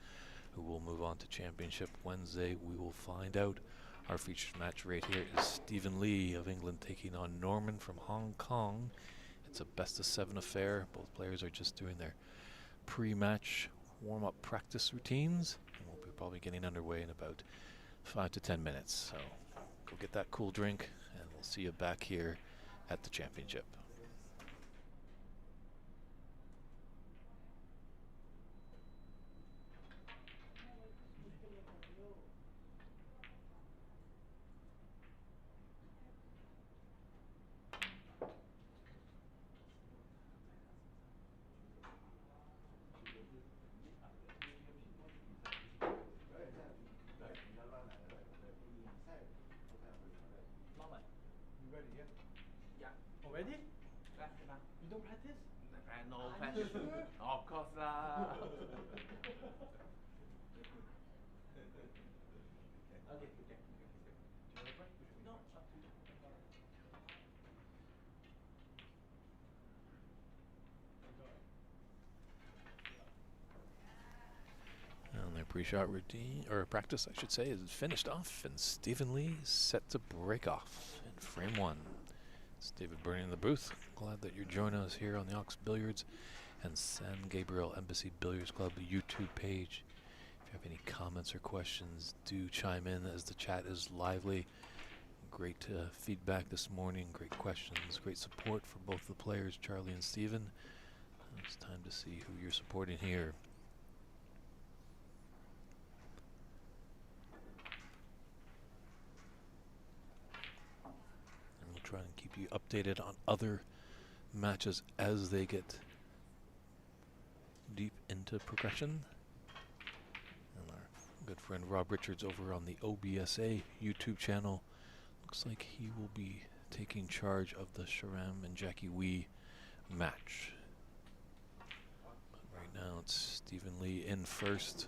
who will move on to championship Wednesday. We will find out. Our featured match right here is Stephen Lee of England taking on Norman from Hong Kong. It's a best-of-7 affair. Both players are just doing their pre-match warm-up practice routines. And we'll be probably getting underway in about 5 to 10 minutes. So go get that cool drink, and we'll see you back here at the championship. Already? Nah. You don't practice? No Are you practice. sure? Of course lah. Okay, okay. Do you have a break? Or should we No, start? up to you. No problem. Enjoy. And their pre-shot routine, or practice, I should say, is finished off, and Stephen Lee is set to break off in frame one. It's David Burney in the booth. Glad that you're joining us here on the Ox Billiards and San Gabriel Embassy Billiards Club YouTube page. If you have any comments or questions, do chime in as the chat is lively. Great feedback this morning, great questions, great support for both the players, Charlie and Stephen. It's time to see who you're supporting here. And we'll try and keep you updated on other matches as they get deep into progression. And our good friend Rob Richards over on the OBSA YouTube channel, looks like he will be taking charge of the Sharam and Jackie Wee match. But right now it's Stephen Lee in first.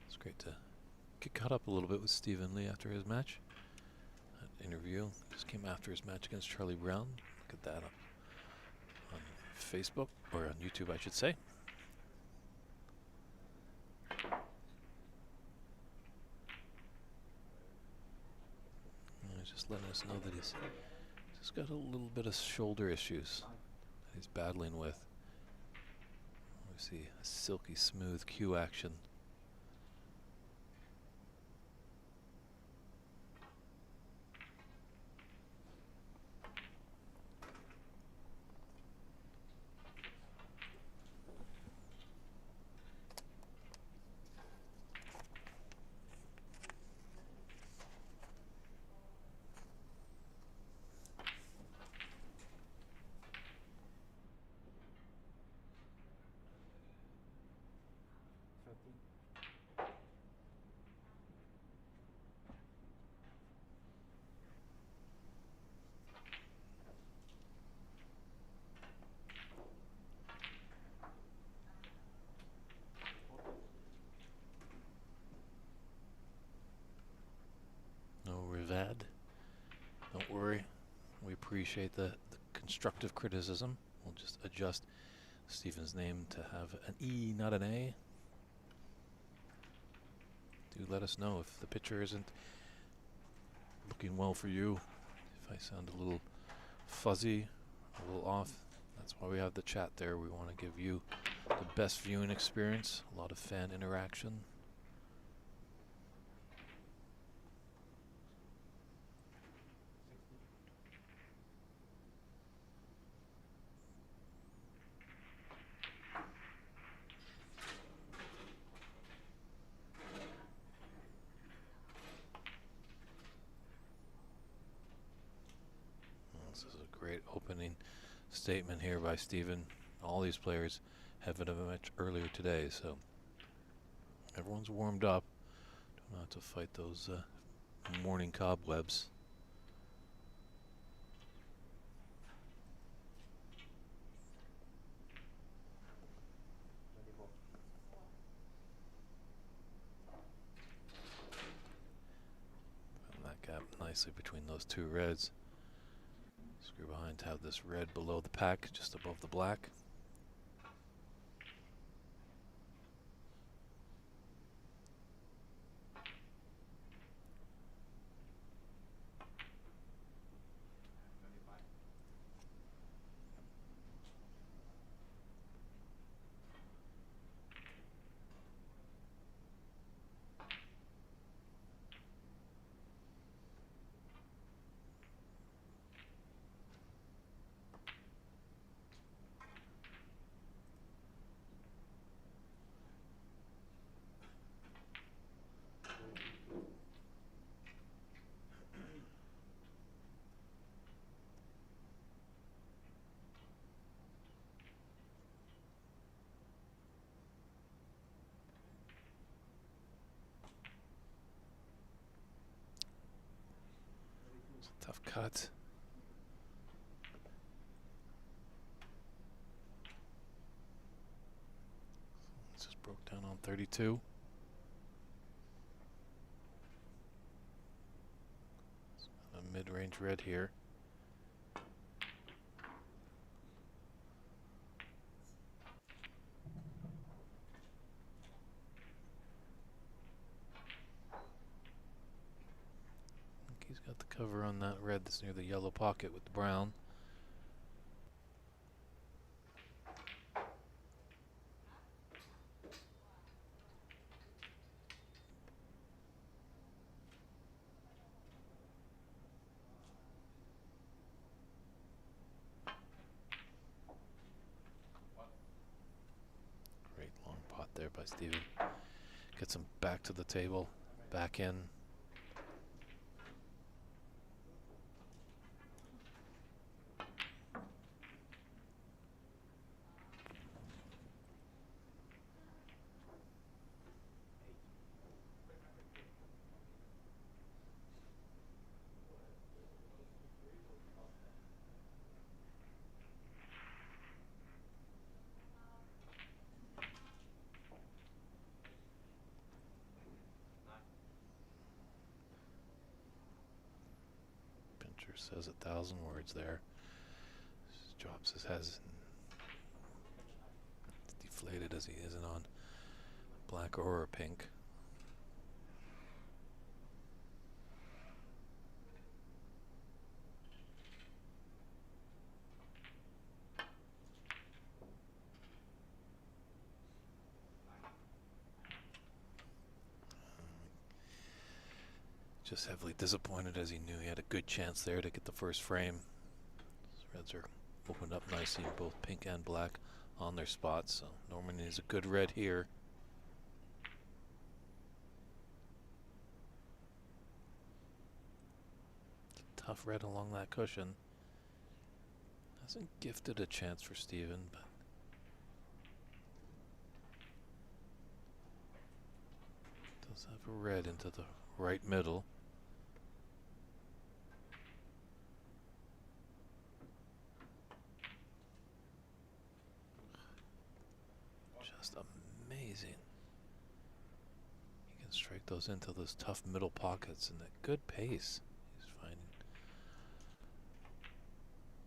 It's great to get caught up a little bit with Stephen Lee after his match. That interview just came after his match against Charlie Brown. Look at that on Facebook, or on YouTube I should say. He's just letting us know that he's just got a little bit of shoulder issues that he's battling with. We see a silky smooth cue action. No Rivad. Don't worry. We appreciate the constructive criticism. We'll just adjust Stephen's name to have an E, not an A. Do let us know if the picture isn't looking well for you. If I sound a little fuzzy, a little off, that's why we have the chat there. We want to give you the best viewing experience, a lot of fan interaction. This is a great opening statement here by Stephen. All these players have had a match earlier today, so everyone's warmed up. Don't have to fight those morning cobwebs. And that gap nicely between those two reds. Screw behind to have this red below the pack, just above the black. Tough cut. Just broke down on 32. A mid-range red here. He's got the cover on that red that's near the yellow pocket with the brown. Great long pot there by Steven. Gets him back to the table, back in. Pincher says 1,000 words there. Just drops his head. Deflated as he isn't on black or a pink. Just heavily disappointed as he knew he had a good chance there to get the first frame. His reds are opened up nicely, both pink and black on their spots. So Norman is a good red here. Tough red along that cushion. Hasn't gifted a chance for Steven, but does have a red into the right middle. Just amazing. He can strike those into those tough middle pockets and at good pace. He's finding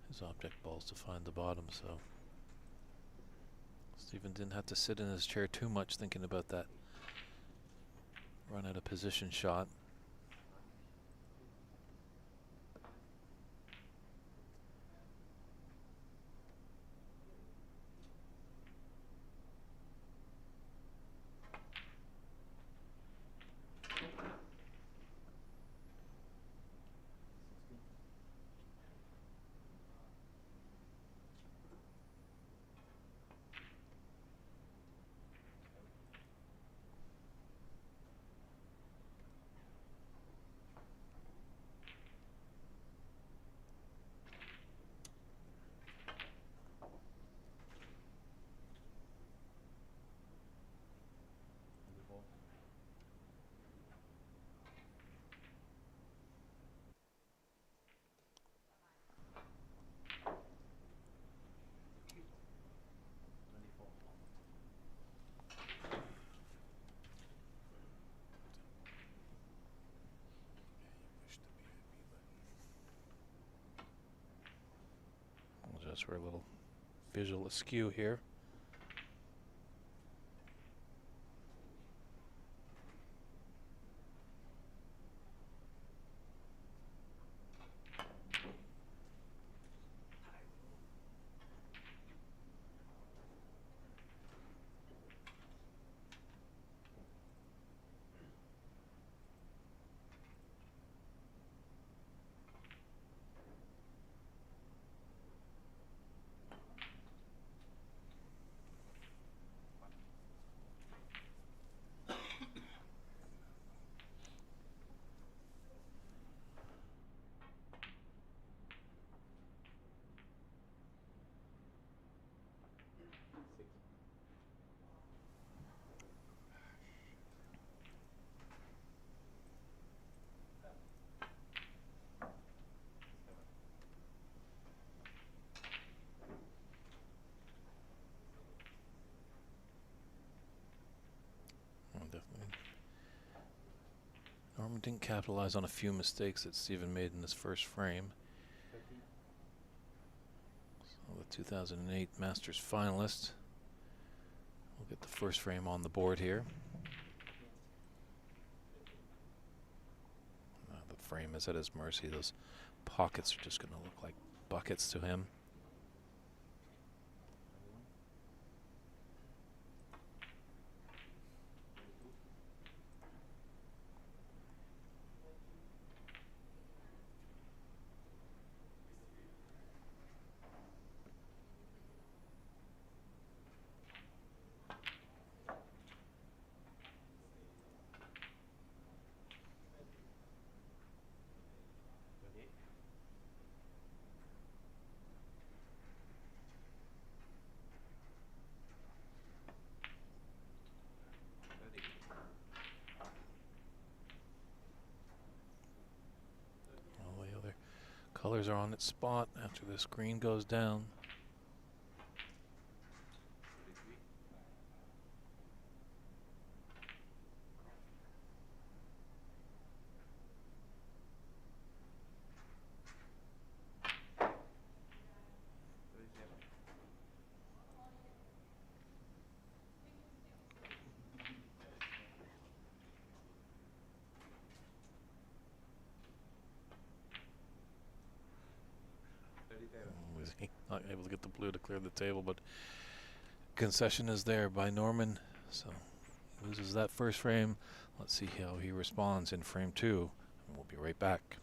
his object balls to find the bottom, so Steven didn't have to sit in his chair too much thinking about that run out of position shot. Just for a little visual askew here. didn't capitalize on a few mistakes that Stephen made in his first frame. 30. So the 2008 Masters finalist will get the first frame on the board here. The frame is at his mercy. Those pockets are just going to look like buckets to him. All the other colors are on its spot after this green goes down. Was not able to get the blue to clear the table, but concession is there by Norman. So he loses that first frame. Let's see how he responds in frame 2, and we'll be right back.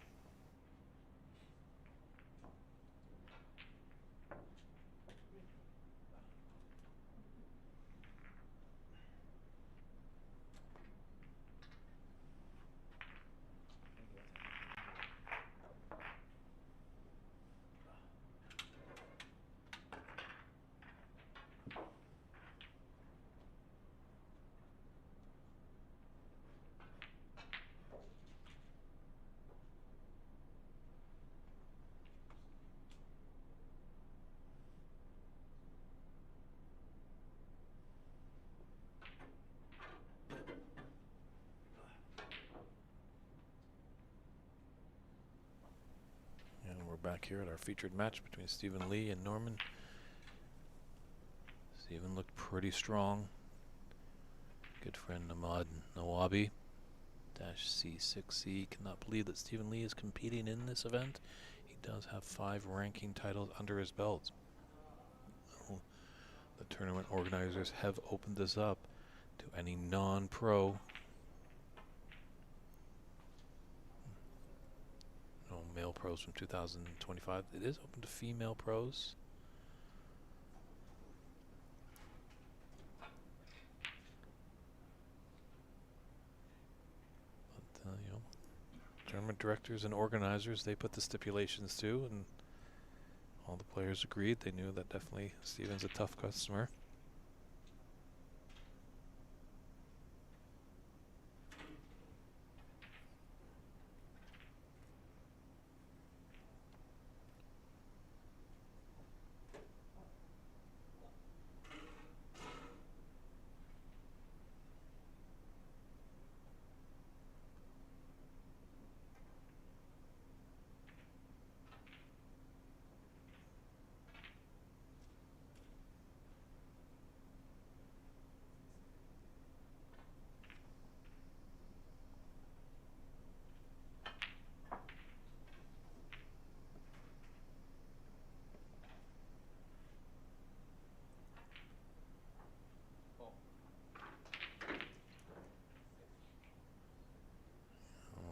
And we're back here at our featured match between Stephen Lee and Norman. Stephen looked pretty strong. Good friend Ahmad Nawabi, -C6C. Cannot believe that Stephen Lee is competing in this event. He does have 5 ranking titles under his belt. The tournament organizers have opened this up to any non-pro. No male pros from 2025. It is open to female pros. But, you know, tournament directors and organizers, they put the stipulations too, and all the players agreed. They knew that definitely Stephen's a tough customer.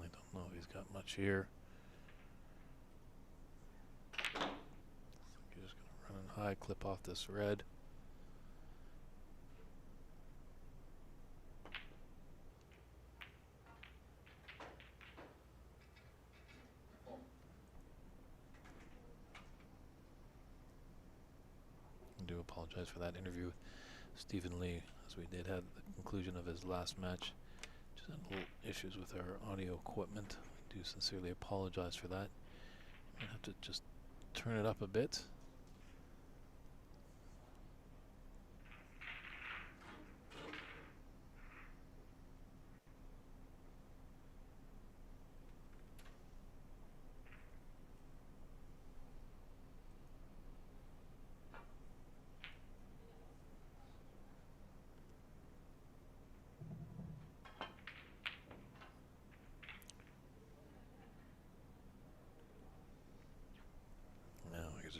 I don't know if he's got much here. He's just going to run in high, clip off this red. I do apologize for that interview with Stephen Lee, as we did have the conclusion of his last match. Just had little issues with our audio equipment. I do sincerely apologize for that. I have to just turn it up a bit.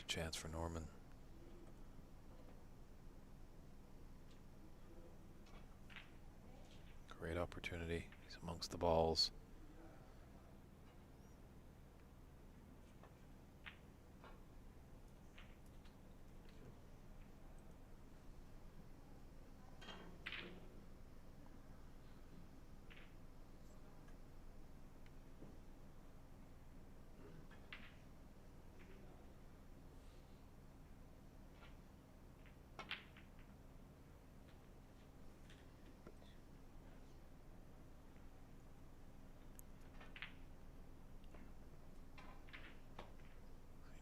chance for Norman. Great opportunity. He's amongst the balls.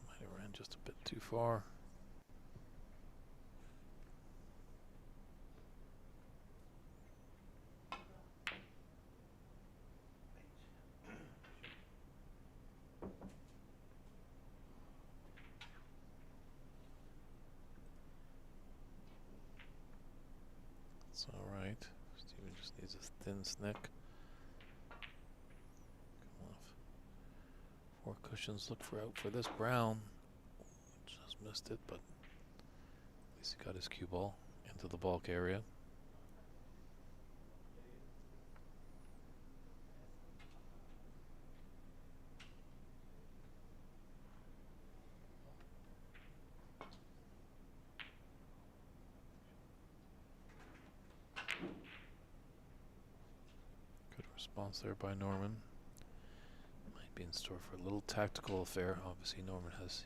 He might have ran just a bit too far. It's alright. Steven just needs a thin snick. Come off. 4 cushions. Look for out for this brown. Just missed it, but at least he got his cue ball into the bulk area. Good response there by Norman. Might be in store for a little tactical affair. Obviously Norman has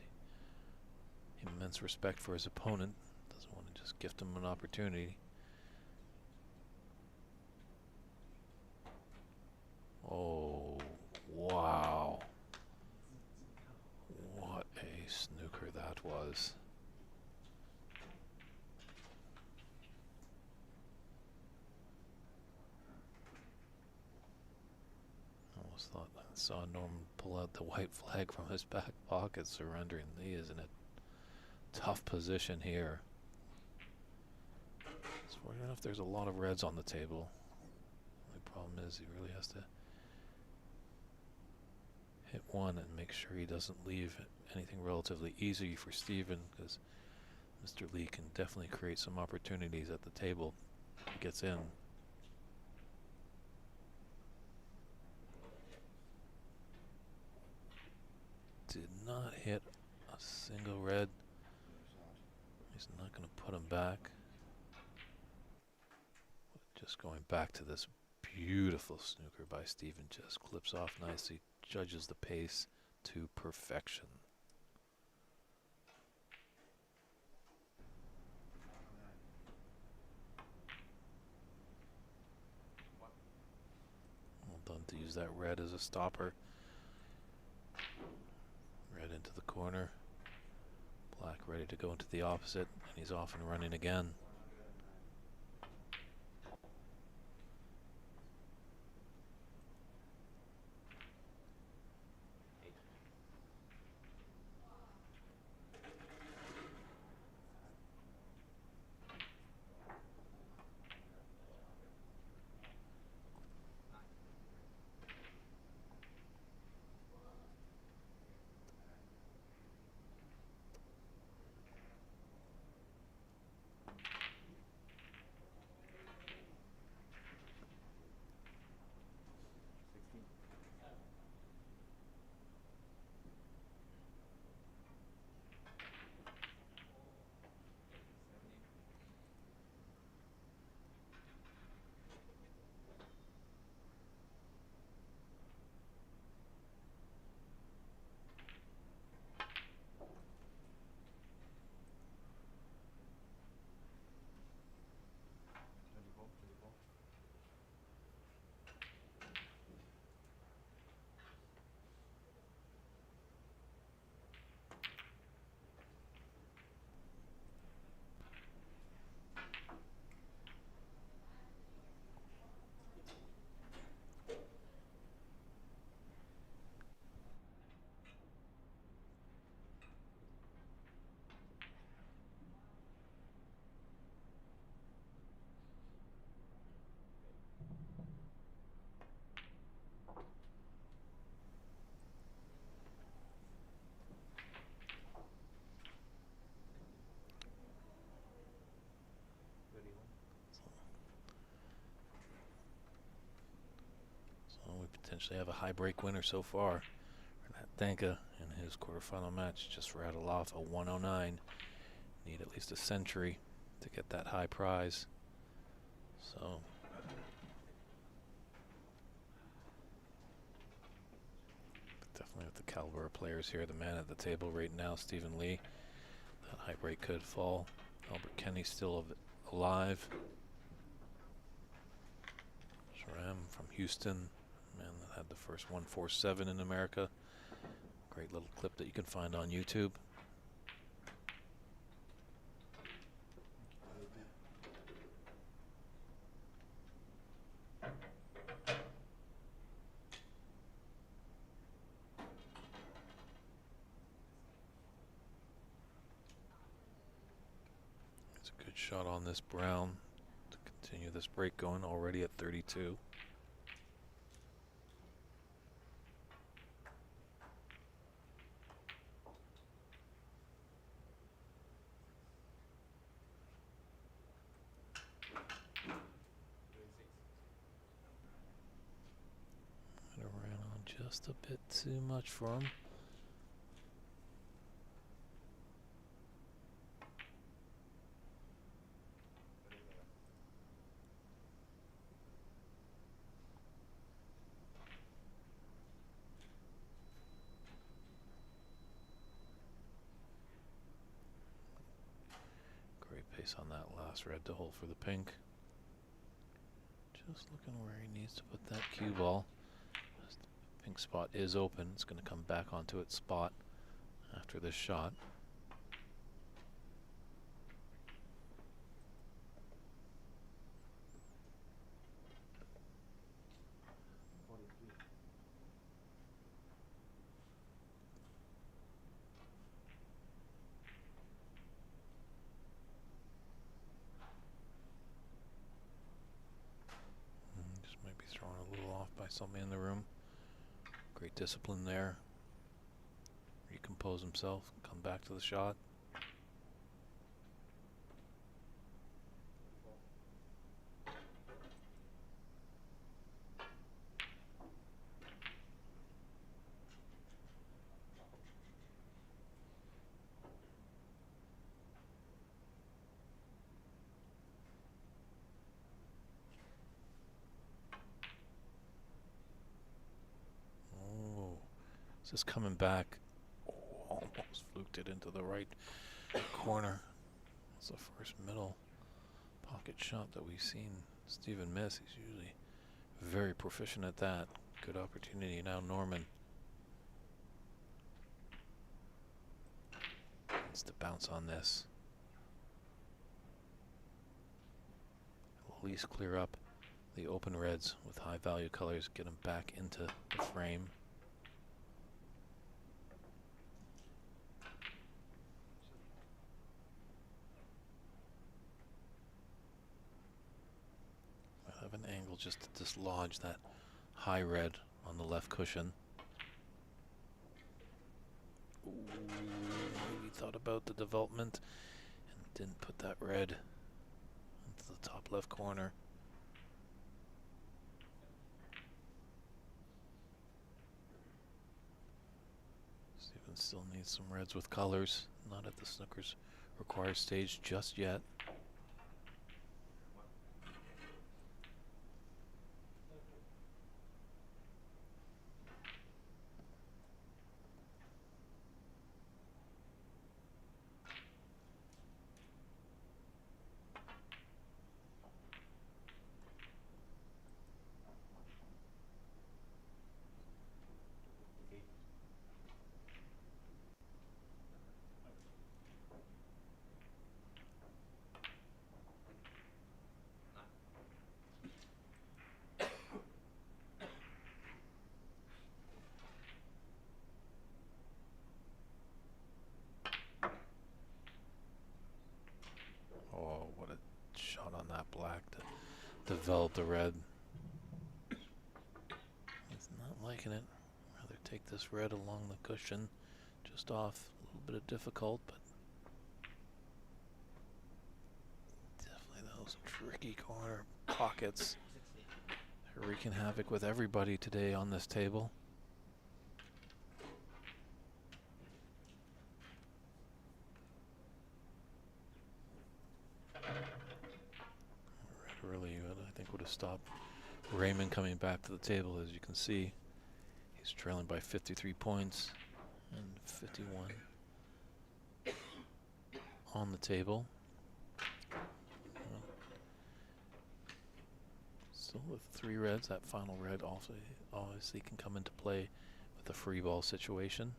immense respect for his opponent. Doesn't want to just gift him an opportunity. Oh, wow. What a snooker that was. Almost thought I saw Norman pull out the white flag from his back pocket, surrendering. He is in a tough position here. It's fortunate enough there's a lot of reds on the table. The problem is he really has to hit one and make sure he doesn't leave anything relatively easy for Steven, because Mr. Lee can definitely create some opportunities at the table if he gets in. Did not hit a single red. He's not going to put him back. Just going back to this beautiful snooker by Steven, just clips off nicely, judges the pace to perfection. Well done to use that red as a stopper. Red into the corner. Black ready to go into the opposite, and he's off and running again. potentially have a high break winner so far. Renat Danka in his quarterfinal match just rattled off a 109. Need at least a century to get that high prize. So definitely with the caliber of players here, the man at the table right now, Stephen Lee. That high break could fall. Albert Kenny still alive. Sharam from Houston, man that had the first 147 in America. Great little clip that you can find on YouTube. It's a good shot on this Brown to continue this break going, already at 32. Might have ran on just a bit too much for him. Great pace on that last red to hold for the pink. Just looking where he needs to put that cue ball. As the pink spot is open. It's going to come back onto its spot after this shot. Just might be thrown a little off by somebody in the room. Great discipline there. Recompose himself, come back to the shot. Just coming back. Oh, almost fluked it into the right corner. It's the first middle pocket shot that we've seen Stephen miss. He's usually very proficient at that. Good opportunity now, Norman. Needs to bounce on this. At least clear up the open reds with high value colors, get them back into the frame. An angle just to dislodge that high red on the left cushion. Ooh, maybe thought about the development and didn't put that red into the top left corner. Steven still needs some reds with colors, not at the Snookers required stage just yet. Black to develop the red. He's not liking it. Rather take this red along the cushion, just off. A little bit of difficult, but definitely those tricky corner pockets. wreaking havoc with everybody today on this table. Red early, I think, would have stopped Raymond coming back to the table. As you can see, he's trailing by 53 points and 51 on the table. Still with 3 reds, that final red also obviously can come into play with the free ball situation.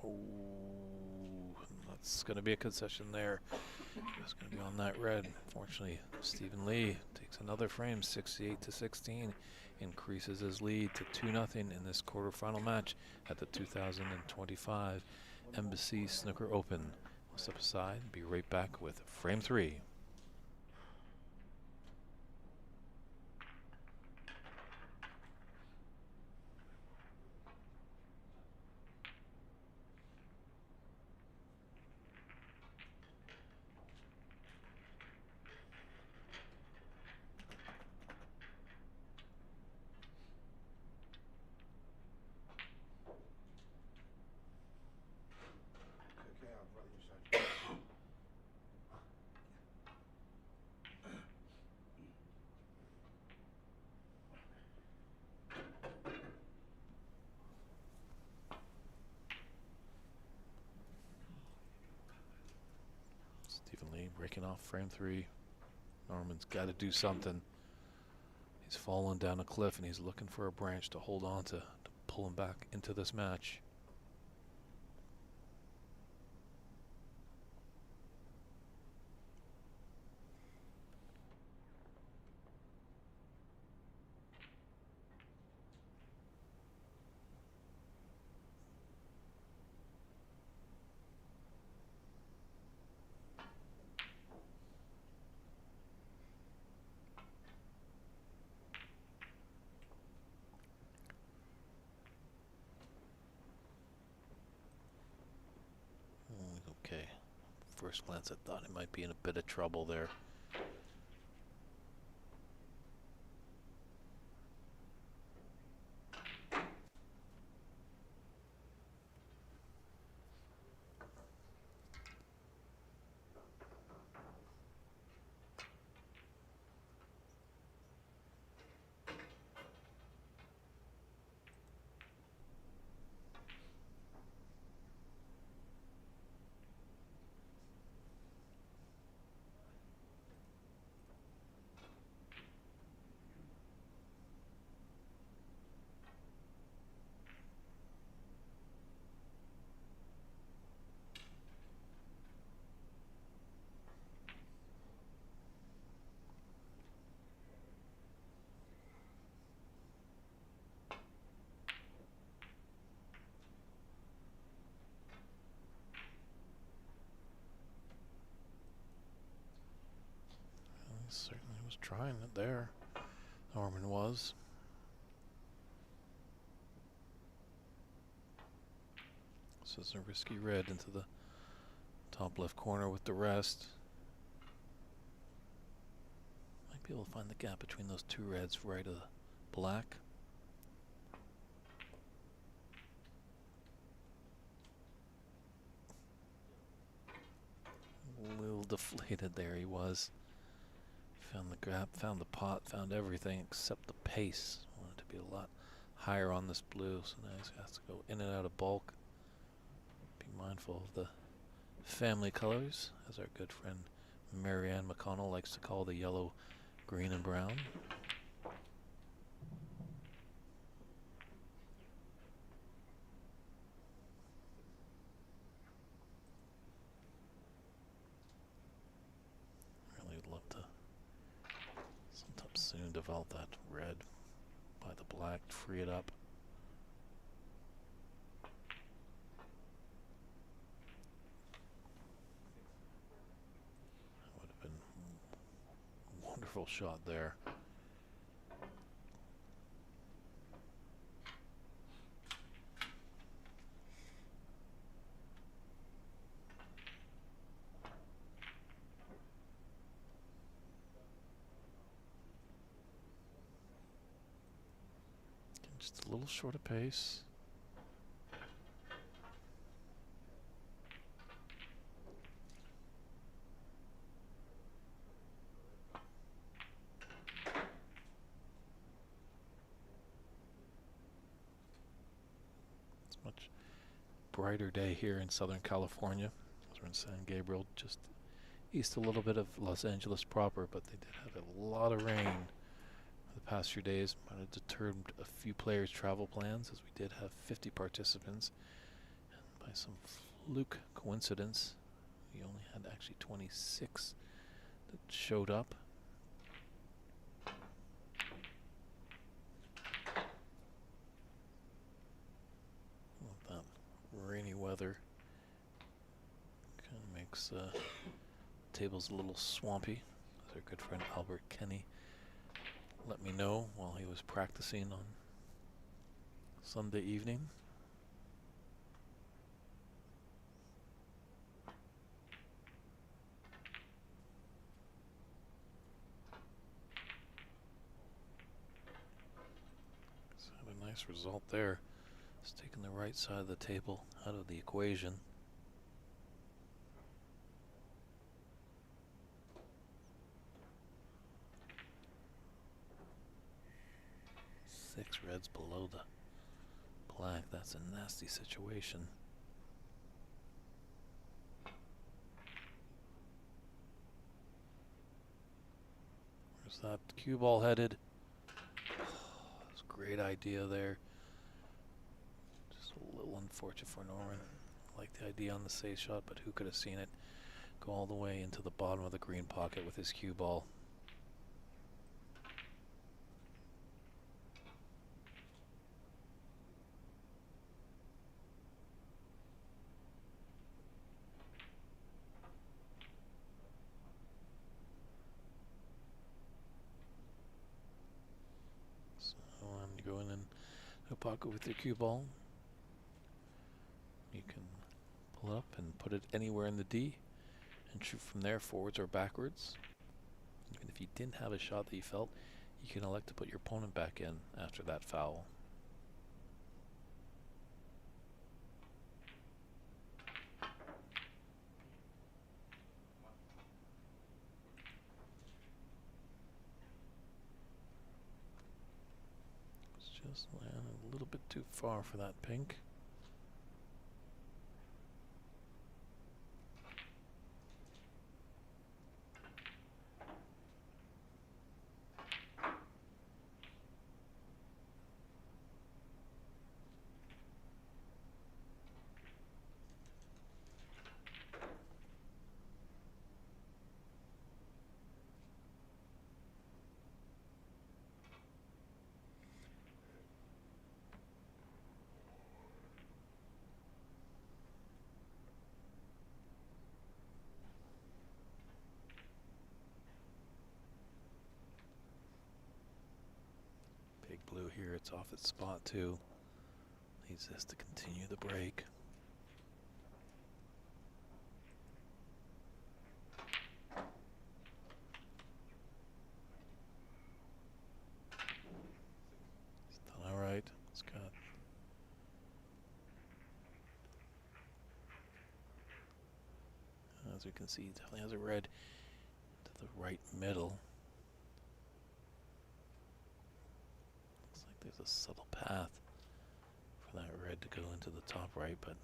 Oh, that's going to be a concession there. It's going to be on that red. Fortunately, Stephen Lee takes another frame, 68-16, increases his lead to 2-0 in this quarterfinal match at the 2025 Embassy Snooker Open. We'll step aside and be right back with frame 3. Okay, I'll write you something. Stephen Lee breaking off frame 3. Norman's got to do something. He's fallen down a cliff and he's looking for a branch to hold on to pull him back into this match. Okay, first glance I thought he might be in a bit of trouble there. He certainly was trying it there. Norman was. This is a risky red into the top left corner with the rest. Might be able to find the gap between those 2 reds right of the black. A little deflated there he was. Found the gap, found the pot, found everything except the pace. Wanted to be a lot higher on this blue, so now he has to go in and out of bulk. Be mindful of the family colors, as our good friend Marianne McConnell likes to call the yellow, green, and brown. Really would love to sometime soon develop that red by the black to free it up. That would have been a wonderful shot there. Just a little short of pace. It's a much brighter day here in Southern California. We're in San Gabriel, just east a little bit of Los Angeles proper, but they did have a lot of rain the past few days. Might have deterred a few players' travel plans, as we did have 50 participants. And by some fluke coincidence, we only had actually 26 that showed up. Well, that rainy weather kind of makes tables a little swampy. As our good friend Albert Kenny let me know while he was practicing on Sunday evening. So had a nice result there. It's taking the right side of the table out of the equation. Six reds below the black. That's a nasty situation. Where's that cue ball headed? That's a great idea there. Just a little unfortunate for Norman. I like the idea on the safe shot, but who could have seen it go all the way into the bottom of the green pocket with his cue ball? Go in a pocket with your cue ball. You can pull it up and put it anywhere in the D and shoot from there, forwards or backwards. Even if you didn't have a shot that you felt, you can elect to put your opponent back in after that foul. Just land a little bit too far for that pink. Blue here, it's off its spot too. Needs this to continue the break. It's done all right. It's got as we can see, it definitely has a red to the right middle. There's a subtle path for that red to go into the top right, but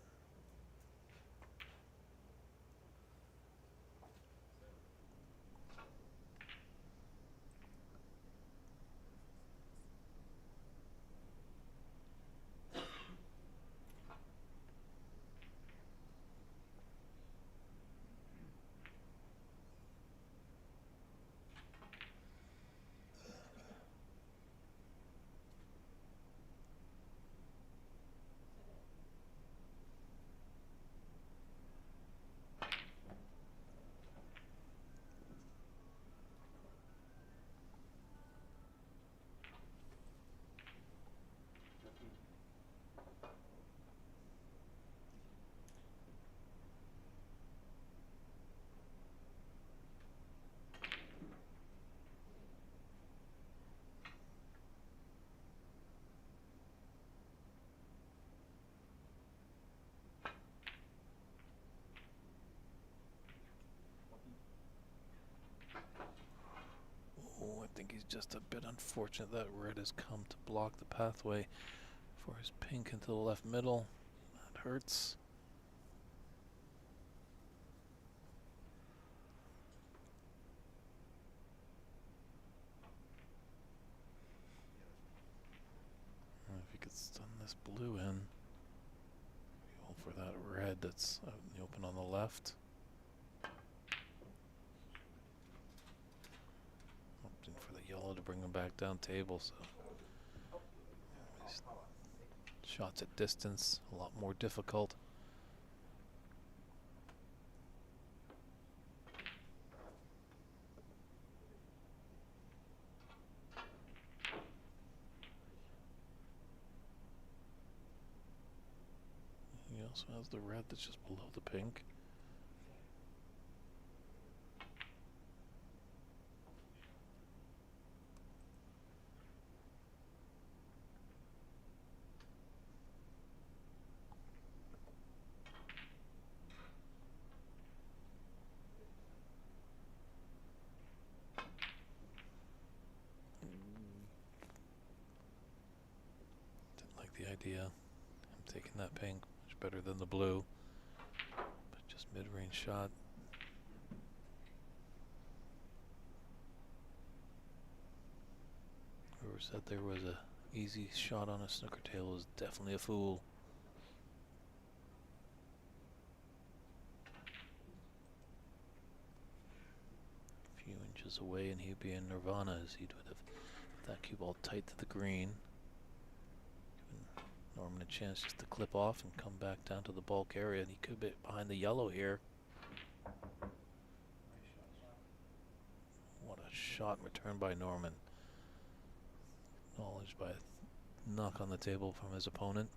he's just a bit unfortunate that red has come to block the pathway for his pink into the left middle. That hurts. If he could stun this blue in, go for that red that's out in the open on the left. Opting for the yellow to bring him back down table, so these shots at distance a lot more difficult. He also has the red that's just below the pink. Didn't like the idea. I'm taking that pink. Better than the blue, but just mid-range shot. Whoever said there was a easy shot on a snooker table is definitely a fool. A few inches away and he'd be in nirvana as he would have that cue ball tight to the green. Norman a chance just to clip off and come back down to the bulk area, and he could be behind the yellow here. What a shot returned by Norman. Acknowledged by a knock on the table from his opponent.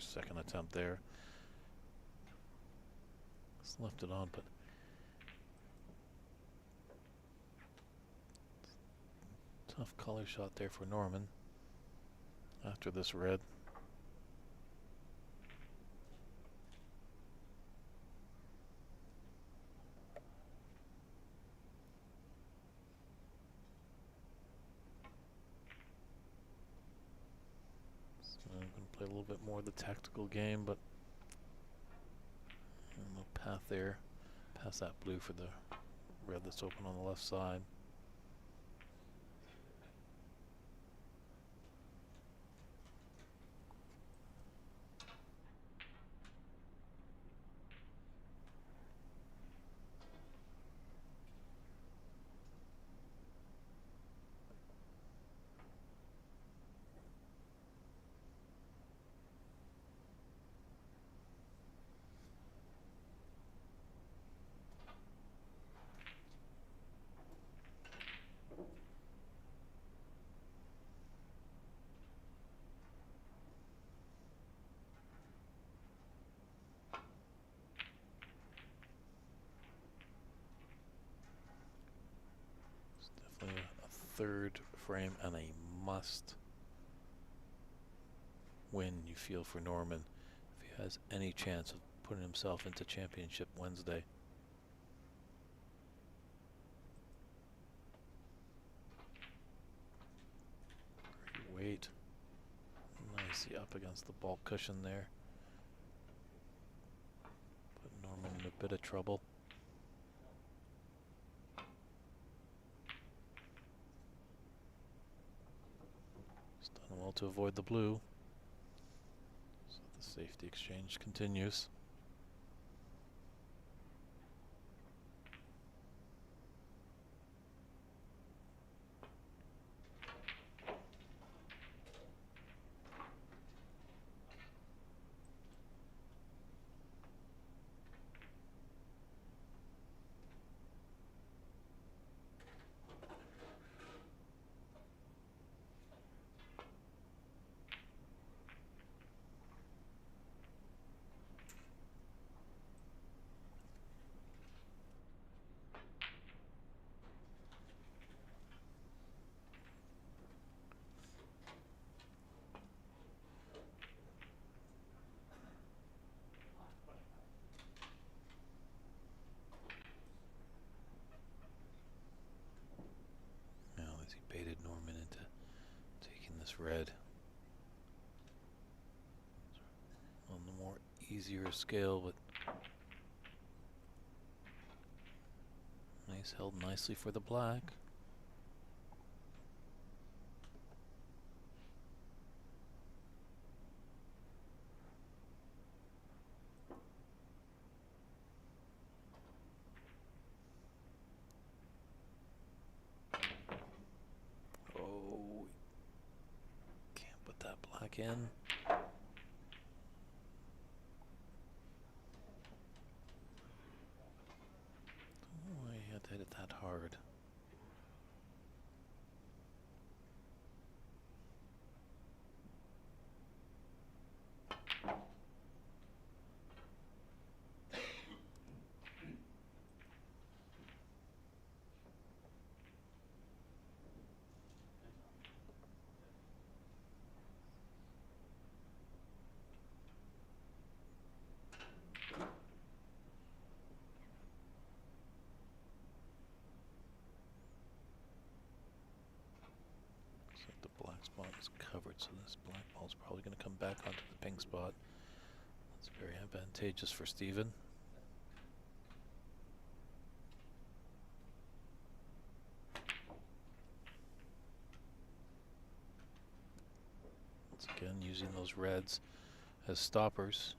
Second attempt there. Just left it on, but tough color shot there for Norman after this red. Play a little bit more of the tactical game, but no path there. Pass that blue for the red that's open on the left side. Third frame and a must win, you feel, for Norman if he has any chance of putting himself into Championship Wednesday. Great weight. Nicely up against the ball cushion there. Put Norman in a bit of trouble. Well to avoid the blue. So the safety exchange continues. easier scale, but nice, held nicely for the black. Oh, can't put that black in. Oh, I had to hit it that hard. Looks like the black spot is covered, so this black ball is probably going to come back onto the pink spot. That's very advantageous for Steven. Once again, using those reds as stoppers.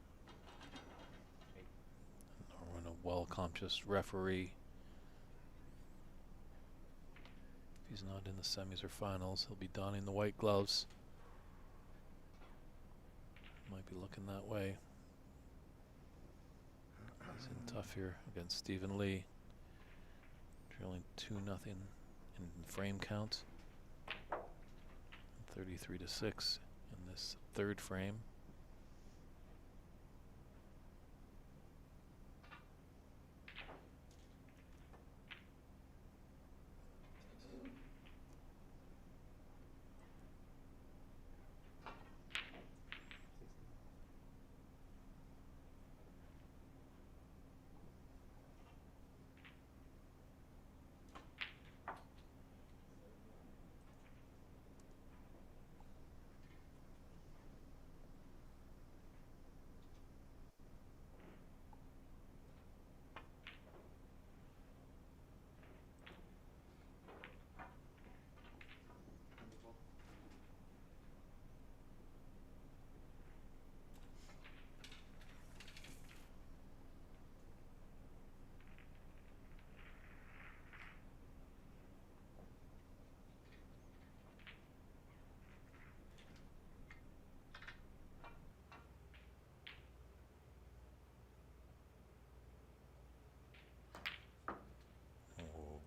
And a well-conscious referee. If he's not in the semis or finals, he'll be donning the white gloves. Might be looking that way. He's in tough here against Stephen Lee. Trailing 2-0 in frame count. 33-6 in this third frame.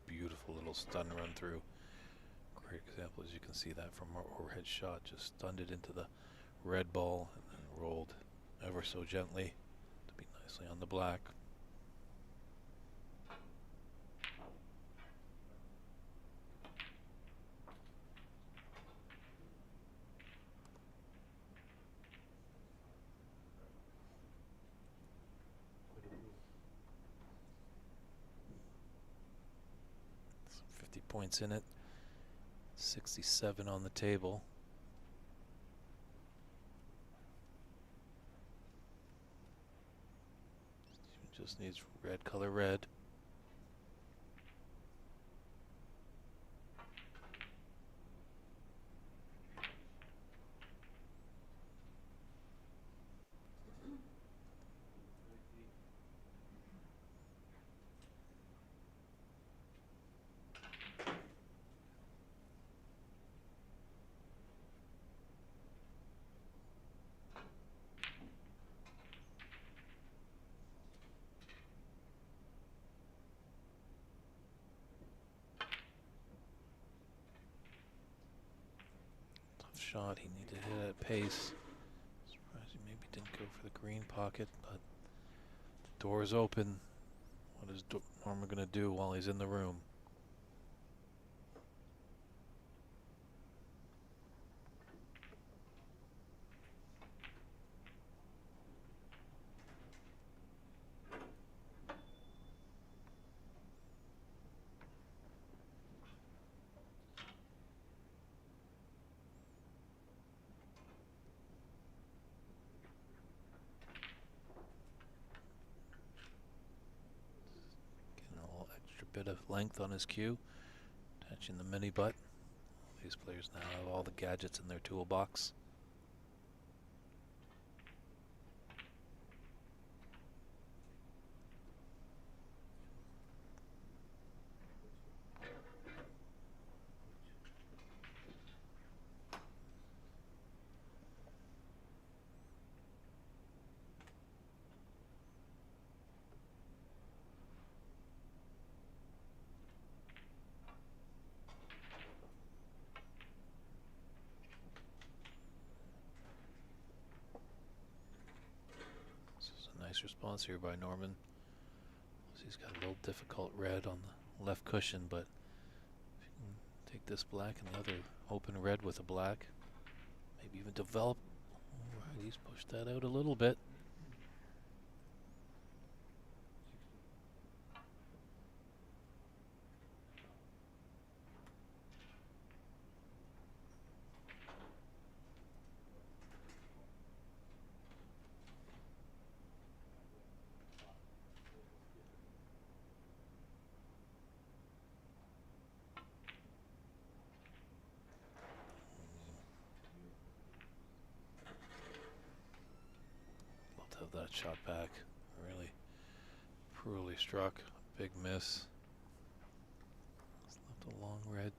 Beautiful little stun run through. Great example, as you can see that from our overhead shot, just stunned it into the red ball and then rolled ever so gently to be nicely on the black. Some 50 points in it, 67 on the table. Just needs red color red. Shot, he needed to hit at pace. Surprised he maybe didn't go for the green pocket, but the door is open. What is Norma going to do while he's in the room? bit of length on his cue, attaching the mini butt. These players now have all the gadgets in their toolbox. Nice response here by Norman. He's got a little difficult red on the left cushion, but if you can take this black and the other open red with a black, maybe even develop. All right, he's pushed that out a little bit. Love to have that shot back. Really poorly struck. Big miss. It's left a long red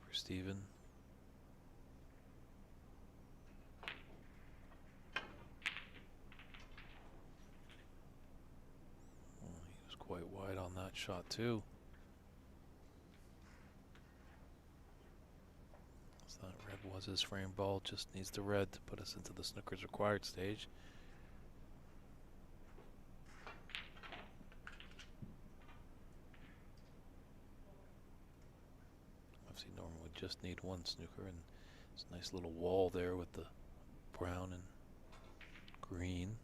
for Steven. Well, he was quite wide on that shot too. So that red was his frame ball. Just needs the red to put us into the snooker's required stage. Obviously Norman would just need one snooker, and it's a nice little wall there with the brown and green.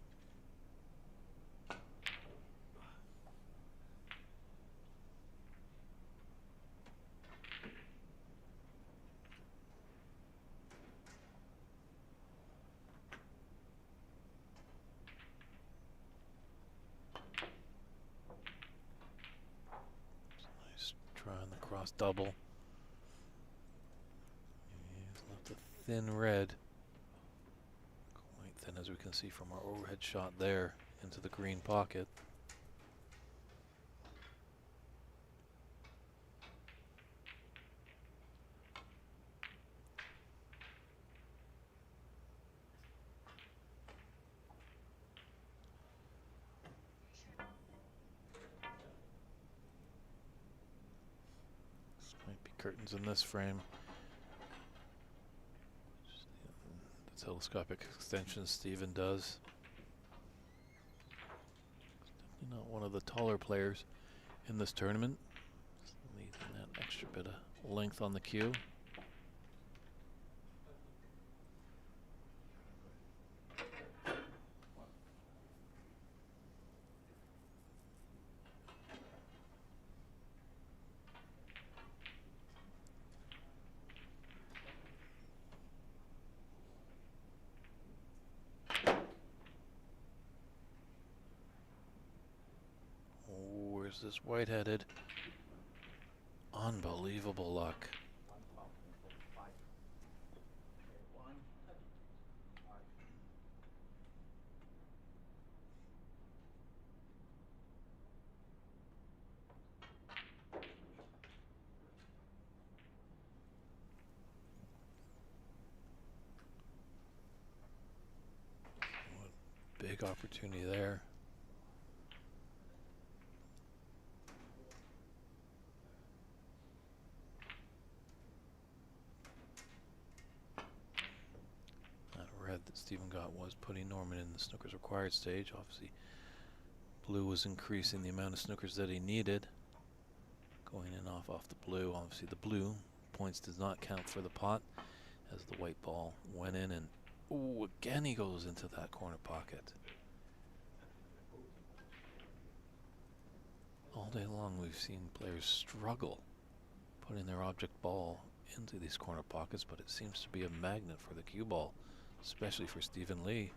Nice try on the cross double. He's left a thin red, quite thin as we can see from our overhead shot there, into the green pocket. This might be curtains in this frame. Just the telescopic extension Steven does. He's definitely not one of the taller players in this tournament. Just needing that extra bit of length on the cue. Oh, where's this white-headed? Unbelievable luck. What big opportunity there. That red that Steven got was putting Norman in the snooker's required stage. Obviously, blue was increasing the amount of snookers that he needed. Going in off the blue. Obviously, the blue points does not count for the pot, as the white ball went in, and ooh, again he goes into that corner pocket. All day long we've seen players struggle putting their object ball into these corner pockets, but it seems to be a magnet for the cue ball, especially for Steven Lee.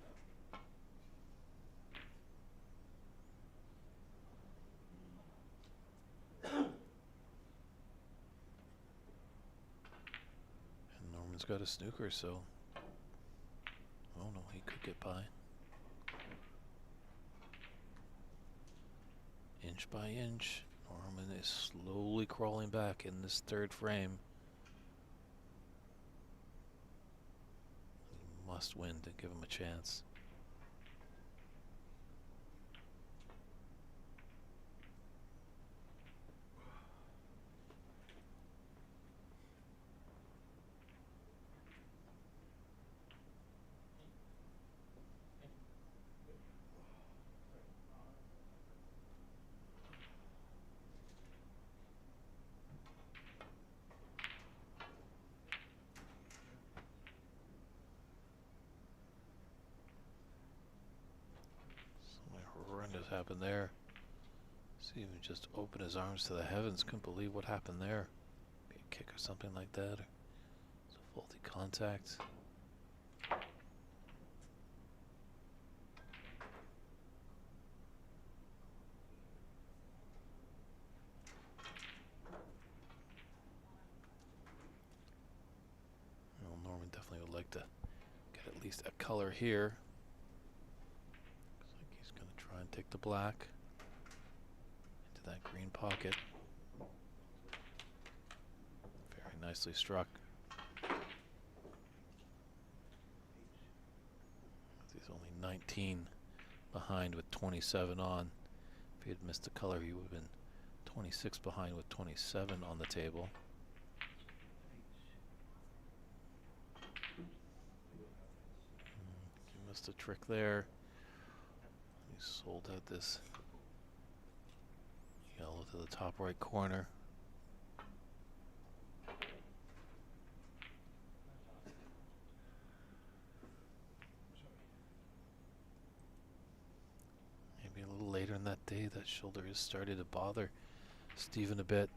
Brown's got a snooker, so oh no, he could get by. Inch by inch, Norman is slowly crawling back in this third frame. He must win to give him a chance. Horrendous happened there. See him just open his arms to the heavens. Couldn't believe what happened there. Be a kick or something like that. Or it's a faulty contact. Well, Norman definitely would like to get at least a color here. Looks like he's going to try and take the black into that green pocket. Very nicely struck. He's only 19 behind with 27 on. If he had missed the color, he would have been 26 behind with 27 on the table. He missed a trick there. He sold out this yellow to the top right corner. Maybe a little later in that day, that shoulder has started to bother Stephen a bit.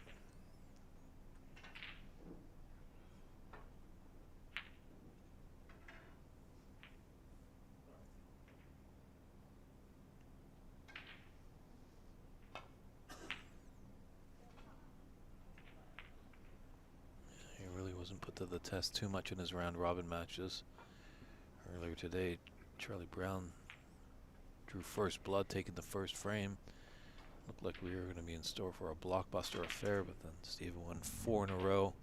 He really wasn't put to the test too much in his round robin matches. Earlier today, Charlie Brown drew first blood, taking the first frame. Looked like we were going to be in store for a blockbuster affair, but then Stephen won 4 in a row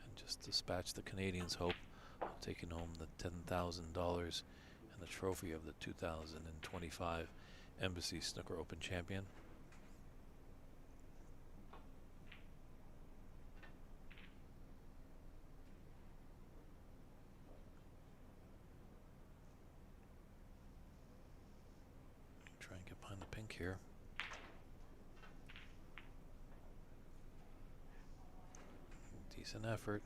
and just dispatched the Canadians' hope of taking home the $10,000 and the trophy of the 2025 Embassy Snooker Open champion. Try and get behind the pink here. Decent effort.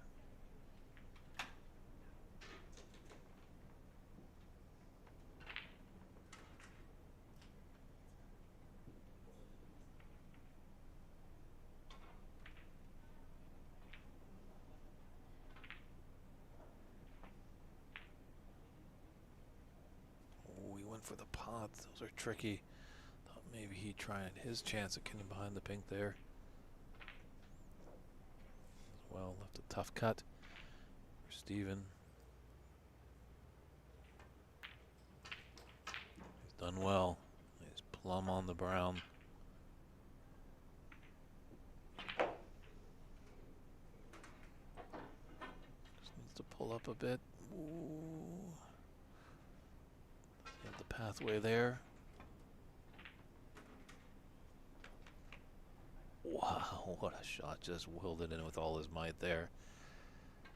Oh, he went for the pot. Those are tricky. Thought maybe he'd try his chance at getting behind the pink there. Well, left a tough cut for Stephen. He's done well. He's plumb on the brown. Just needs to pull up a bit. Ooh. Have the pathway there. Wow, what a shot. Just willed it in with all his might there.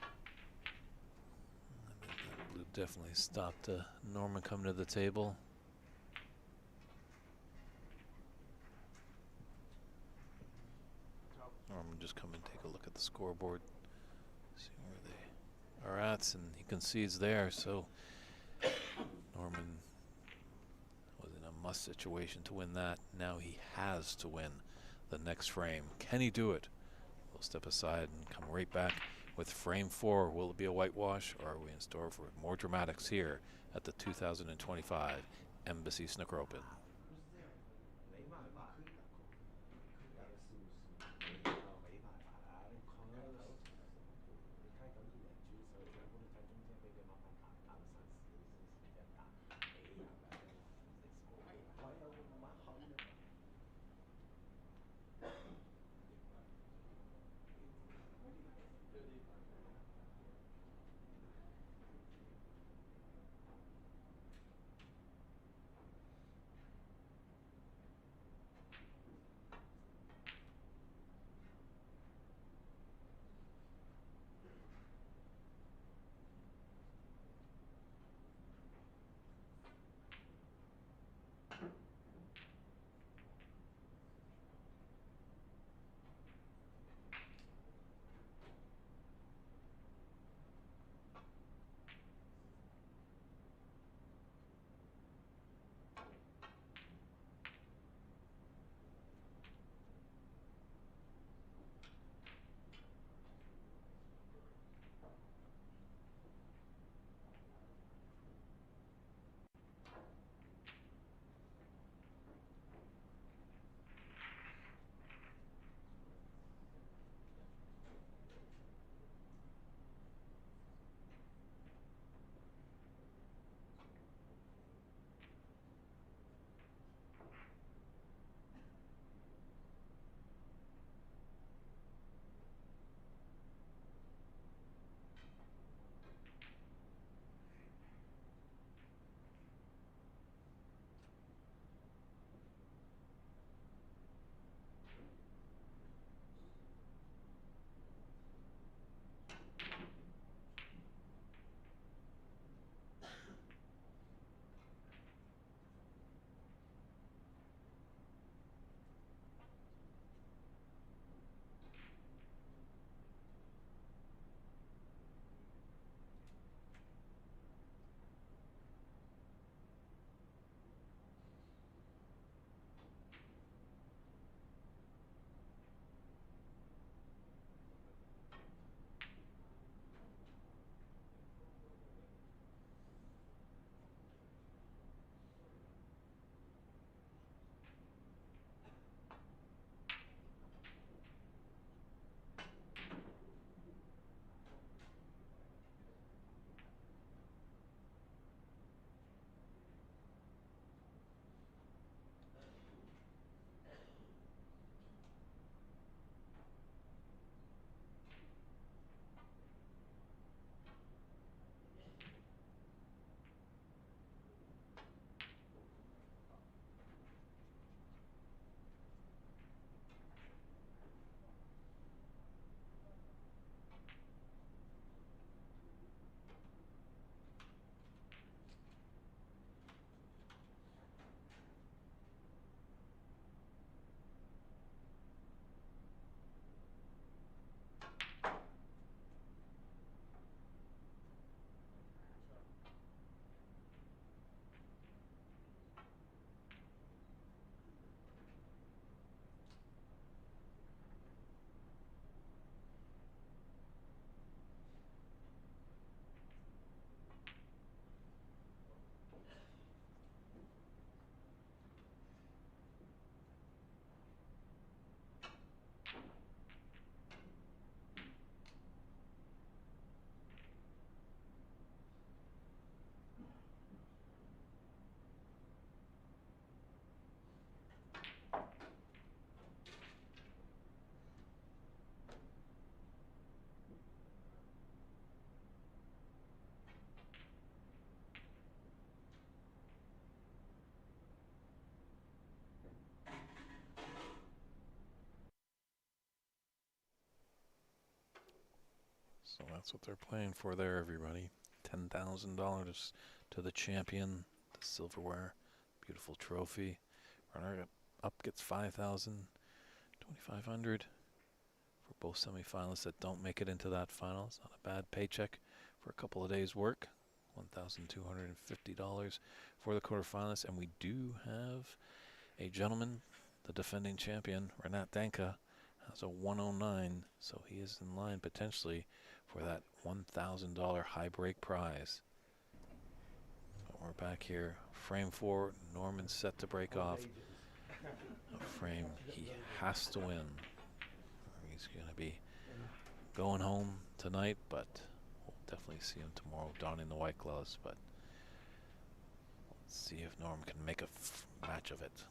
I think that blue definitely stopped Norman coming to the table. Norman just come and take a look at the scoreboard. See where they are at, and he concedes there, so Norman was in a must situation to win that. Now he has to win the next frame. Can he do it? We'll step aside and come right back with frame 4. Will it be a whitewash, or are we in store for more dramatics here at the 2025 Embassy Snooker Open? So that's what they're playing for there, everybody. $10,000 to the champion, the silverware. Beautiful trophy. Runner up gets 5,000, 2,500 for both semifinalists that don't make it into that final. It's not a bad paycheck for a couple of days' work. $1,250 for the quarterfinalists. And we do have a gentleman, the defending champion, Renat Danka, has a 109, so he is in line potentially for that $1,000 high break prize. But we're back here. Frame 4, Norman's set to break off. A frame he has to win. He's going to be going home tonight, but we'll definitely see him tomorrow donning the white gloves. But let's see if Norm can make a match of it.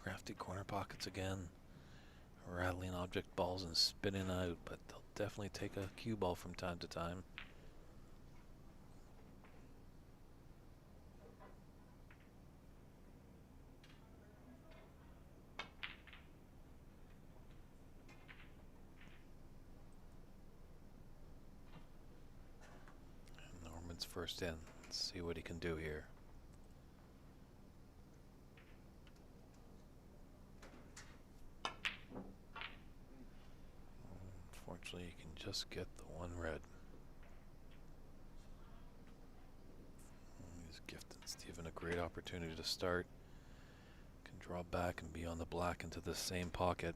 Crafty corner pockets again, rattling object balls and spinning out, but they'll definitely take a cue ball from time to time. And Norman's first in. Let's see what he can do here. Unfortunately, you can just get the one red. He's gifting Stephen a great opportunity to start. Can draw back and be on the black into the same pocket.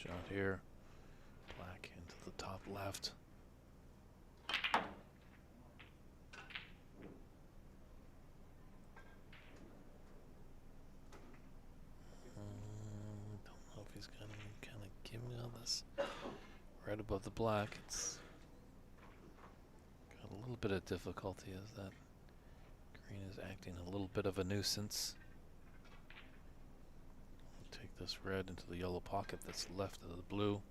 Shot here, black into the top left. Don't know if he's gonna kind of give me all this right above the black. It's got a little bit of difficulty as that green is acting a little bit of a nuisance. Take this red into the yellow pocket that's left of the blue.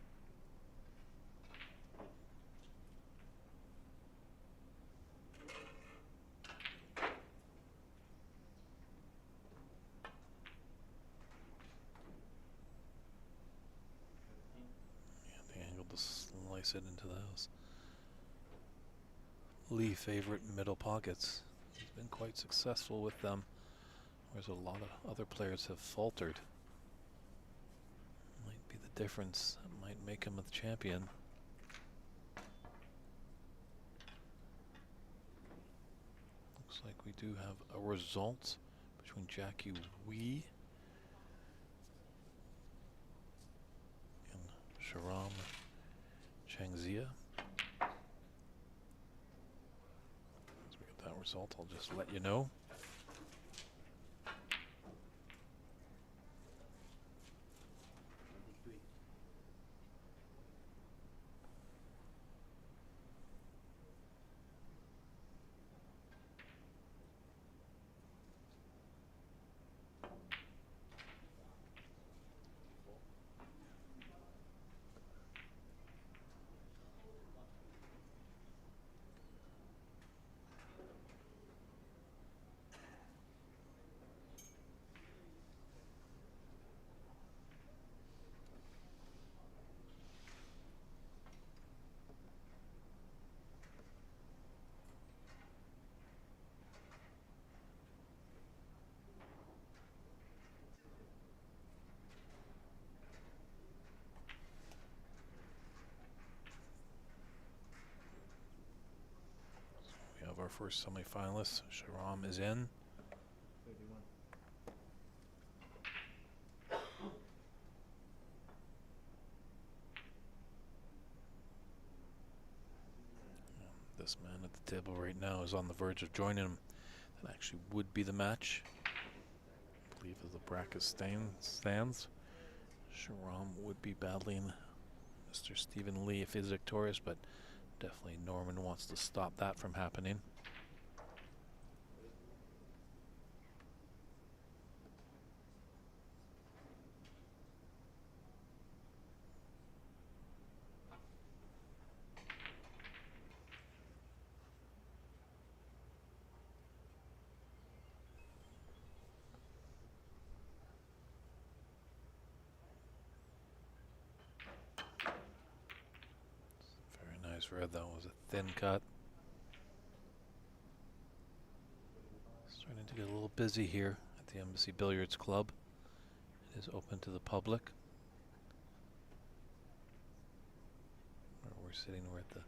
Yeah, the angle to slice it into those Lee favorite middle pockets. He's been quite successful with them, whereas a lot of other players have faltered. Might be the difference that might make him a champion. Looks like we do have a result between Jackie Wee and Sharam Changzia. As we get that result, I'll just let you know. first semifinalist. Sharam is in. 31. This man at the table right now is on the verge of joining him. That actually would be the match. I believe as the bracket stands, Sharam would be battling Mr. Stephen Lee if he's victorious, but definitely Norman wants to stop that from happening. Very nice red. That was a thin cut. Starting to get a little busy here at the Embassy Billiards Club. It is open to the public. Where we're sitting, we're at the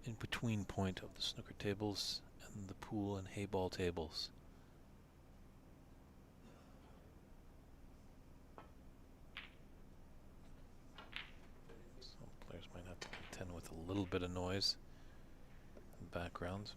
in-between point of the snooker tables and the pool and hay ball tables. Some players might have to contend with a little bit of noise in the background.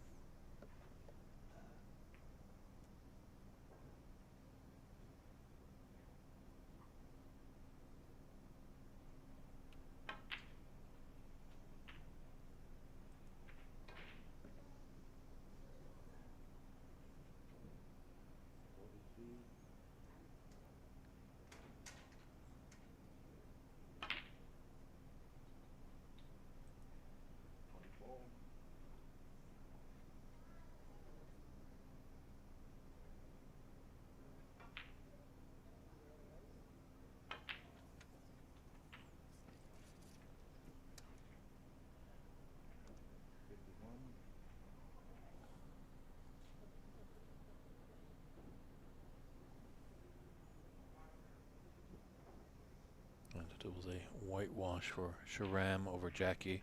And it was a whitewash for Sharam over Jackie.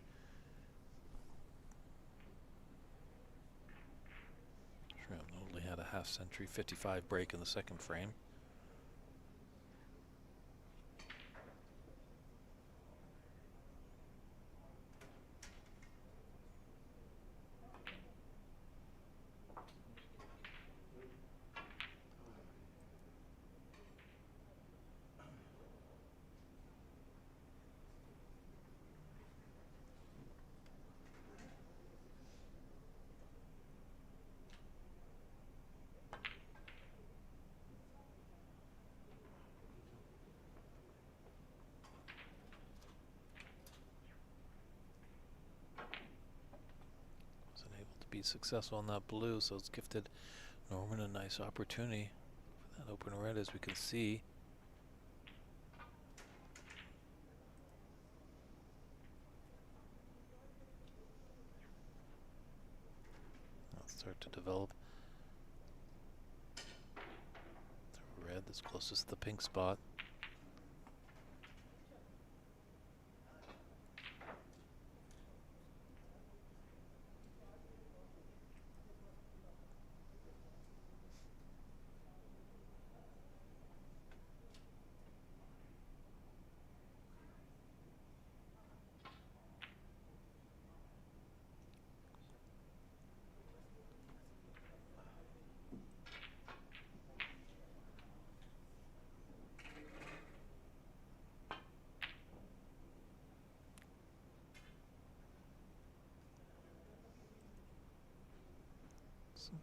Sharam only had a half-century 55 break in the second frame. Be successful on that blue, so it's gifted Norman a nice opportunity for that open red, as we can see. Let's start to develop the red that's closest to the pink spot.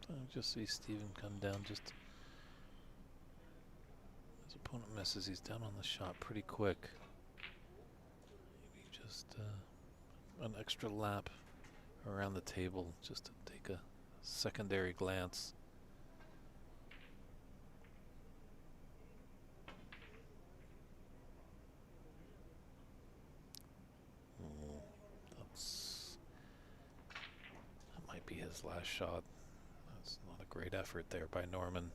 Sometimes just see Stephen come down just his opponent misses. He's down on the shot pretty quick. Maybe just an extra lap around the table just to take a secondary glance. That might be his last shot. That's not a great effort there by Norman.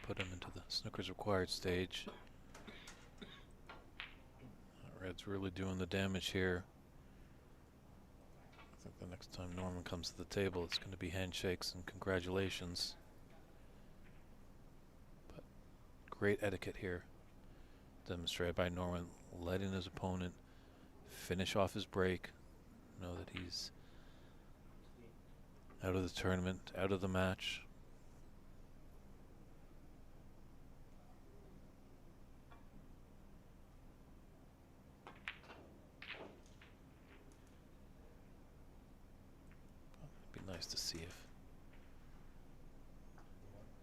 put him into the snooker's required stage. Red's really doing the damage here. I think the next time Norman comes to the table, it's going to be handshakes and congratulations. But great etiquette here, demonstrated by Norman, letting his opponent finish off his break, know that he's out of the tournament, out of the match. It'd be nice to see if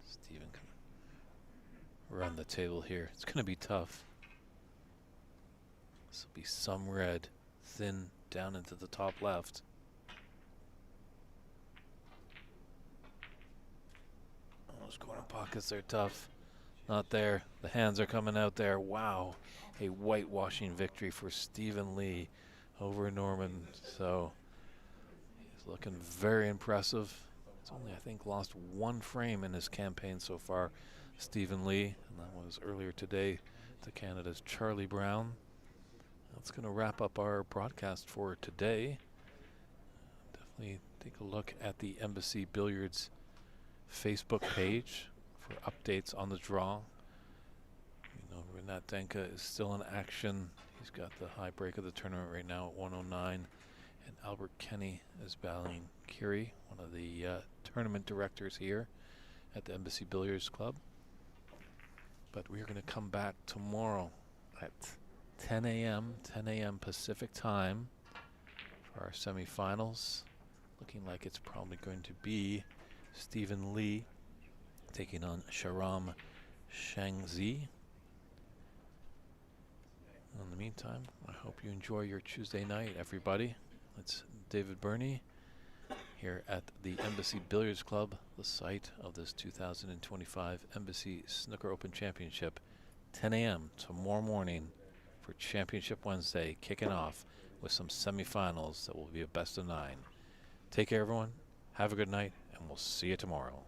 Steven can run the table here. It's going to be tough. This will be some red, thin down into the top left. Oh, those corner pockets are tough. Not there. The hands are coming out there. Wow. A whitewashing victory for Stephen Lee over Norman. So he's looking very impressive. He's only, I think, lost one frame in his campaign so far, Stephen Lee. And that was earlier today to Canada's Charlie Brown. That's going to wrap up our broadcast for today. Definitely take a look at the Embassy Billiards Facebook page for updates on the draw. You know, Renat Denka is still in action. He's got the high break of the tournament right now at 109. And Albert Kenny is battling Kiri, one of the tournament directors here at the Embassy Billiards Club. But we are going to come back tomorrow at 10 a.m. Pacific time for our semifinals. Looking like it's probably going to be Stephen Lee taking on Sharam Shangzi. In the meantime, I hope you enjoy your Tuesday night, everybody. It's David Burney here at the Embassy Billiards Club, the site of this 2025 Embassy Snooker Open Championship. 10 a.m. tomorrow morning for Championship Wednesday, kicking off with some semifinals that will be a best of 9. Take care, everyone. Have a good night, and we'll see you tomorrow.